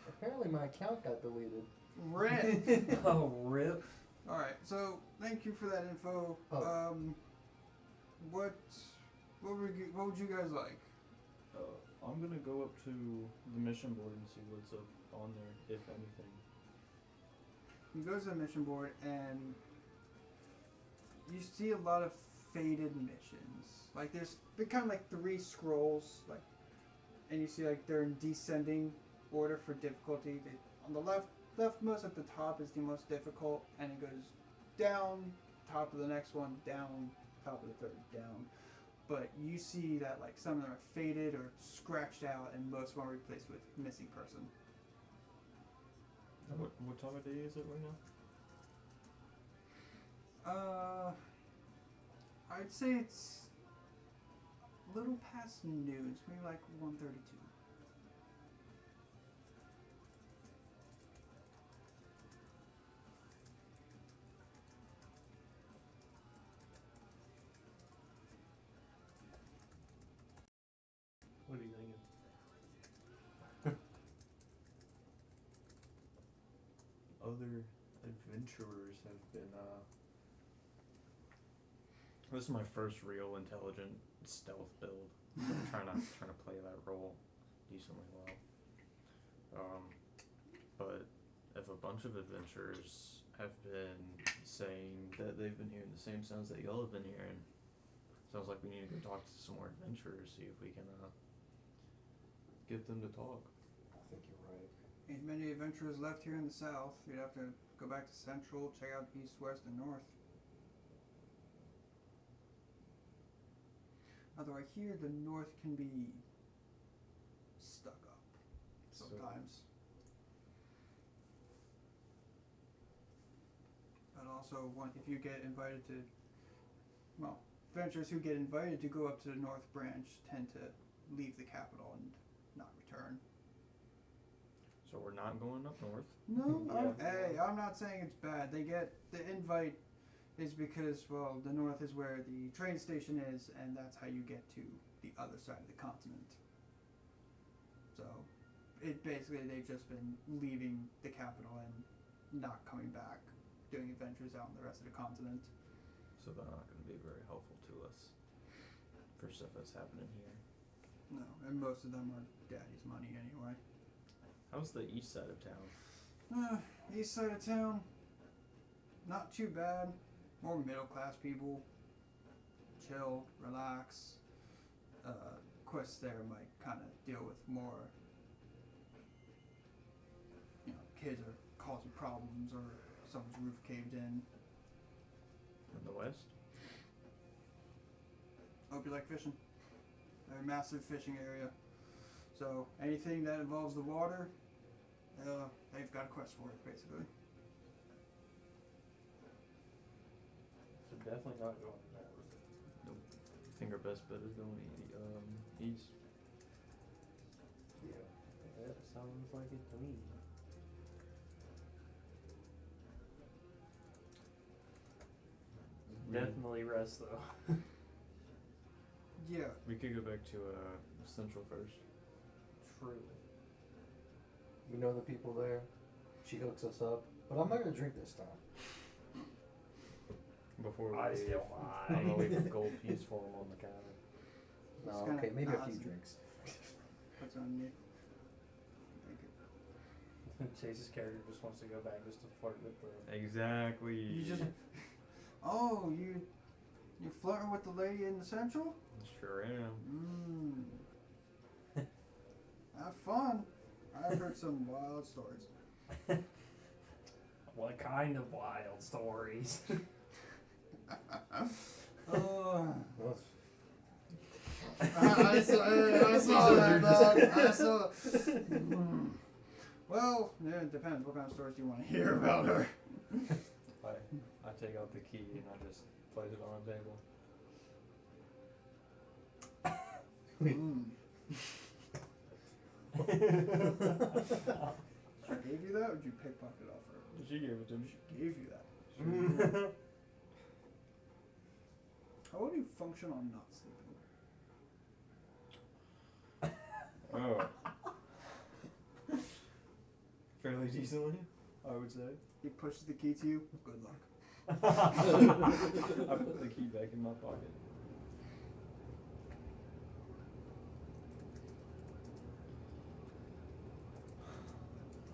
Apparently my account got deleted. Rip! Oh, rip. Alright, so thank you for that info. Oh. What would you guys like? I'm gonna go up to the mission board and see what's up on there, if anything. You go to the mission board and you see a lot of faded missions. Like they're kind of like 3 scrolls, like, and you see like they're in descending order for difficulty. On the leftmost at the top is the most difficult, and it goes down, top of the next one, down, top of the third, down. But you see that like some of them are faded or scratched out, and most of them are replaced with missing person. What time of day is it right now? I'd say it's a little past noon. It's maybe like 1:32. What are you thinking? Other adventurers have been, this is my first real intelligent stealth build. I'm trying to play that role decently well. But if a bunch of adventurers have been saying that they've been hearing the same sounds that y'all have been hearing, sounds like we need to go talk to some more adventurers, see if we can get them to talk. I think you're right. Ain't many adventurers left here in the south. You'd have to go back to central, check out east, west, and north. Although I hear the north can be stuck up sometimes. But also, if you get invited to, well, adventurers who get invited to go up to the north branch tend to leave the capital and not return. So we're not going up north? No, Yeah. hey, I'm not saying it's bad. They get the invite is because, well, the north is where the train station is, and that's how you get to the other side of the continent. So, it basically, they've just been leaving the capital and not coming back, doing adventures out on the rest of the continent. So they're not going to be very helpful to us for stuff that's happening here. No, and most of them are daddy's money anyway. How's the east side of town? East side of town, not too bad. More middle class people. Chill, relax. Quests there might kind of deal with more, kids are causing problems or someone's roof caved in. In the west? Hope you like fishing. They're a massive fishing area. So anything that involves the water, they've got a quest for it, basically. So definitely not going there. Nope. I think our best bet is going east. Yeah. That sounds like it to me. Definitely rest though. Yeah. We could go back to Central first. True. We know the people there. She hooks us up. But I'm not gonna drink this time. Before we I leave, still I'm gonna lie. leave a gold piece for him on the counter. No, Just kinda okay, maybe a few nods. drinks. What's on you? Thank you. Chase's character just wants to go back just to flirt with the. Exactly. You just. Oh, you're flirting with the lady in the central? Sure am. Have fun. I've heard some wild stories. What kind of wild stories? Oh. Well, I saw that, dog. I saw. Well, yeah, it depends. What kind of stories do you want to hear about her? I take out the key and I just place it on a table. She gave you that, or did you pickpocket off her? She gave it to me. She gave you that. How would you function on not sleeping? Oh. Fairly decently, I would say. He pushes the key to you. Good luck. I put the key back in my pocket.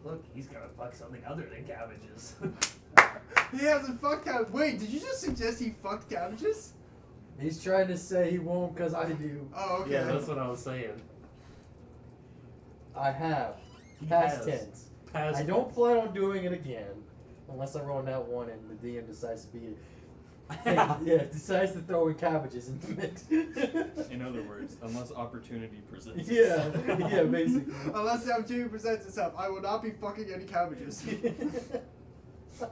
Look, he's gonna fuck something other than cabbages. He hasn't fucked cabbages. Wait, did you just suggest he fucked cabbages? he's trying to say he won't because I do. Oh, okay. Yeah, that's what I was saying. I have. He Past has. tense. Past I don't tense. plan on doing it again. Unless I roll that one and the DM decides to be decides to throw in cabbages in the mix. In other words, unless opportunity presents yeah, itself. yeah, basically. Unless the opportunity presents itself, I will not be fucking any cabbages. Oh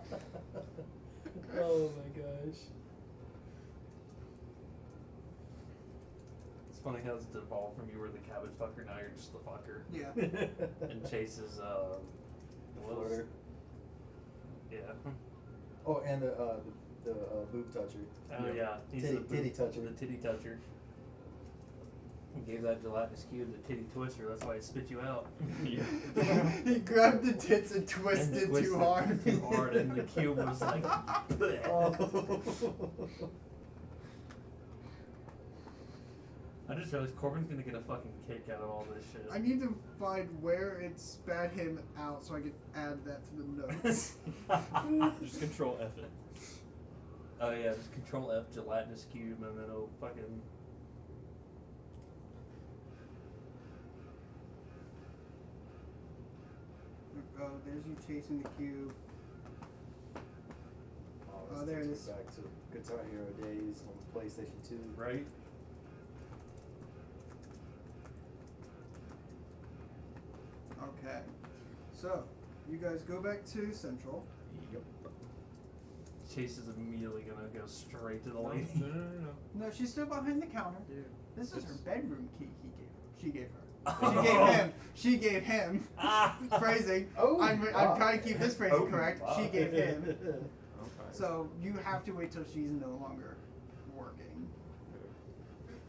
my gosh. It's funny how it's evolved from you were the cabbage fucker, now you're just the fucker. Yeah. And Chase is, what was- Flirter. Yeah. Oh, and the boob toucher. Oh yeah, he's Titty- the boob- titty toucher. The titty toucher. He gave that gelatinous cube the titty twister. That's why it spit you out. Yeah. He grabbed the tits and twisted And twisted too hard. too hard, and the cube was like. Oh. I just realized Corbin's gonna get a fucking kick out of all this shit. I need to find where it spat him out so I can add that to the notes. Just control F it. Oh yeah, just Control F gelatinous cube, and then it'll fucking. Oh, there's you chasing the cube. Oh, there it takes is. me back to Guitar Hero days on PlayStation 2. Right? Okay. So, you guys go back to Central. Yep. Chase is immediately gonna go straight to the No, lady. no. No, she's still behind the counter. Dude. This is her bedroom key she gave her. Oh. She gave him. She gave him. Ah. Phrasing. Oh, I'm wow. trying to keep this phrasing Oh, correct. wow. She gave him. Okay. So you have to wait till she's no longer working.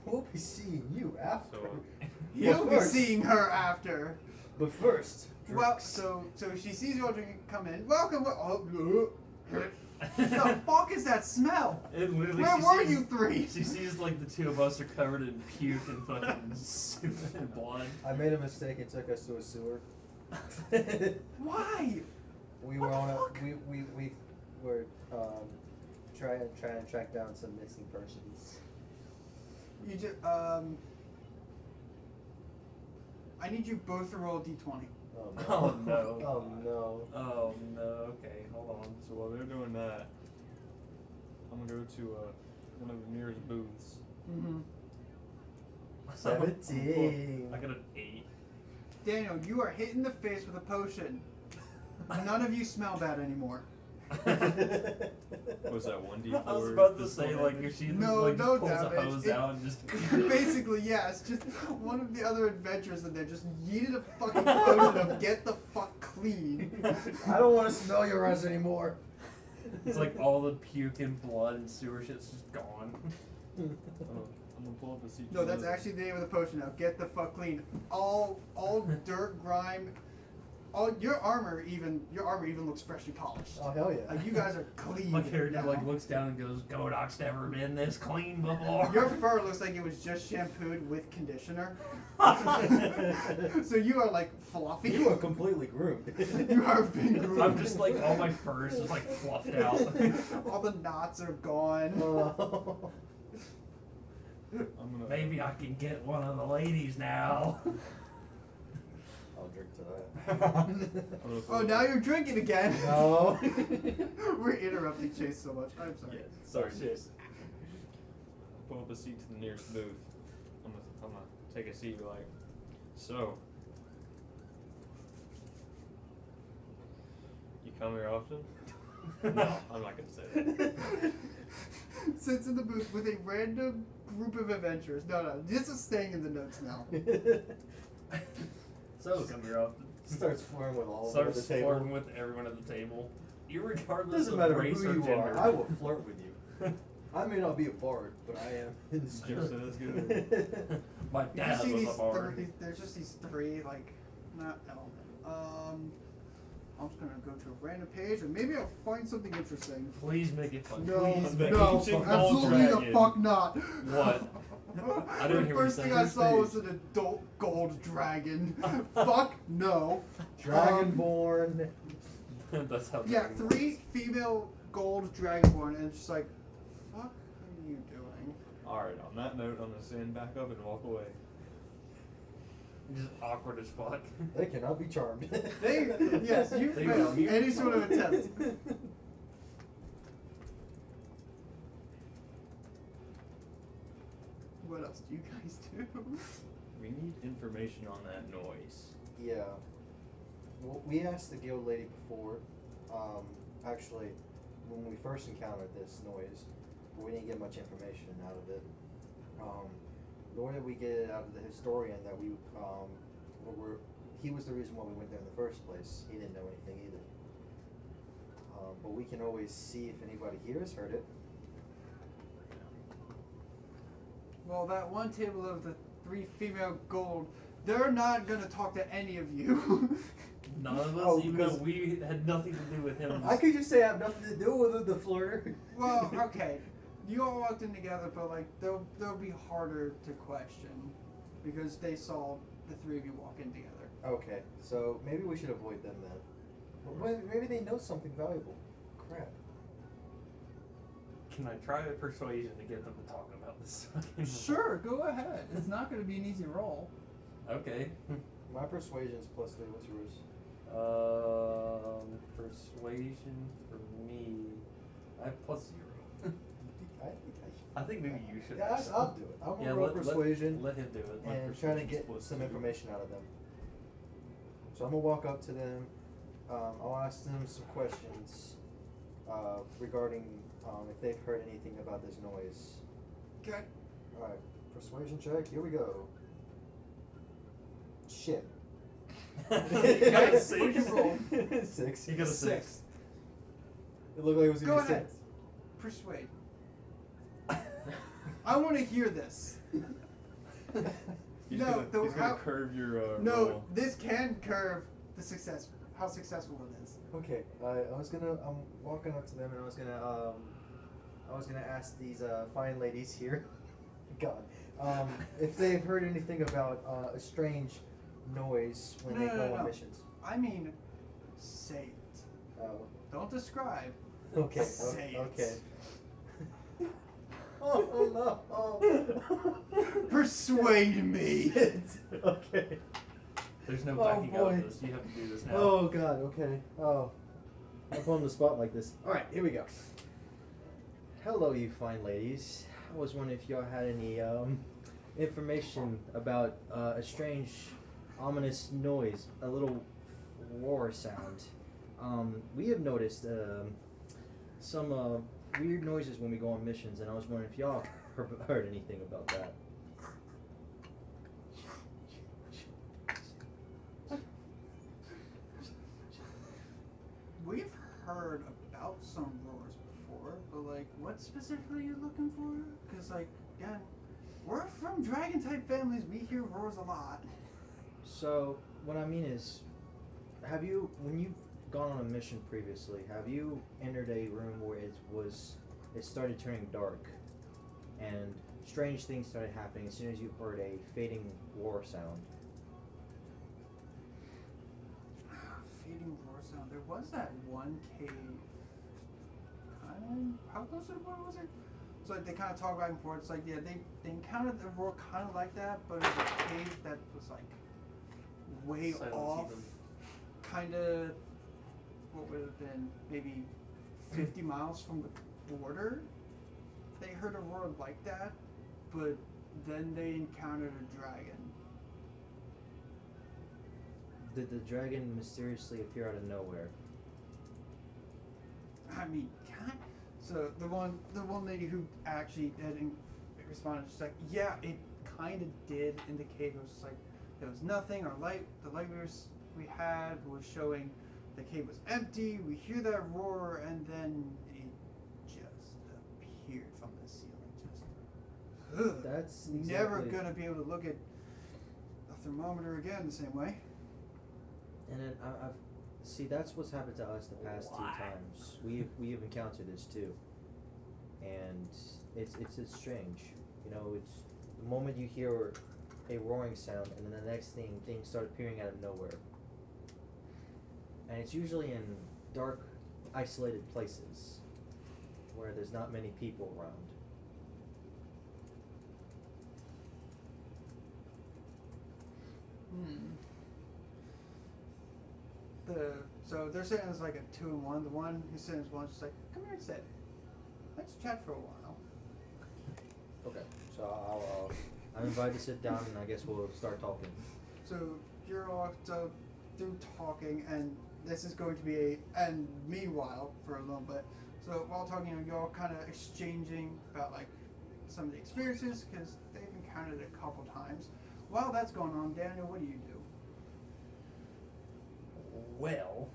We'll be seeing you after. So You'll be first- seeing her after. But first, Well, drinks. so she sees you all drinking. Come in. Welcome. The fuck is that smell? It literally, Where she were sees- you three? She sees like the two of us are covered in puke and fucking soup and blood. I made a mistake and took us to a sewer. Why? We What were the on fuck? a we were trying to track down some missing persons. You just I need you both to roll a d20. Oh Oh, no. Oh no. Oh no. Okay, hold on. So while they're doing that, I'm gonna go to one of the nearest booths. Mm-hmm. 17. I got an 8. Daniel, you are hit in the face with a potion. None of you smell bad anymore. Was that 1d4? I was about to physical say like damage? if she No, like no just pulls a damage. hose It- out and just Basically, yeah, it's just one of the other adventures that they just yeeted a fucking potion of get the fuck clean. I don't want to smell your eyes anymore. it's like all the puke and blood and sewer shit's just gone. I'm gonna pull up the seat. No, that's actually the name of the potion now. Get the fuck clean. All dirt, grime, all your armor even looks freshly polished. Oh hell yeah. Like you guys are clean. My character now. like looks down and goes, "Godoc's never been this clean before." Your fur looks like it was just shampooed with conditioner. So you are like fluffy. You are completely groomed. You are being groomed. I'm just like all my fur is just like fluffed out. All the knots are gone. Oh. I'm gonna. Maybe I can get one of the ladies now. I'll drink to I'm gonna Oh, pull now up- you're drinking again. No. We're interrupting Chase so much. I'm sorry. Yeah, sorry, Chase. Pull up a seat to the nearest booth. I'm gonna take a seat. Like, so. You come here often? No, I'm not gonna say that. Sits in the booth with a random group of adventurers. No, this is staying in the notes now. So come here often. Starts flirting with all Starts over the table. flirting with everyone at the table, irregardless Doesn't of matter race who or you gender. are, I will flirt with you. I may not be a bard, but I am in the Jim said that's good. spirit. My You dad see was these a bard. three, there's just these three, like, not element. I'm just gonna go to a random page and maybe I'll find something interesting. Please make it fun. No, Please make no, it fun. absolutely the dragon. fuck not. What? I didn't The hear what you first said. thing I First saw page. was an adult gold dragon. Fuck no. Dragonborn. That's how. Yeah, dragon 3 works. female gold dragonborn, and it's just like, fuck are you doing? Alright, on that note, I'm gonna stand back up and walk away. Just awkward as fuck. They cannot be charmed. Yes, you They failed are mute. any sort of attempt. What else do you guys do? We need information on that noise. Yeah. Well, we asked the guild lady before, actually, when we first encountered this noise, but we didn't get much information out of it. Nor did we get it out of the historian that he was the reason why we went there in the first place. He didn't know anything either. But we can always see if anybody here has heard it. Well, that one table of the 3 female gold, they're not gonna talk to any of you. None of us, Oh, even though because- we had nothing to do with him. I could just say I have nothing to do with it, the flirter. Well, okay, you all walked in together, but like they'll be harder to question because they saw the 3 of you walk in together. Okay, so maybe we should avoid them then. Well, maybe they know something valuable. Crap. Can I try a persuasion to get them to talk about this? fucking- Sure, go ahead. It's not gonna be an easy roll. Okay. My persuasion's +3. What's yours? Persuasion for me. I have +0. I think I think maybe you should. Yeah, actually. I'll do it. I'm gonna Yeah, roll let persuasion Let him do it. My and try to persuasion's get +2. some information out of them. So I'm gonna walk up to them. I'll ask them some questions regarding if they've heard anything about this noise. Okay. All right, persuasion check. Here we go. Shit. You got a What'd you roll? 6. You got a 6. It looked like it was Go gonna be ahead. Persuade. I want to hear this. He's No, gonna, the- he's gonna how- curve your No, roll. this can curve the success. How successful it is. Okay, I'm walking up to them and I was gonna ask these fine ladies here, God, if they've heard anything about a strange noise when they go on missions. I mean, say it. Oh, Don't describe. okay, Say it. okay. Oh no! Persuade me. Shit. Okay. There's no Oh, backing out boy. of this. You have to do this now. Oh God. Okay. Oh, I'm on the spot like this. All right, here we go. Hello, you fine ladies. I was wondering if y'all had any information about a strange, ominous noise, a little roar sound. We have noticed some weird noises when we go on missions, and I was wondering if y'all heard anything about that. We've heard about some roars before, but like, what specifically are you looking for? Because like, again, we're from dragon type families. We hear roars a lot. So, what I mean is, when you've gone on a mission previously, have you entered a room where it started turning dark, and strange things started happening as soon as you heard a fading roar sound? Fading roar sound. There was that one cave. How close to the border was it? So like they kind of talk back and forth. It's like yeah, they encountered the roar kind of like that, but it was a cave that was like way Silent off. Heathen. Kind of. What would it have been? Maybe 50 miles from the border. They heard a roar like that, but then they encountered a dragon. Did the dragon mysteriously appear out of nowhere? I mean, God. So the one lady who actually had responded, she's like, yeah, it kind of did indicate it was just like there was nothing. The light we had was showing the cave was empty. We hear that roar, and then it just appeared from the ceiling. Just That's never exactly- gonna be able to look at a thermometer again the same way. And then I've see that's what's happened to us the past two times. We have encountered this too, and it's strange. You know, it's the moment you hear a roaring sound, and then the next thing things start appearing out of nowhere, and it's usually in dark, isolated places where there's not many people around. So they're saying it's like a 2-in-1. The one who's sitting is one just like, come here and sit. Let's chat for a while. Okay, so I'm invited to sit down, and I guess we'll start talking. So you're all through talking, and this is going to be and meanwhile for a little bit. So while talking, you're all kind of exchanging about like some of the experiences because they've encountered it a couple times. While that's going on, Daniel, what do you do? Well,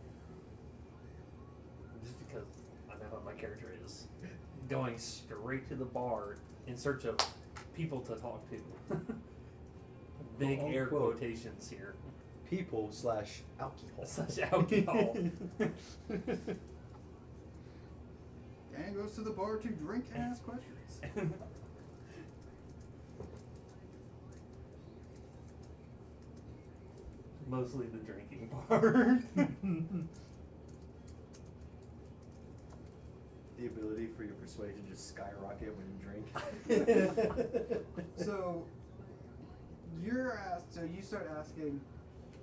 just because I know what my character is, going straight to the bar in search of people to talk to. Big Quote, air unquote. quotations here. People / alcohol. Such alcohol. Dan goes to the bar to drink and ask questions. Mostly the drinking part. The ability for your persuasion to just skyrocket when you drink. So you're asked. So you start asking,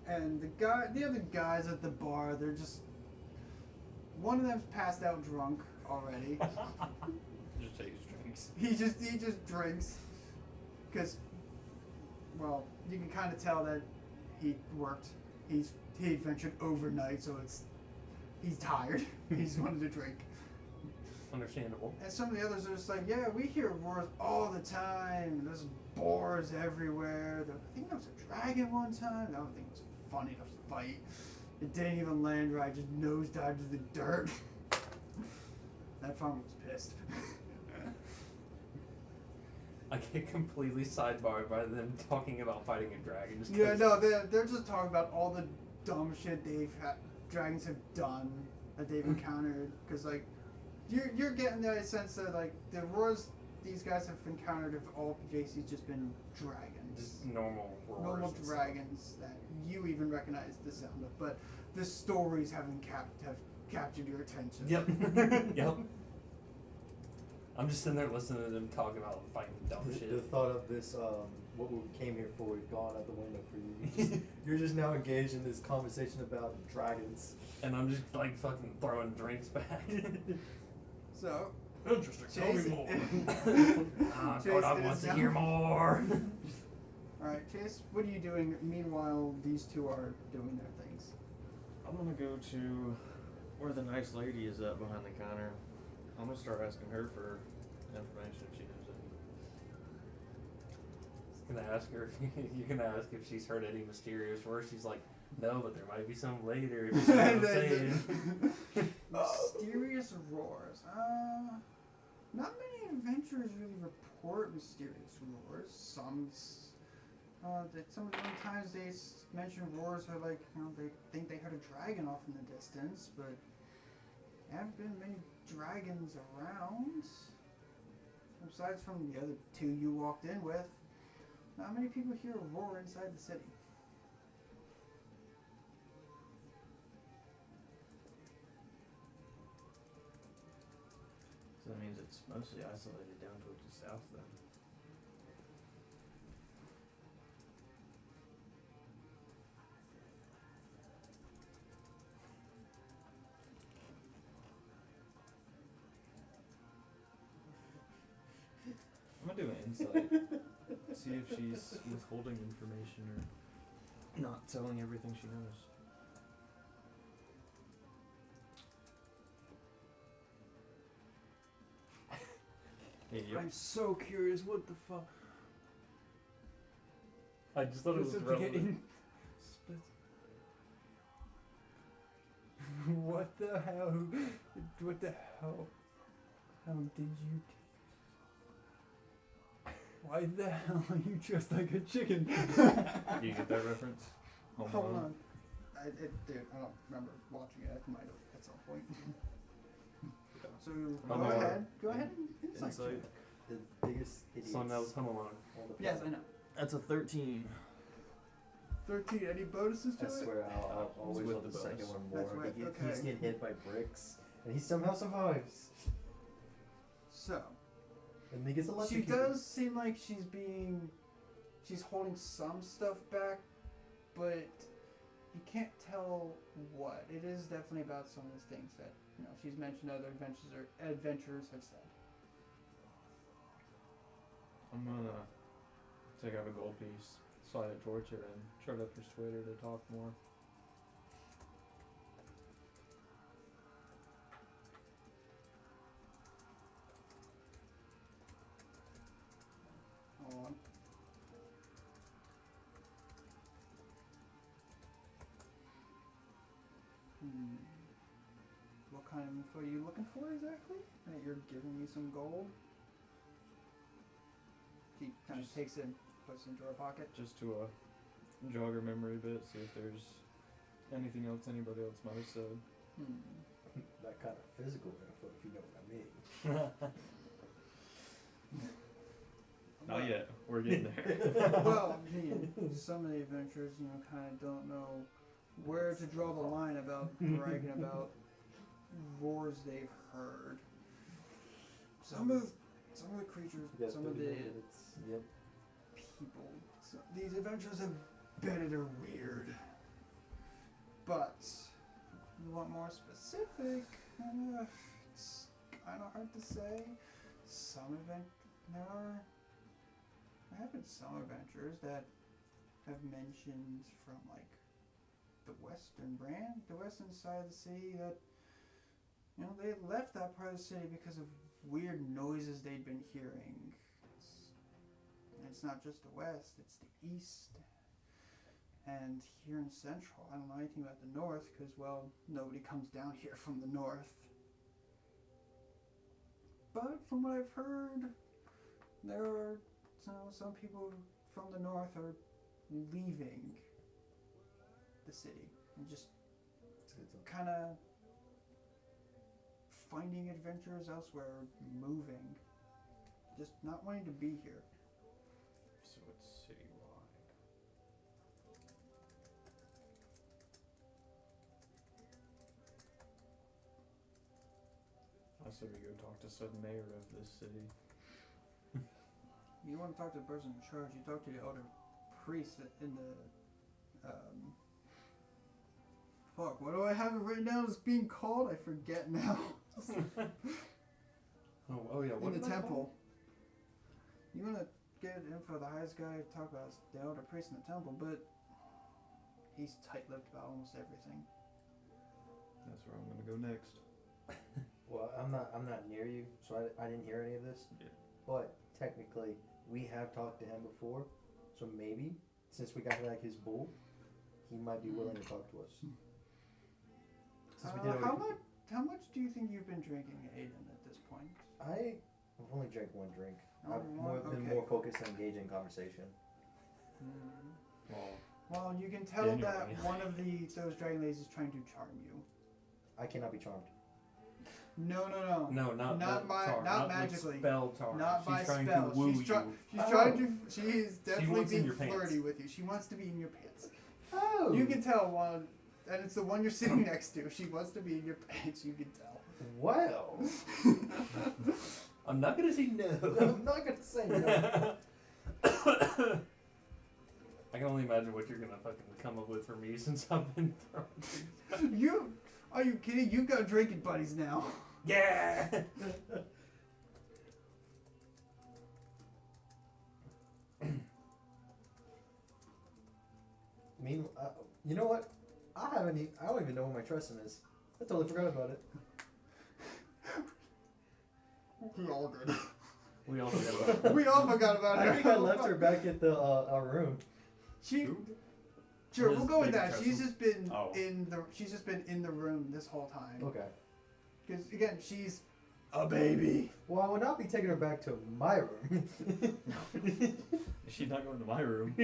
and the other guys at the bar, they're just. One of them's passed out drunk already. Just takes drinks. He just drinks, because, well, you can kind of tell that he worked. He adventured overnight, so he's tired. He just wanted to drink. Understandable. And some of the others are just like, yeah, we hear roars all the time. There's boars everywhere. I think there was a dragon one time. That thing was funny to fight. It didn't even land right. Just nosedived to the dirt. That farmer was pissed. I get completely sidebarred by them talking about fighting a dragon. Just Yeah, 'cause- no, they're just talking about all the dumb shit dragons have done that they've encountered. Because like, you're getting the sense that like the roars these guys have encountered have all basically just been dragons, Just normal roars. normal and stuff. dragons that you even recognize the sound of. But the stories have captured your attention. Yep. Yep. I'm just sitting there listening to them talk about fighting dumb The shit. thought of this, what we came here for, is gone out the window for you. You're just now engaged in this conversation about dragons. And I'm just like fucking throwing drinks back. So, Interesting. Tell me Chase- more. Ah, Chase, God, I it want is to now- hear more. alright, Chase, what are you doing meanwhile these two are doing their things? I'm gonna go to where the nice lady is at behind the counter. I'm gonna start asking her for information if she knows it. Gonna ask her. You're gonna ask if she's heard any mysterious words. She's like, no, but there might be some later. If you know what I'm saying. Mysterious roars. Not many adventurers really report mysterious roars. Some of the times they mention roars are like, they think they heard a dragon off in the distance, but there haven't been many dragons around. Besides from the other two you walked in with, not many people hear a roar inside the city. So that means it's mostly isolated down towards the south then. I'm gonna do an insight. See if she's withholding information or not telling everything she knows. Hey, yep. I'm so curious, what the fuck? I just thought it was relevant. What the hell? What the hell? How did you? Why the hell are you dressed like a chicken? Do you get that reference? Home Hold Alone? on. Dude, I don't remember watching it. I might have at some point. So Home go Alone. ahead. Go ahead and insight. Insight. check. The biggest idiots. Someone that was Home Alone. on the Yes, I planet. know. That's a 13. 13. Any bonuses to I it? swear, I'll always with love the the second bonus. one That's more. right, He's okay. getting hit by bricks, and he somehow survives. So And he gets a she does seem like she's holding some stuff back, but you can't tell what. It is definitely about some of the things that she's mentioned other adventurers have said. I'm gonna take out a gold piece, slide it towards her, and try to persuade her to talk more. Hold on. What kind of info are you looking for exactly? That you're giving me some gold? She kind of Just- takes it and puts it into her pocket. Just to jog her memory a bit, see if there's anything else anybody else might have said. that kind of physical info, if you know what I mean. Not yet. We're getting there. Well, I mean, some of the adventurers, kind of don't know where to draw the line about bragging about roars they've heard. Some of the creatures, You got some of 30 the more minutes. Yep. people, these adventurers have been at a weird. But if you want more specific, it's kind of hard to say. There have been some adventurers that have mentioned from like the western side of the city that they left that part of the city because of weird noises they'd been hearing. It's not just the west; it's the east. And here in Central, I don't know anything about the north because, well, nobody comes down here from the north. but from what I've heard, there are some people from the north are leaving the city and just It's good to kind of finding adventures elsewhere, moving, just not wanting to be here. So it's citywide. I say we go talk to said mayor of this city. You want to talk to the person in charge, you talk to the elder priest in the, fuck, what do I have it written down as being called? I forget now. Oh yeah, what In the did I call temple. You want to get info, the highest guy to talk about is the elder priest in the temple, but he's tight-lipped about almost everything. That's where I'm gonna go next. Well, I'm not near you, so I didn't hear any of this. Yeah. But technically, we have talked to him before, so maybe since we got like his bull, he might be willing to talk to us. Since we did already- How much do you think you've been drinking, Aiden, at this point? I've only drank one drink. Oh, I've been okay. more focused on engaging conversation. Well, you can tell Genuinely. that one of those dragon ladies is trying to charm you. I cannot be charmed. No. No, not Not the by- charm, not the magically. spell charm. Not She's by trying spell. to woo She's trying to. She is definitely wants in being your pants. flirty with you. She wants to be in your pants. Oh! You can tell one, and it's the one you're sitting next to. She wants to be in your pants. You can tell. Well, I'm not gonna say no. I'm not gonna say no. I can only imagine what you're gonna fucking come up with for me since I've been throwing. Are you kidding? You've got drinking buddies now. Yeah. You know what? I don't even know what my trusting is. I totally forgot about it. We all did. We all forgot about it. We all forgot about I her. think I left her back at the our room. She. Who? Sure, His we'll go with baby that. Trestle. She's just been Oh. She's just been in the room this whole time. Okay. Because again, she's a baby. Well, I would not be taking her back to my room. She's not going to my room.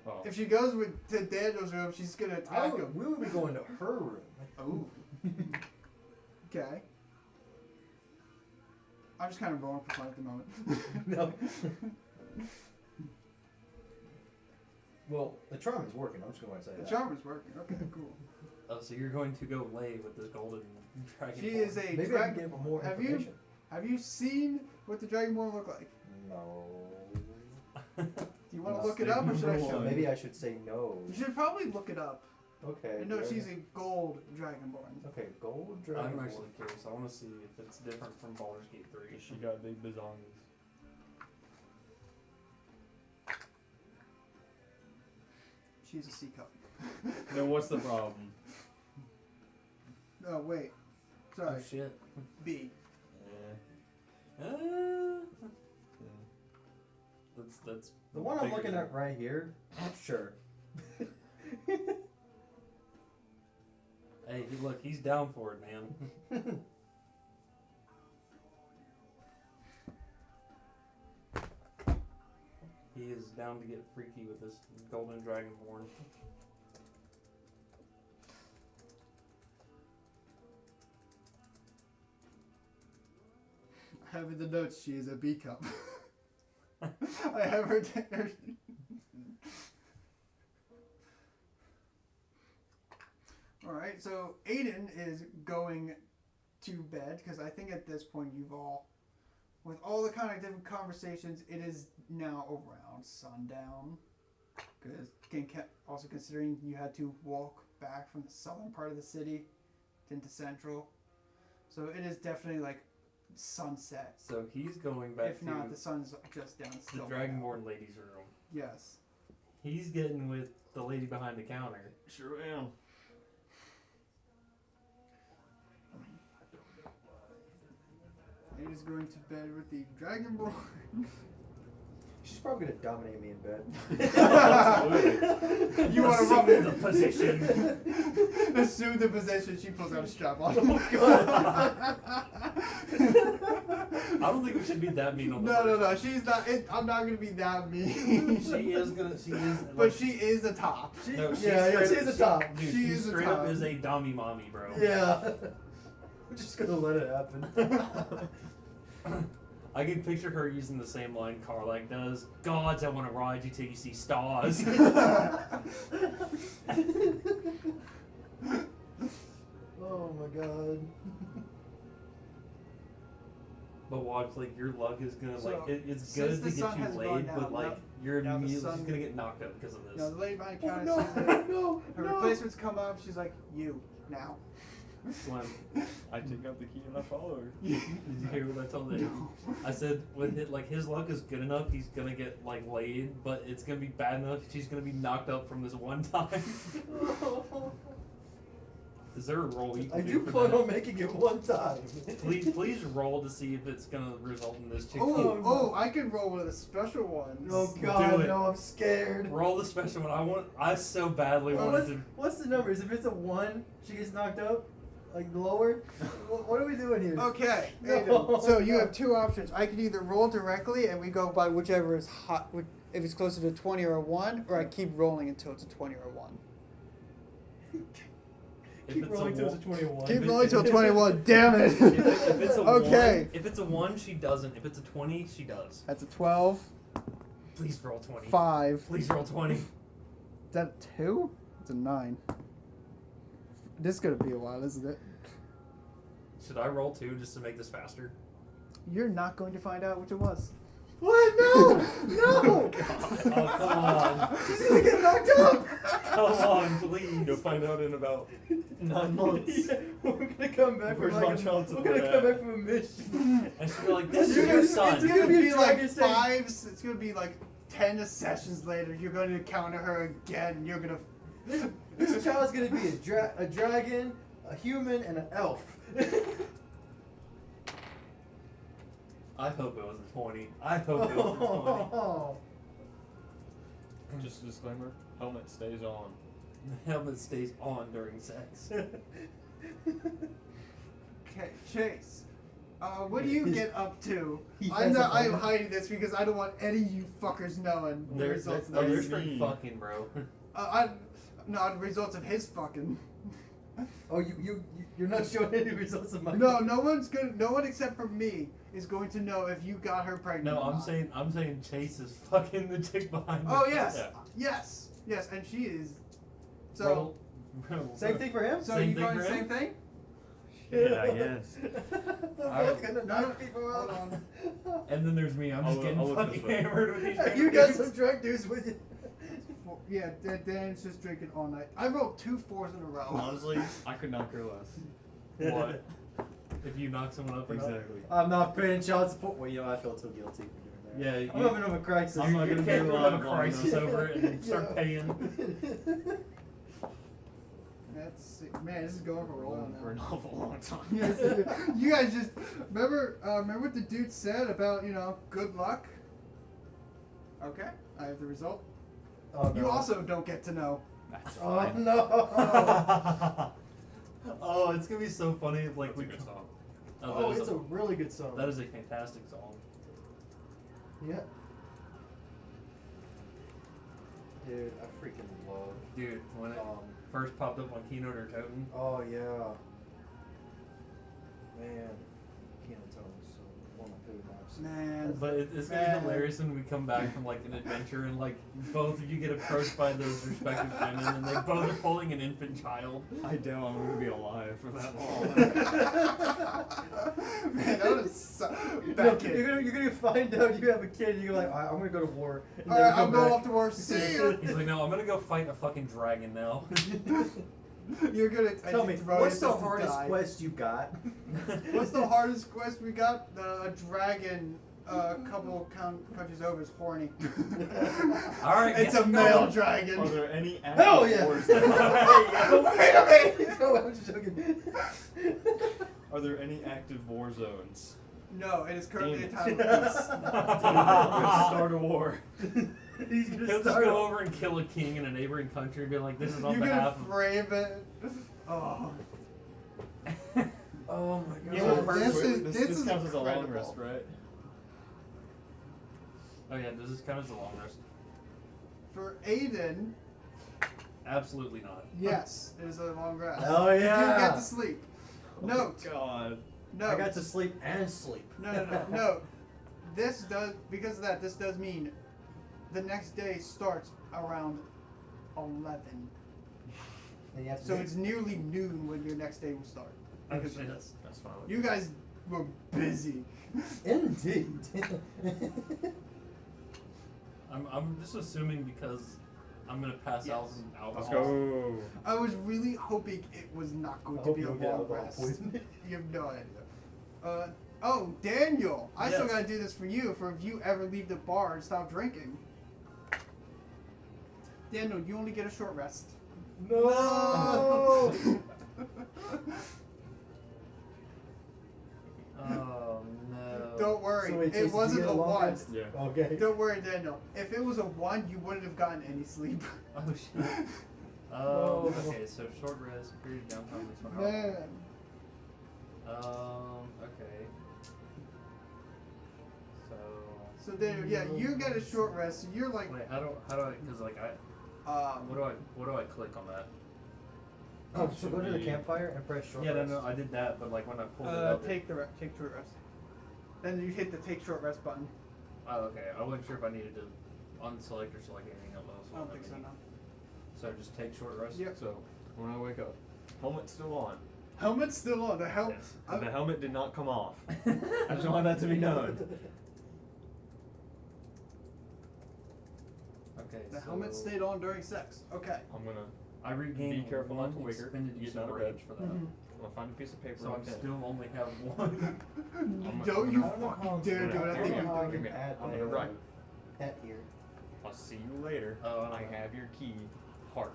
Oh. If she goes to Daniel's room, she's gonna attack him. We would be going to her room. Oh. Okay. I'm just kind of rolling for fun at the moment. No. Well, the charm is working. I'm just going to say The that. charm is working. Okay, cool. Oh, so you're going to go lay with this golden dragon. She is a Maybe I can dragon. get more Have you- information. Have you seen what the dragonborn look like? No. Do you want to No, look it up, or should I So show you? maybe I should say no. You should probably look it up. Okay. I know dragon- she's a gold dragonborn. Okay, gold dragon. I'm actually curious. I want to see if it's different from Baldur's Gate 3. She got big bazongas. She's a sea cup. No, what's the problem? Oh wait, sorry. Oh shit. B. That's The one I'm bigger looking than- at right here. Sure. Hey, look, he's down for it, man. He is down to get freaky with this golden dragonborn. I have in the notes she is a B cup. I have her there. Alright, so Aiden is going to bed because I think at this point you've all, with all the kind of different conversations, it is now around sundown. Because also considering you had to walk back from the southern part of the city into central. So it is definitely like sunset. So he's going back If to not, the sun's just down the still. dragonborn lady's room. Yes. He's getting with the lady behind the counter. Sure am. Aiden's going to bed with the dragonborn. She's she's probably gonna dominate me in bed. You want to rub Assume the position. Assume the position. She pulls out a strap on. Oh, God. I don't think we should be that mean on the No. She's not. I'm not gonna be that mean. She is. But she is a top. No, she's Yeah, straight- she's a top. Dude, She she is a straight top. up is a dummy mommy, bro. Yeah. We're just gonna let it happen. I can picture her using the same line Carlac does. Gods, I want to ride you till you see stars. Oh my god. But watch, like, your luck is gonna, So, it's since good the to sun get you has gone laid, down, but, like, now- you're now the immediately sun- just gonna get knocked up because of this. The lady behind the Oh, counter no, sees that no, her no. replacements come up. She's like, "You now." Slim, I take out the key and I follow her. did you hear what I told him? I said, with it, like, his luck is good enough, he's gonna get, like, laid, but it's gonna be bad enough, she's gonna be knocked up from this one time. Is there a roll you can I do do for plan that? on making it one time. Please roll to see if it's gonna result in this chick. Oh, I could roll with a special one. Oh god, Do it. no, I'm scared. Roll the special one. I so badly Well, wanted to. what's the numbers? If it's a 1, she gets knocked up? Like lower? What are we doing here? Okay, No. Aiden, so you have two options. I can either roll directly and we go by whichever is hot, if it's closer to 20 or a 1, or I keep rolling until it's a 20 or a 1. Keep rolling till it's a 21. Keep it- rolling if till it- 21, damn it! If it's a Okay. 1, if it's a 1, she doesn't. If it's a 20, she does. That's a 12, Please roll 20. 5. Please roll 20. Is that a 2? It's a 9. This is gonna be a while, isn't it? Should I roll 2 just to make this faster? You're not going to find out which it was. What? No! No! Oh, come on. She's gonna get knocked up! Come on, please. You'll find out in about 9 months. We're gonna come back Where's from my like child we're support gonna at? come back from a mission. And she'll be like, this is You're your gonna- son. It's gonna be like dragon thing. 5. It's gonna be like 10 sessions later. You're gonna encounter her again. You're gonna. This child's gonna be a dragon, a human, and an elf. I hope it was a 20. I hope it was a 20. Oh. Just a disclaimer, helmet stays on. The helmet stays on during sex. Okay, Chase. What do you get up to? He I'm has a I'm moment. hiding this because I don't want any of you fuckers knowing the They're results of they're this. straight fucking, bro. No, the results of his fucking. Oh, you're not showing any results of my. No, no one except for me is going to know if you got her pregnant. No, or I'm not. saying Chase is fucking the chick behind Oh the yes, Yeah. yes, and she is. So, Roll. Same thing for him. so Same you thing going for the same him? thing? Yeah, I guess. I'm both gonna knock people Hold out. on. And then there's me. I'm just I'll getting look fucking this way. hammered with these. You got dudes. some drug dudes with you. Yeah, Dan's just drinking all night. I rolled 2 4s in a row. Honestly, I could not care less. What? If you knock someone up or not? Exactly. I'm not paying child support. Well, you know, I feel so guilty for doing that. Yeah, I'm having a crisis. I'm not You gonna can't be have a alive long crisis enough. over it and start Yeah. paying. Let's see. Man, this is going for a while Rolling for an now. awful long time. Yes, you guys just remember what the dude said about good luck. Okay, I have the result. Oh, You no. also don't get to know. That's Oh fine. no. Oh, it's gonna be so funny if like That's a good song. Oh, that is it's a really good song. that is a fantastic song. Yeah. Dude, I freaking love. Dude, when it first popped up on Keynote or Totem, Oh yeah. Man, Keenan Totem is so one of my favorite maps. Man. but it's gonna Man. be hilarious when we come back from like an adventure and like both of you get approached by those respective women and they both are holding an infant child. I doubt I'm gonna be alive for that long. Man, that was so No, bad kid. you're gonna find out you have a kid and you're like, I'm gonna go to war. And Alright, then I'm come going back. off to war. See ya. He's like, no, I'm gonna go fight a fucking dragon now. You're gonna Tell me, throw what's the yourself to hardest die. quest you got? What's the hardest quest we got? A dragon, a couple countries over is horny. Alright, it's guess a I'm male going. dragon. Are there any active Hell yeah! wars? Wait a minute. No, I'm just joking. Are there any active war zones? No, it is currently a Damn time of peace. Start a war. He's gonna He'll just start go over and kill a king in a neighboring country and be like, this is on You can behalf frame it. Oh. Oh my god. Yeah, So this is- this this is counts as a long incredible. rest, right? of... Oh yeah, does this count as a long rest? For Aiden, Absolutely not. yes, it is a long rest. Oh, You yeah. do get to sleep. Note. Oh God. Note. I got to sleep and sleep. No. Note. This does, because of that, this does mean the next day starts around 11. And you have to So do- it's nearly noon when your next day will start. Oh, Because of shit. this. That's fine. with You me. guys were busy. Indeed. I'm just assuming because I'm gonna pass Yes. out some alcohol. Let's go. I was really hoping it was not going I to hope be you a don't get long alcohol rest. poisoning. You have no idea. Oh, Daniel! I still Yes. gotta do this for you. For if you ever leave the bar and stop drinking. Daniel, you only get a short rest. No. Oh no. Don't worry, So wait, Chase, did it you wasn't get a long one. rest? Yeah. Okay. Don't worry, Daniel. If it was a one, you wouldn't have gotten any sleep. Oh shit. No. Okay, so short rest, period of downtime is 1 hour. Man. Okay. So. So Daniel, yeah, you get a short rest. So you're like, Wait, how do I? Because like what do I click on that? Oh, so go to the Should be- campfire and press short Yeah, rest. no, I did that, but like when I pulled it up. take short rest. Then you hit the take short rest button. Oh, okay. I wasn't sure if I needed to unselect or select anything else. I don't think so, no. So just take short rest. Yep. So when I wake up, helmet's still on. Helmet's still on. The helmet. Yes. And the helmet did not come off. I just want that to be known. Okay. The so helmet stayed on during sex. Okay. I'm gonna I regained Be careful one not to wake her. expended Get use out of of bed. rage for that. Mhm. I'm gonna find a piece of paper. So and I pen. still only have one. Don't you I don't know how fucking I'm dare supposed do it. to- I don't think know you're how I doing can it. add I'm my, gonna write. pet here. I'll see you later. Oh, I have your key. Heart.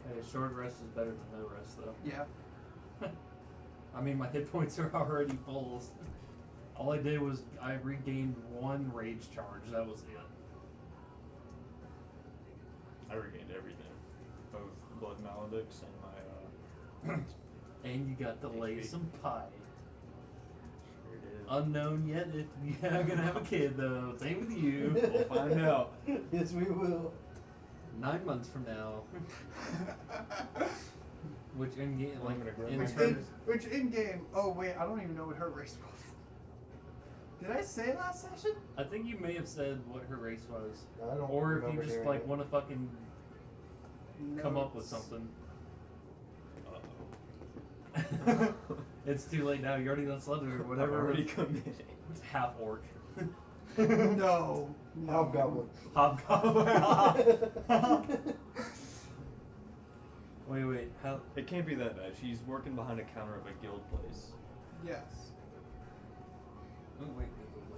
Hey, short rest is better than no rest, though. Yeah. I mean, my hit points are already full. All I did was I regained one rage charge. That was it. I regained everything. Both blood maledicts and my And you got to lay HP. some pie. Sure did. Unknown yet if you're gonna have a kid, though. Same with you. We'll find out. Yes, we will. 9 months from now. Which in game, I'm like gonna grab in my terms, Which in game? Oh wait, I don't even know what her race was. Did I say last session? I think you may have said what her race was, I don't or if you remember just hearing like it. want to fucking come up with Notes. something. Uh-oh. It's too late now. You already done slept or I'm whatever. already committed. Half orc. No. No. Hobgoblin. Hobgoblin. Wait. How? It can't be that bad. She's working behind a counter of a guild place. Yes. Oh wait.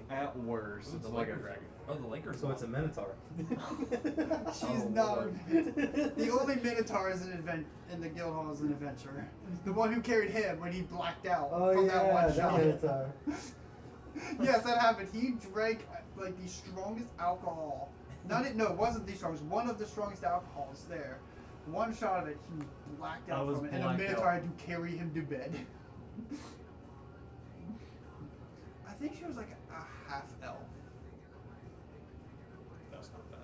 At worst, it's the like a Laker dragon. Oh, the Lakers. So it's a Minotaur. She's Oh, not. Lord. The only Minotaur is an event in the guild hall is an adventurer. The one who carried him when he blacked out Oh from yeah, that one shot. Minotaur. Yes, that happened. He drank like the strongest alcohol. No, it wasn't the strongest. One of the strongest alcohols there. One shot of it, he blacked I out was from it, and the blacked Minotaur out. had to carry him to bed. I think she was like a half elf. That's not bad.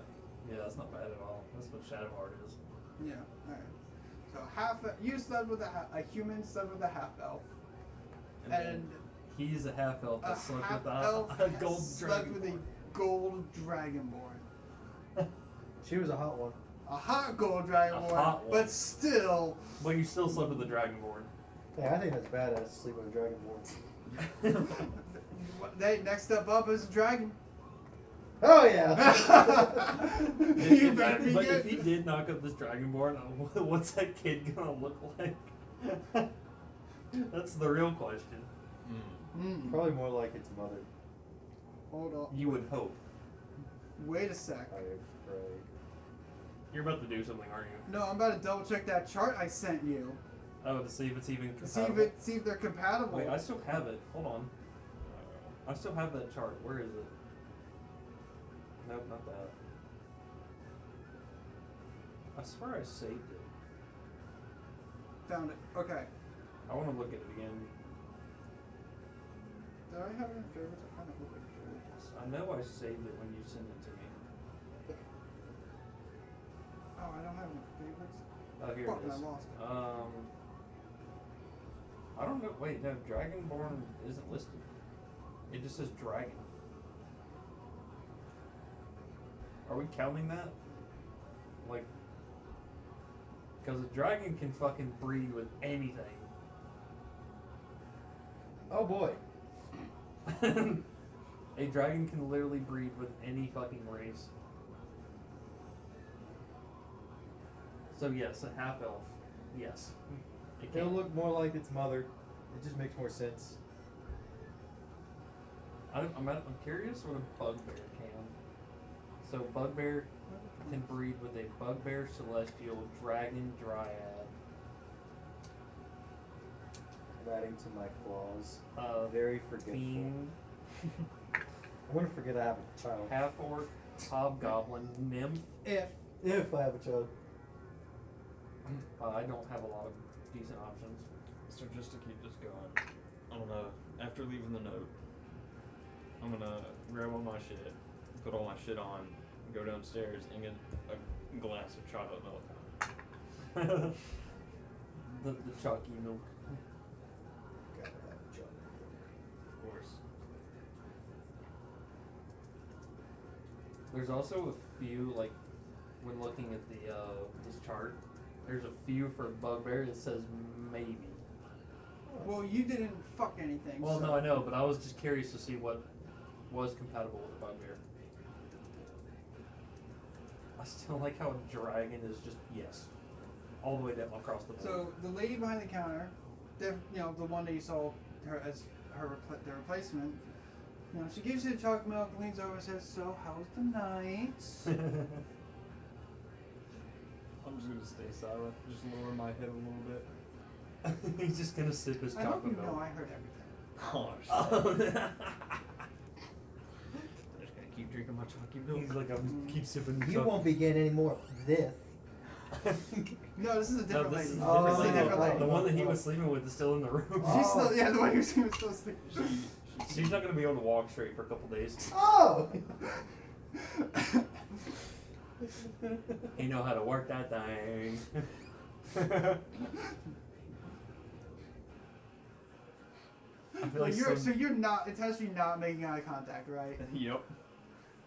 Yeah, that's not bad at all. That's what Shadowheart is. Yeah. All right. So you slept with a human slept with a half elf, then and he's a half elf a that slept half with elf a gold slept dragon. with a gold dragonborn. She was a hot one. A hot gold dragonborn, hot one. but still. But you still slept with the dragonborn. Yeah, I think that's badass. Sleep with a dragonborn. Next step up is a dragon. Oh yeah. You better be But good. if he did knock up this dragonborn, what's that kid gonna look like? That's the real question. Mm. Probably more like its mother. Hold on. You would hope. Wait a sec. I pray. You're about to do something, aren't you? No, I'm about to double check that chart I sent you. Oh, to see if it's even See compatible. see if they're compatible. Wait, I still have it. Hold on. I still have that chart. Where is it? Nope, not that. I swear I saved it. Found it. Okay. I want to look at it again. Do I have it in favorites? I kind of hope I do. I know I saved it when you sent it to me. Oh, I don't have any favorites. Oh, here Fuck, it I is. lost it. I don't know. Wait, no, Dragonborn isn't listed. It just says dragon. Are we counting that? Like, because a dragon can fucking breed with anything. Oh boy. A dragon can literally breed with any fucking race. So yes, a half elf. Yes. It It'll can. look more like its mother. It just makes more sense. I'm curious what a bugbear can. So bugbear can breed with a bugbear, celestial, dragon, dryad. Adding to my flaws. Very forgetful. fiend, I'm gonna forget I have a child. half orc, hobgoblin, nymph. If If I have a child. I don't have a lot of decent options. So just to keep this going, I'm gonna, after leaving the note, I'm gonna grab all my shit, put all my shit on, go downstairs and get a glass of chocolate milk. the chalky milk. Gotta have a child. Of course. There's also a few, like, when looking at the this chart, there's a few for bugbear that says maybe. well, you didn't fuck anything. Well, so. no, I know, but I was just curious to see what was compatible with a bugbear. I still like how a dragon is just yes, all the way down across the board. So the lady behind the counter, the one that you saw her as the replacement. You know, she gives you the chocolate milk, leans over, and says, "So, how's the night?" I'm just gonna stay silent, just lower my head a little bit. He's just gonna sip his I hope you chocolate know milk. I heard everything. Oh shit. I'm just gonna keep drinking my chocolate milk. He's like, I'm keep sipping. You won't be getting any more of this. No, this is a different this lady. is a Oh, different This is a lady. different lady. The one that he was sleeping with is still in the room. She's still, yeah, the one who's still sleeping. She's not gonna be able to walk straight for a couple days. Oh! He know how to work that thing. I feel like So you're not intentionally not making eye contact, right? Yep.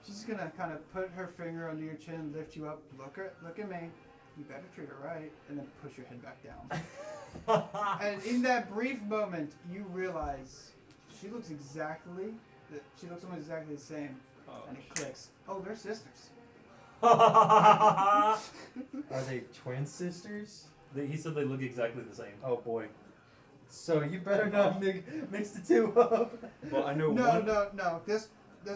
She's just gonna kind of put her finger under your chin, lift you up, look at me. You better treat her right, and then push your head back down. And in that brief moment, you realize she looks almost exactly the same, and it clicks. Oh, they're sisters. Are they twin sisters? He said they look exactly the same. Oh boy. So you better not mix the two up. Well, I know No, one. no. This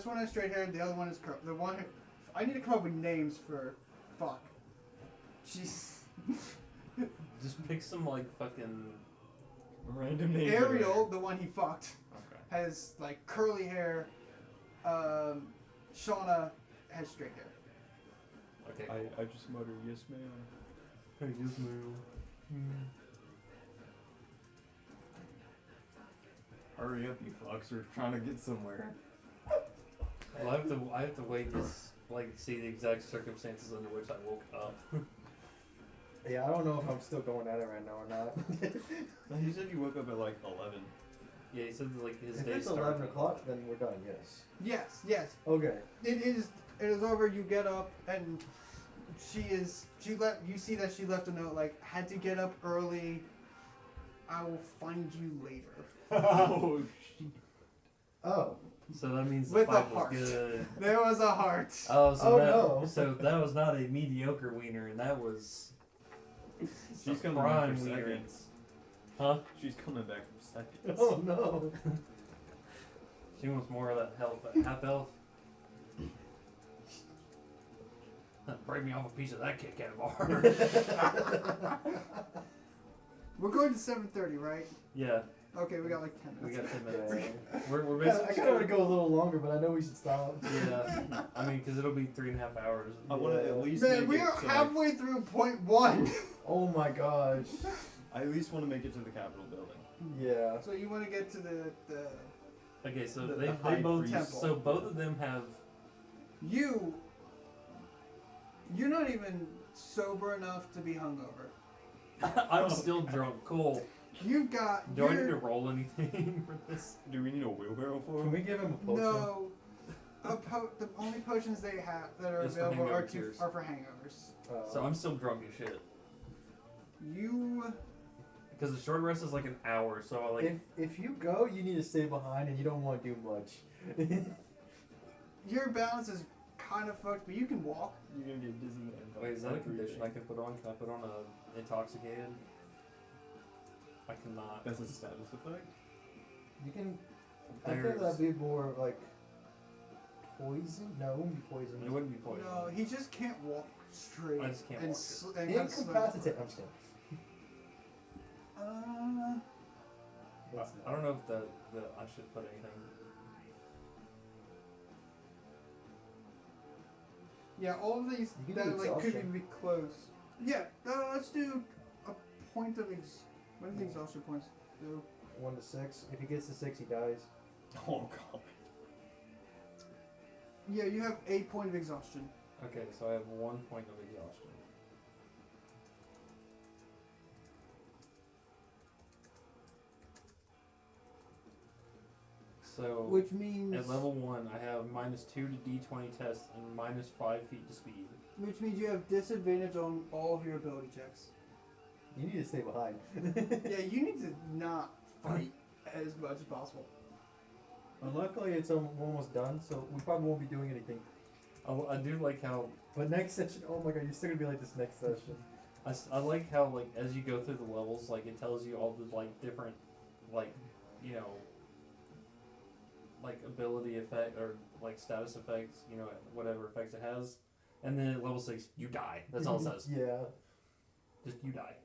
one has straight hair. The other one is curly. The one I need to come up with names for. Fuck. Jeez. Just pick some like fucking. Random names. Ariel, the one he fucked, Okay. has like curly hair. Shauna has straight hair. Okay. I just muttered yes, ma'am. Hey, yes, ma'am. Hurry up, you fucks! We're trying to get somewhere. Well, I have to wait to see the exact circumstances under which I woke up. Yeah, I don't know if I'm still going at it right now or not. No, you said you woke up at like 11. Yeah, he said like his If day it's started. 11 o'clock, then we're done, yes. Yes. Okay. It is over. You get up and you see that she left a note like, had to get up early. I will find you later. Oh shit. Oh. So that means the With a fight was heart. good. There was a heart. Oh, Oh, that, no. So that was not a mediocre wiener, and that was She's a coming prime back for wiener. seconds. Huh? She's coming back for seconds. Oh no. She wants more of that half elf. Break me off a piece of that Kit Kat bar. We're going to 7:30, right? Yeah, Okay, we got like 10 we minutes. got 10 minutes. Yeah. We're I basically. kind of want to go a little longer, but I know we should stop. Yeah, I mean, because it'll be 3.5 hours. I want to Yeah. at least Man, make we it are to, halfway through point 1. Oh my gosh. I at least want to make it to the Capitol building. Yeah. So you want to get to the Okay, so The they high both priest. Temple. so both of them have. You're not even sober enough to be hungover. I'm still drunk. Cool. You've got. Do I need to roll anything for this? Do we need a wheelbarrow for Can him? we give him a potion? No. The only potions they have that are Is for available hangover are cures. for hangovers. So I'm still drunk as shit. You. Because the short rest is like an hour, so I like. if you go, you need to stay behind, and you don't want to do much. Your balance is kind of fucked, but you can walk. You're gonna get dizzy. Wait, is that a condition I can put on? Can I put on a intoxicated? I cannot. That's a status effect. You can. I think There's- that'd be more like poison. No, it wouldn't be poison. It wouldn't be poison. No, he just can't walk straight. I just can't and walk and kinda slow Incapacitate. down. I'm just kidding. I don't know if I should put anything. Yeah, all of these You can that do like could exhaustion. be close. Yeah, let's do a point of what do the exhaustion points do? 1 to 6. If he gets to 6, he dies. Oh god. Yeah, you have a point of exhaustion. Okay, so I have 1 point of exhaustion. So Which means at level 1, I have -2 to D20 test and -5 feet to speed. which means you have disadvantage on all of your ability checks. You need to stay behind. Yeah, you need to not fight as much as possible. And luckily, it's almost done, so we probably won't be doing anything. I do like how But next session, oh my god, you're still gonna be like this next session. I like how like as you go through the levels, like it tells you all the like different like you know like ability effect or like status effects, you know, whatever effects it has. And then at level 6, you die. That's all it says. Yeah. Just you die.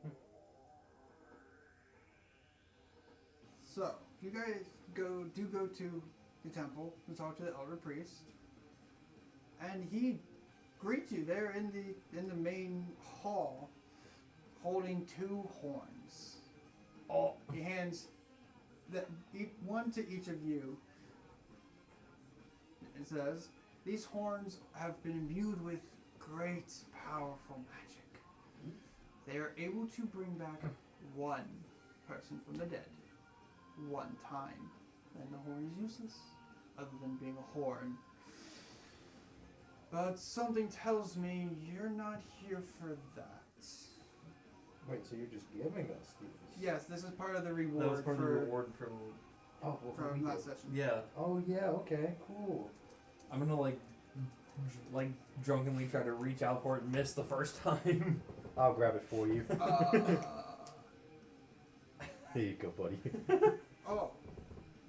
So you guys go to the temple to talk to the elder priest, and he greets you there in the main hall, holding 2 horns. Oh, He hands one to each of you. It says, "These horns have been imbued with great, powerful magic. They are able to bring back one person from the dead, one time. And the horn is useless, other than being a horn. But something tells me you're not here for that." Wait, so you're just giving us these? Yes, this is part of the that reward was part of the reward from. Oh, well, from that session. Yeah, Oh yeah, okay, cool. I'm gonna like drunkenly try to reach out for it and miss the first time. I'll grab it for you. Here you go, buddy. Oh,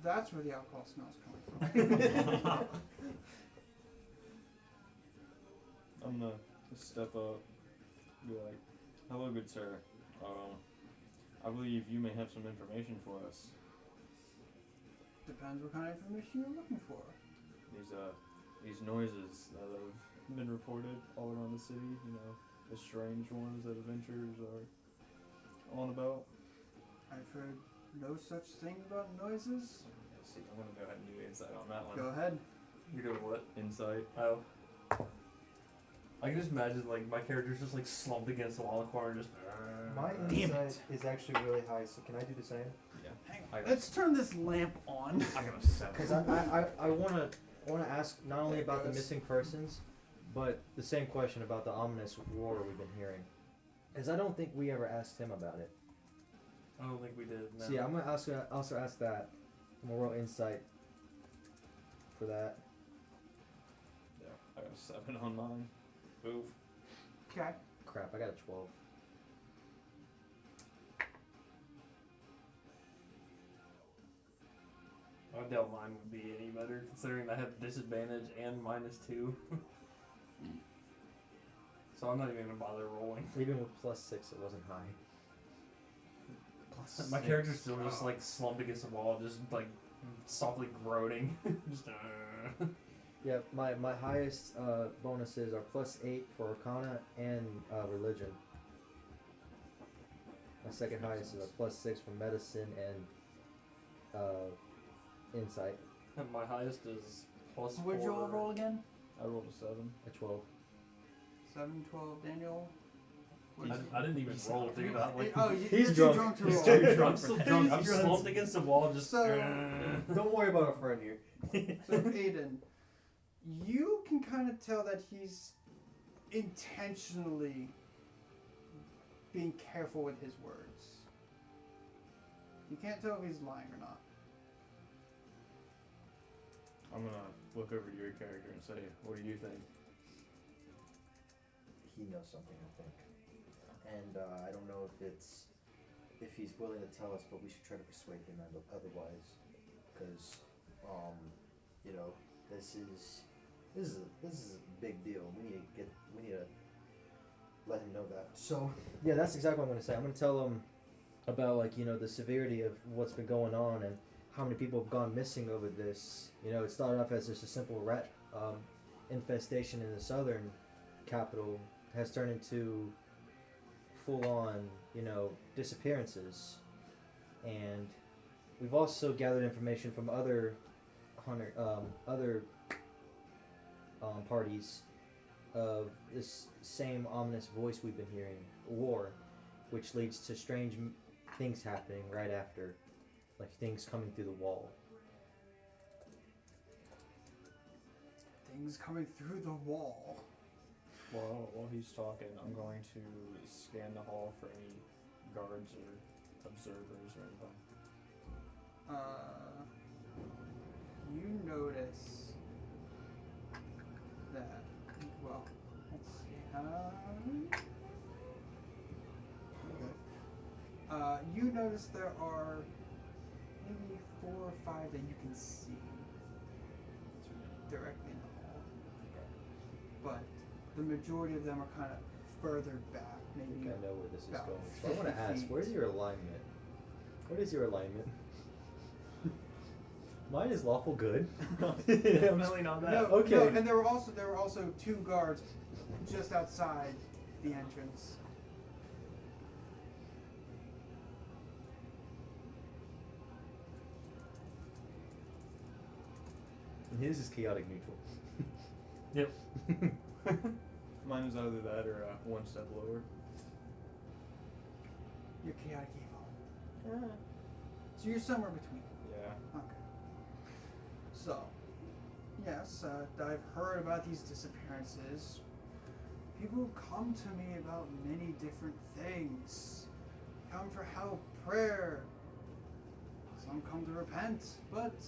that's where the alcohol smell's coming from. I'm gonna step up, be like, "Hello, good sir. I believe you may have some information for us. Depends what kind of information you're looking for. These noises that have been reported all around the city. You know, the strange ones that adventurers are on about." I've heard no such thing about noises. Let's see, I'm gonna go ahead and do insight on that one. Go ahead. You're doing what? Insight. Oh. I can just imagine like my character's just like slumped against the wall in the corner, just. My Damn insight is actually really high, so can I do the same? Yeah. Hang I on. got, Let's turn this lamp on. I got a 7. Because I wanna ask not only There about the goes. missing persons, but the same question about the ominous roar we've been hearing. Because I don't think we ever asked him about it. I don't think we did. No. So yeah, I'm gonna also ask that. I'm gonna roll insight for that. Yeah, I got a 7 on mine. Move. Okay. Crap, I got a 12. I doubt mine would be any better considering I have disadvantage and -2. So I'm not even gonna bother rolling. Even with +6, it wasn't high. My character's still just like slumped against the wall, just like softly groaning. Just, Yeah, my highest bonuses are +8 for Arcana and Religion. My second highest is a +6 for Medicine and Insight. and my highest is +4. What'd you all roll again? I rolled a 7. A 12. 7, 12, Daniel. I didn't even roll, dude. He's you're drunk. too drunk to roll. Dude, I'm still drunk. I'm He's slumped against the wall, just. So- Don't worry about our friend here. So Aiden, you can kind of tell that he's intentionally being careful with his words. You can't tell if he's lying or not. I'm gonna look over to your character and say, what do you think? He knows something, I think. And I don't know if he's willing to tell us, but we should try to persuade him otherwise. Because, you know, this is a big deal. We need to let him know that. So yeah, that's exactly what I'm gonna say. I'm gonna tell him about, like, you know, the severity of what's been going on and how many people have gone missing over this. You know, it started off as just a simple rat infestation in the southern capital, has turned into full-on, you know, disappearances. And we've also gathered information from other parties of this same ominous voice we've been hearing, war, which leads to strange things happening right after, like things coming through the wall. Things coming through the wall. While he's talking, I'm going to scan the hall for any guards or observers or anything. You notice that, well, let's see, okay. You notice there are maybe 4 or 5 that you can see directly in the hall. But the majority of them are kind of further back, I think maybe. I know where this is about going. So I want to 50 ask, feet. where's your alignment? What is your alignment? Mine is lawful good. Definitely not that. No, Okay. no, and there were also 2 guards just outside the entrance. And his is chaotic neutral. Yep. Mine is either that or one step lower. You're chaotic evil. So you're somewhere between. Yeah. Okay. So, yes, I've heard about these disappearances. People come to me about many different things. Come for help, prayer. Some come to repent, but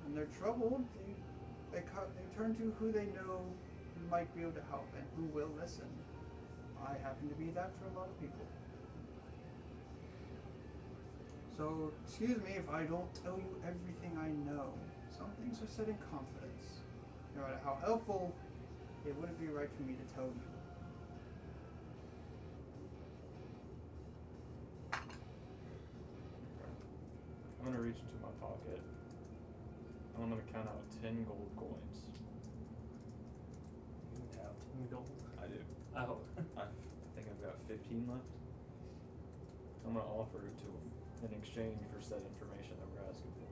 when they're troubled, they turn to who they know might be able to help and who will listen. I happen to be that for a lot of people. So, excuse me if I don't tell you everything I know. Some things are said in confidence. No matter how helpful, it wouldn't be right for me to tell you. I'm gonna reach into my pocket. I'm gonna count out 10 gold coins. You have 10 gold. I do. Oh. I think I've got 15 left. I'm gonna offer it to him in exchange for said information that we're asking for.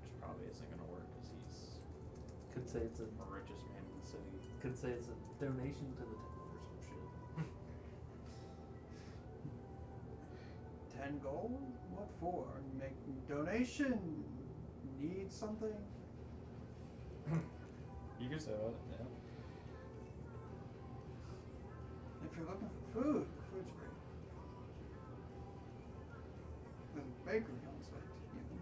Which probably isn't gonna work because he's Could say it's a the richest man in the city. could say it's a donation to the temple or some shit. 10 gold? What for? Make donation? Need something? You can say that, yeah. If you're looking for food, the food's great. There's a bakery on site, even.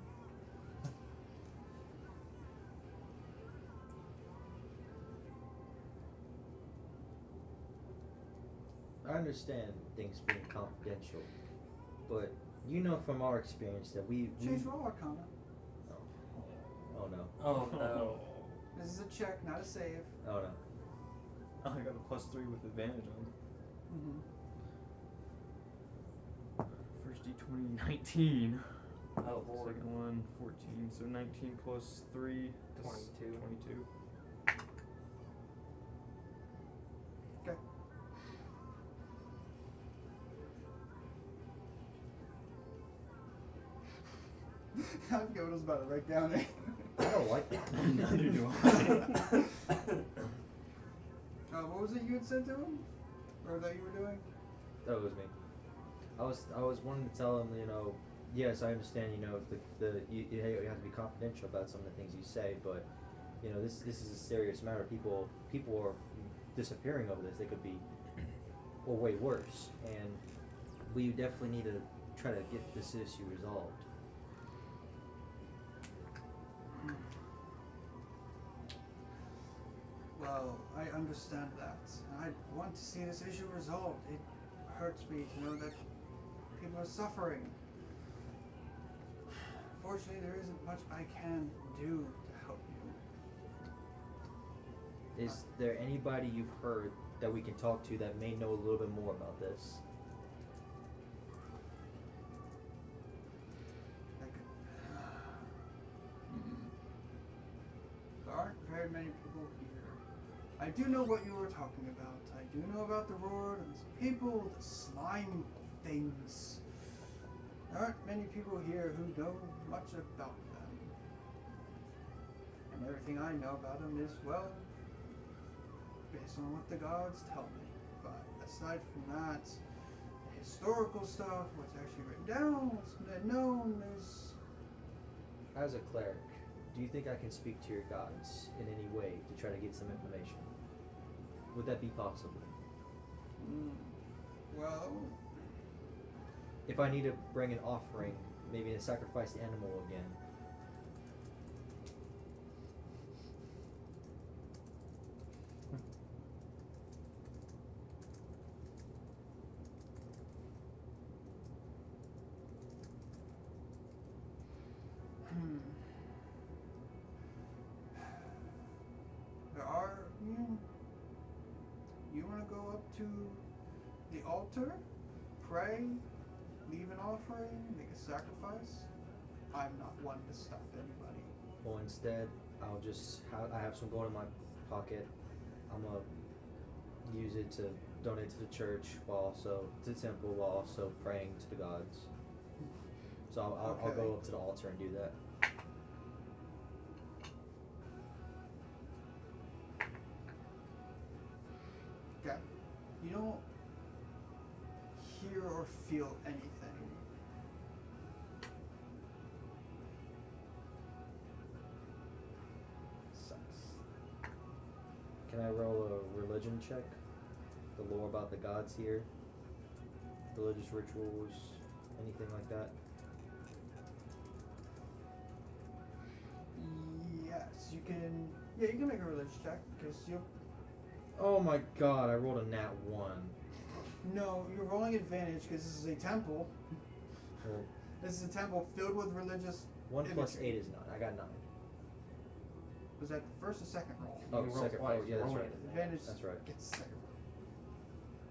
I understand things being confidential, but you know from our experience that we Change roll Arcana. oh no. Oh no. This is a check, not a save. Oh no. I got a +3 with advantage on it. Mm-hmm. D20 19. Oh Lord. Second one 14. So 19 plus 3 is 22. 22. Okay. I forget what I was about to write down. I don't like that. Neither do I. What was it you had said to him? Or that you were doing? That was me. I was wanting to tell him, yes, I understand, you have to be confidential about some of the things you say, but this is a serious matter. People are disappearing over this. They could be, or way worse, and we definitely need to try to get this issue resolved. Well, I understand that. I want to see this issue resolved. It hurts me to know that people are suffering. Fortunately, there isn't much I can do to help you. Is there anybody you've heard that we can talk to that may know a little bit more about this? There aren't very many people here. I do know what you were talking about. I do know about the roar and the people, the slime things. There aren't many people here who know much about them. And everything I know about them is, well, based on what the gods tell me. But aside from that, the historical stuff, what's actually written down, what's been known, is... As a cleric, do you think I can speak to your gods in any way to try to get some information? Would that be possible? Well... If I need to bring an offering, maybe a sacrificed animal again. There are... You want to go up to the altar, pray, leave an offering, make a sacrifice? I'm not one to stop anybody. Well, instead, I have some gold in my pocket. I'm gonna use it to donate to the church to the temple, while also praying to the gods. So I'll go up to the altar and do that. Okay. You don't hear or feel anything. Sucks. Can I roll a religion check? The lore about the gods here? Religious rituals? Anything like that? Yes, you can. Yeah, you can make a religion check because you'll. Oh my god, I rolled a nat 1. No, you're rolling advantage because this is a temple. Well, This is a temple filled with religious. 1 plus imagery. 8 is 9. I got 9. Was that the first or second roll? Oh, You roll second. twice, Oh, yeah, that's rolling right. Advantage. That's right. Gets second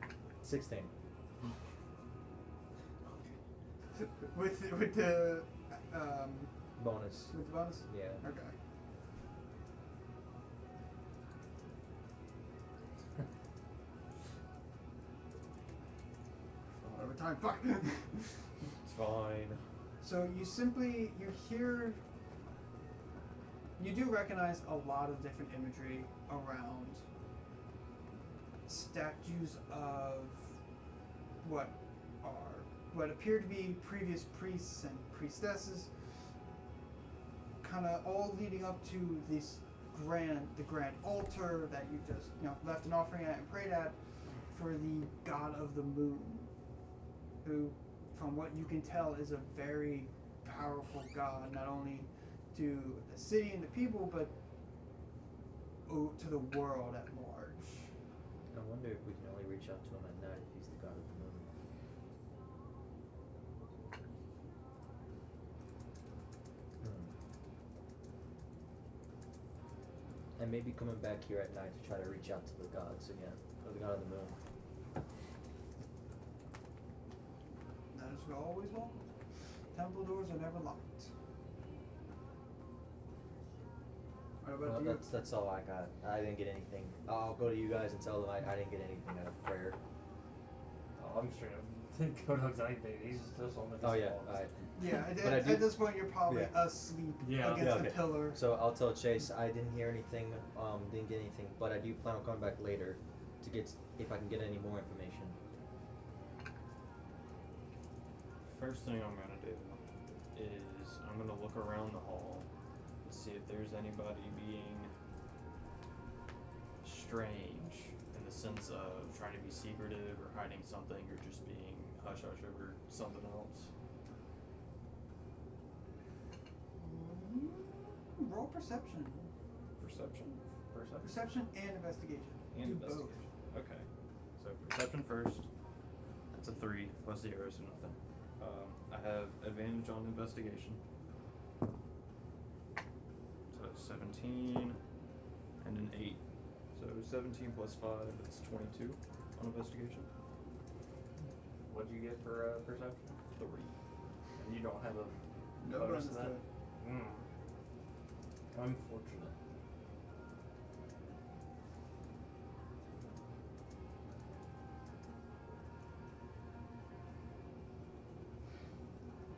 roll. 16. With the Bonus. with the bonus. Yeah. Okay. Over time. Fuck. It's fine. So you hear, you do recognize a lot of different imagery around statues of what appear to be previous priests and priestesses, kind of all leading up to the grand altar that you just left an offering at and prayed at for the god of the moon, who, from what you can tell, is a very powerful god, not only to the city and the people, but to the world at large. I wonder if we can only reach out to him at night if he's the god of the moon. And maybe coming back here at night to try to reach out to the gods again, or the god of the moon. That is are always welcome. Temple doors are never locked. What about Well, you? that's all I got. I didn't get anything. I'll go to you guys and tell them I didn't get anything out of prayer. Oh, I'm straight up. Kodok's anything. He's just on the. Oh yeah, Yeah, But I do- at this point you're probably Yeah. asleep Yeah. against Yeah, the okay. pillar. So I'll tell Chase I didn't hear anything, didn't get anything, but I do plan on coming back later to get if I can get any more information. First thing I'm gonna do is I'm gonna look around the hall and see if there's anybody being strange in the sense of trying to be secretive or hiding something or just being hush hush over something else. Roll perception. Perception? Perception and investigation. And Do investigation. Okay. So perception first. That's a 3 plus 0, so nothing. I have advantage on investigation. So 17 and an 8. So 17 plus 5, that's 22 on investigation. What'd you get for perception? 3. And you don't have a No bonus bonus to to that? it. Unfortunate.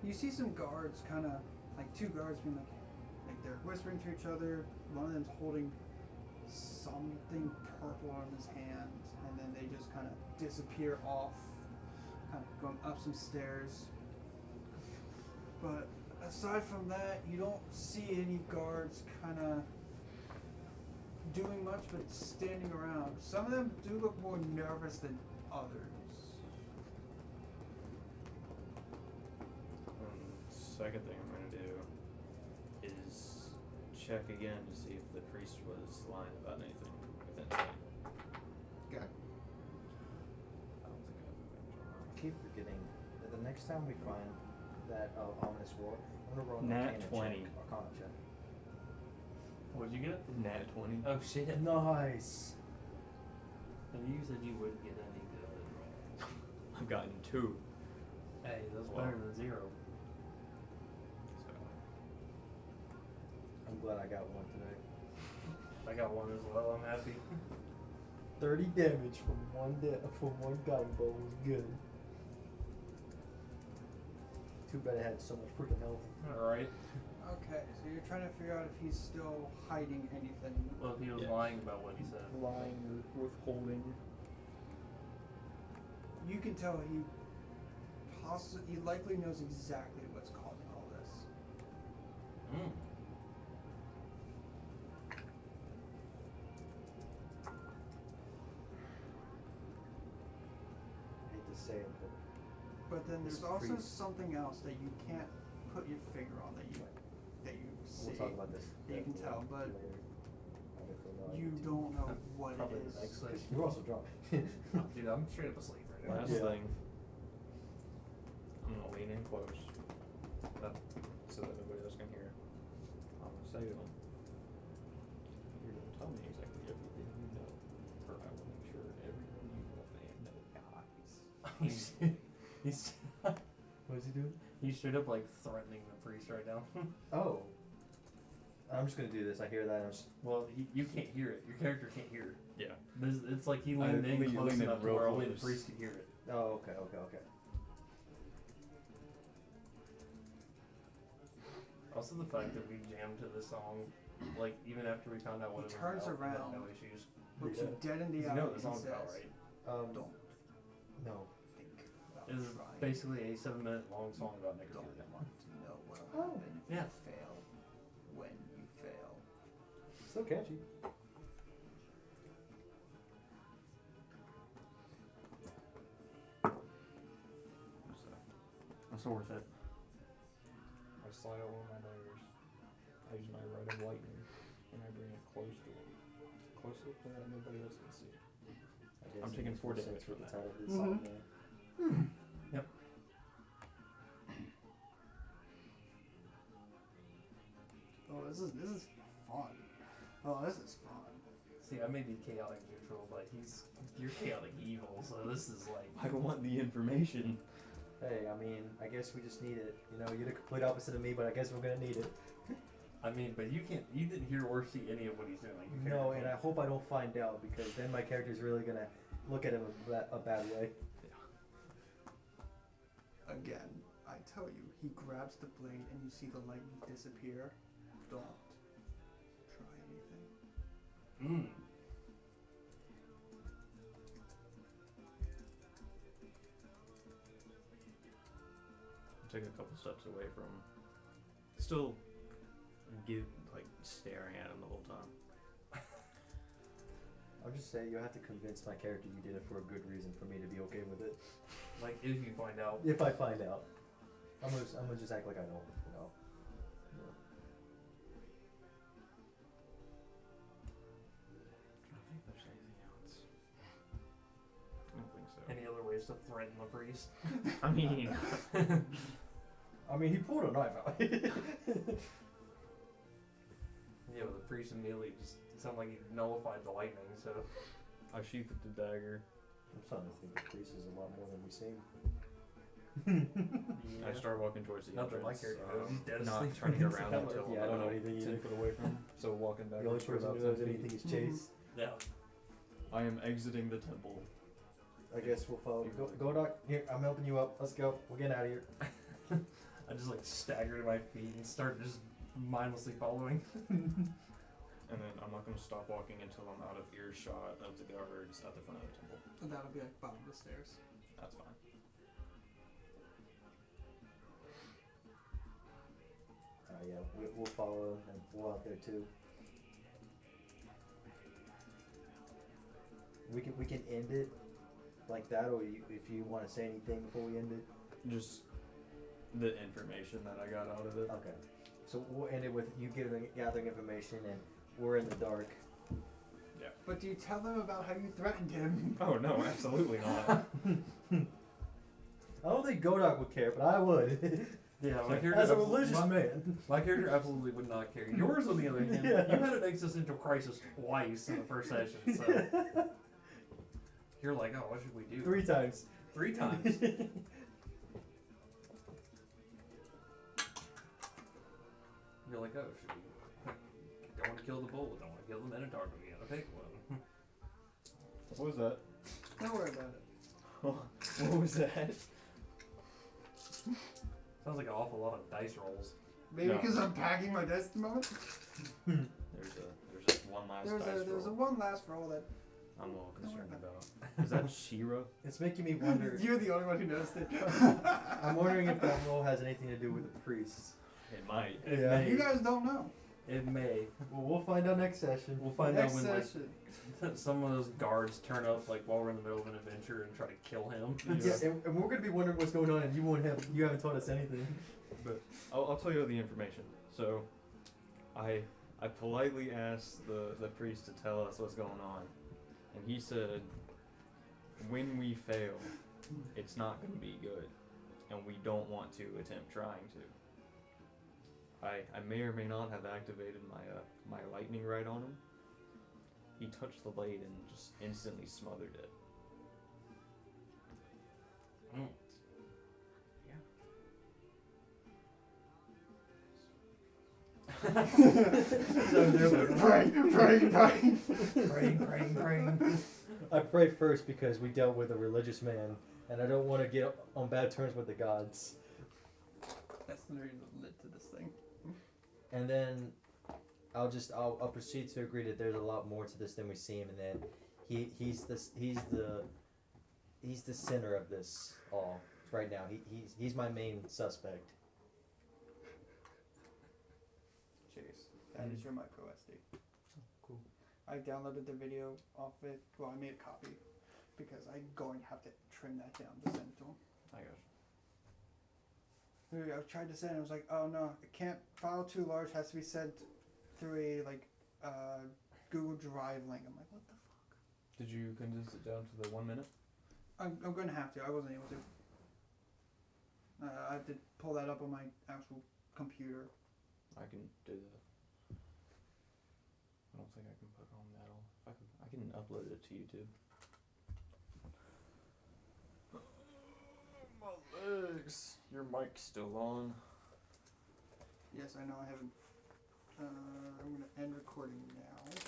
You see some guards kind of, like two guards being like they're whispering to each other. One of them's holding something purple on his hand, and then they just kind of disappear off, kind of going up some stairs. But aside from that, you don't see any guards kind of doing much, but standing around. Some of them do look more nervous than others. Second thing I'm gonna do is check again to see if the priest was lying about anything within sight. Okay. I don't think I have advantage on I keep forgetting that the next time we find that ominous war, I'm gonna roll an Nat Arcana 20. check, Arcana check. What'd you get? that. Nat 20. Oh shit. Nice. And you said you wouldn't get any good rolls. I've gotten 2. Hey, that's Wow. better than 0. So I'm glad I got one today. I got 1 as well. I'm happy. 30 damage from one guiding bolt was good. Too bad I had so much freaking health. All right. Okay, so you're trying to figure out if he's still hiding anything. Well, if he was Yeah. lying about what he said. Lying or withholding. You can tell he likely knows exactly what's causing all this. Mm. I hate to say it, but But then This there's also priest- something else that you can't put your finger on that you see. we'll talk about this. that you can tell, but later. I definitely know I you need to. don't know what it Probably is. the next thing. You're also drunk. Dude, I'm straight up asleep right now. last Yeah. thing, I'm gonna lean in close, so that nobody else can hear. I'm gonna say to him, "You're gonna tell me exactly everything you know, or I will make sure everyone you love and know dies." he's What's he doing? he's straight up like threatening the priest right now. Oh. I'm just gonna do this. I hear that. I'm just, Well, you can't hear it. Your character can't hear it. Yeah. It's like he leaned in lean close in enough to real where only the close. priest could hear it. oh, okay. Also, the fact that we jammed to this song, like even after we found out what He it was turns about, we had around. no issues. Looks Yeah. you dead in the You eye know what and the song's says, about, right? "Don't No. think about It's trying. basically a 7-minute long song about Don't necrophilia. want to know what'll Oh. happen if Yeah. you fail when you fail." Still catchy. That's worth it. I slide out one of my daggers. I use my rite of lightning and I bring it close to him. Close enough that nobody else can see. I guess I'm it taking makes 4 more damage sense from with the that. title of this Mhm. song, yeah. Yep. Oh, this is fun. Oh, this is fun. See, I may be chaotic neutral, but you're chaotic evil, so this is like. I want the information. Hey, I mean, I guess we just need it. You know, you're the complete opposite of me, but I guess we're gonna need it. I mean, but you didn't hear or see any of what he's doing. You figured No, it and I out. hope I don't find out because then my character's really gonna look at him a bad way. Again, I tell you, he grabs the blade and you see the lightning disappear. Don't try anything. Take a couple steps away from. Still, staring at him the whole time. I'll just say you have to convince my character you did it for a good reason for me to be okay with it. Like if you find out. If I find out, I'm gonna just act like I don't. You know. Yeah. I think there's anything else. I don't think so. Any other ways to threaten the priest? I mean, I mean, he pulled a knife out. Yeah, but the priest immediately just sounded like he nullified the lightning. So I sheathed the dagger. I'm starting to think the priest is a lot more than we seem. I start walking towards the Not that my entrance. character knows. He's dead Not asleep. turning around Yeah, until I don't know anything 10 either. foot away from him. So walking back. The only person who knows anything is Chase. Yeah. I am exiting the temple. I guess we'll follow. Go, Doc. Here, I'm helping you up. Let's go. We're getting out of here. I just like staggered to my feet and started just mindlessly following. And then I'm not going to stop walking until I'm out of earshot of the guards at the front of the temple. And that'll be like bottom of the stairs. That's fine. Yeah, we'll follow and we'll out there too. We can end it like that, or if you want to say anything before we end it. Just the information that I got out of it. Okay. So we'll end it with you gathering information, and we're in the dark. But do you tell them about how you threatened him? Oh no, absolutely not. I don't think Godok would care, but I would. Yeah, my character As a absolutely- religious man. My character absolutely would not care. Yours, on the other hand, Yeah. you had an existential crisis twice in the first session, so you're like, oh, what should we do? 3 times. 3 times. You're like, oh, should we? Don't want to kill the bull. Don't want to kill the minotaur. But we gotta pick one. What was that? Don't worry about it. What was that? Sounds like an awful lot of dice rolls. Maybe No. because I'm packing my desk at the moment. There's one last dice There's a roll. one last roll that I'm a little Don't worry concerned about. Is that Shira? It's making me wonder. you're the only one who noticed it. I'm wondering if that role has anything to do with the priests. It might. It Yeah. may. You guys don't know. It may. Well, we'll find out next session. We'll find Next out when session. some of those guards turn up like while we're in the middle of an adventure and try to kill him. Yeah, and we're gonna be wondering what's going on, and you haven't taught us anything. But I'll tell you the information. So, I politely asked the priest to tell us what's going on, and he said, when we fail, it's not going to be good, and we don't want to attempt trying to. I may or may not have activated my lightning right on him. He touched the blade and just instantly smothered it. Mm. So they're like, Praying. I pray first because we dealt with a religious man, and I don't want to get on bad terms with the gods. That's the reason lit to this thing. And then I'll proceed to agree that there's a lot more to this than we seem, and then he's the center of this all right now. He's my main suspect. Chase, that is your micro SD. Cool. I downloaded the video off it. Well, I made a copy because I'm going to have to trim that down to send it to him. I got I tried to send it. I was like, oh no, it can't. File too large. Has to be sent through a Google Drive link. I'm like, what the fuck? Did you condense it down to the 1 minute? I'm going to have to. I wasn't able to. I have to pull that up on my actual computer. I can do that. I don't think I can put on metal. I can upload it to YouTube. My leg. Your mic's still on. Yes, I know I haven't. I'm gonna end recording now.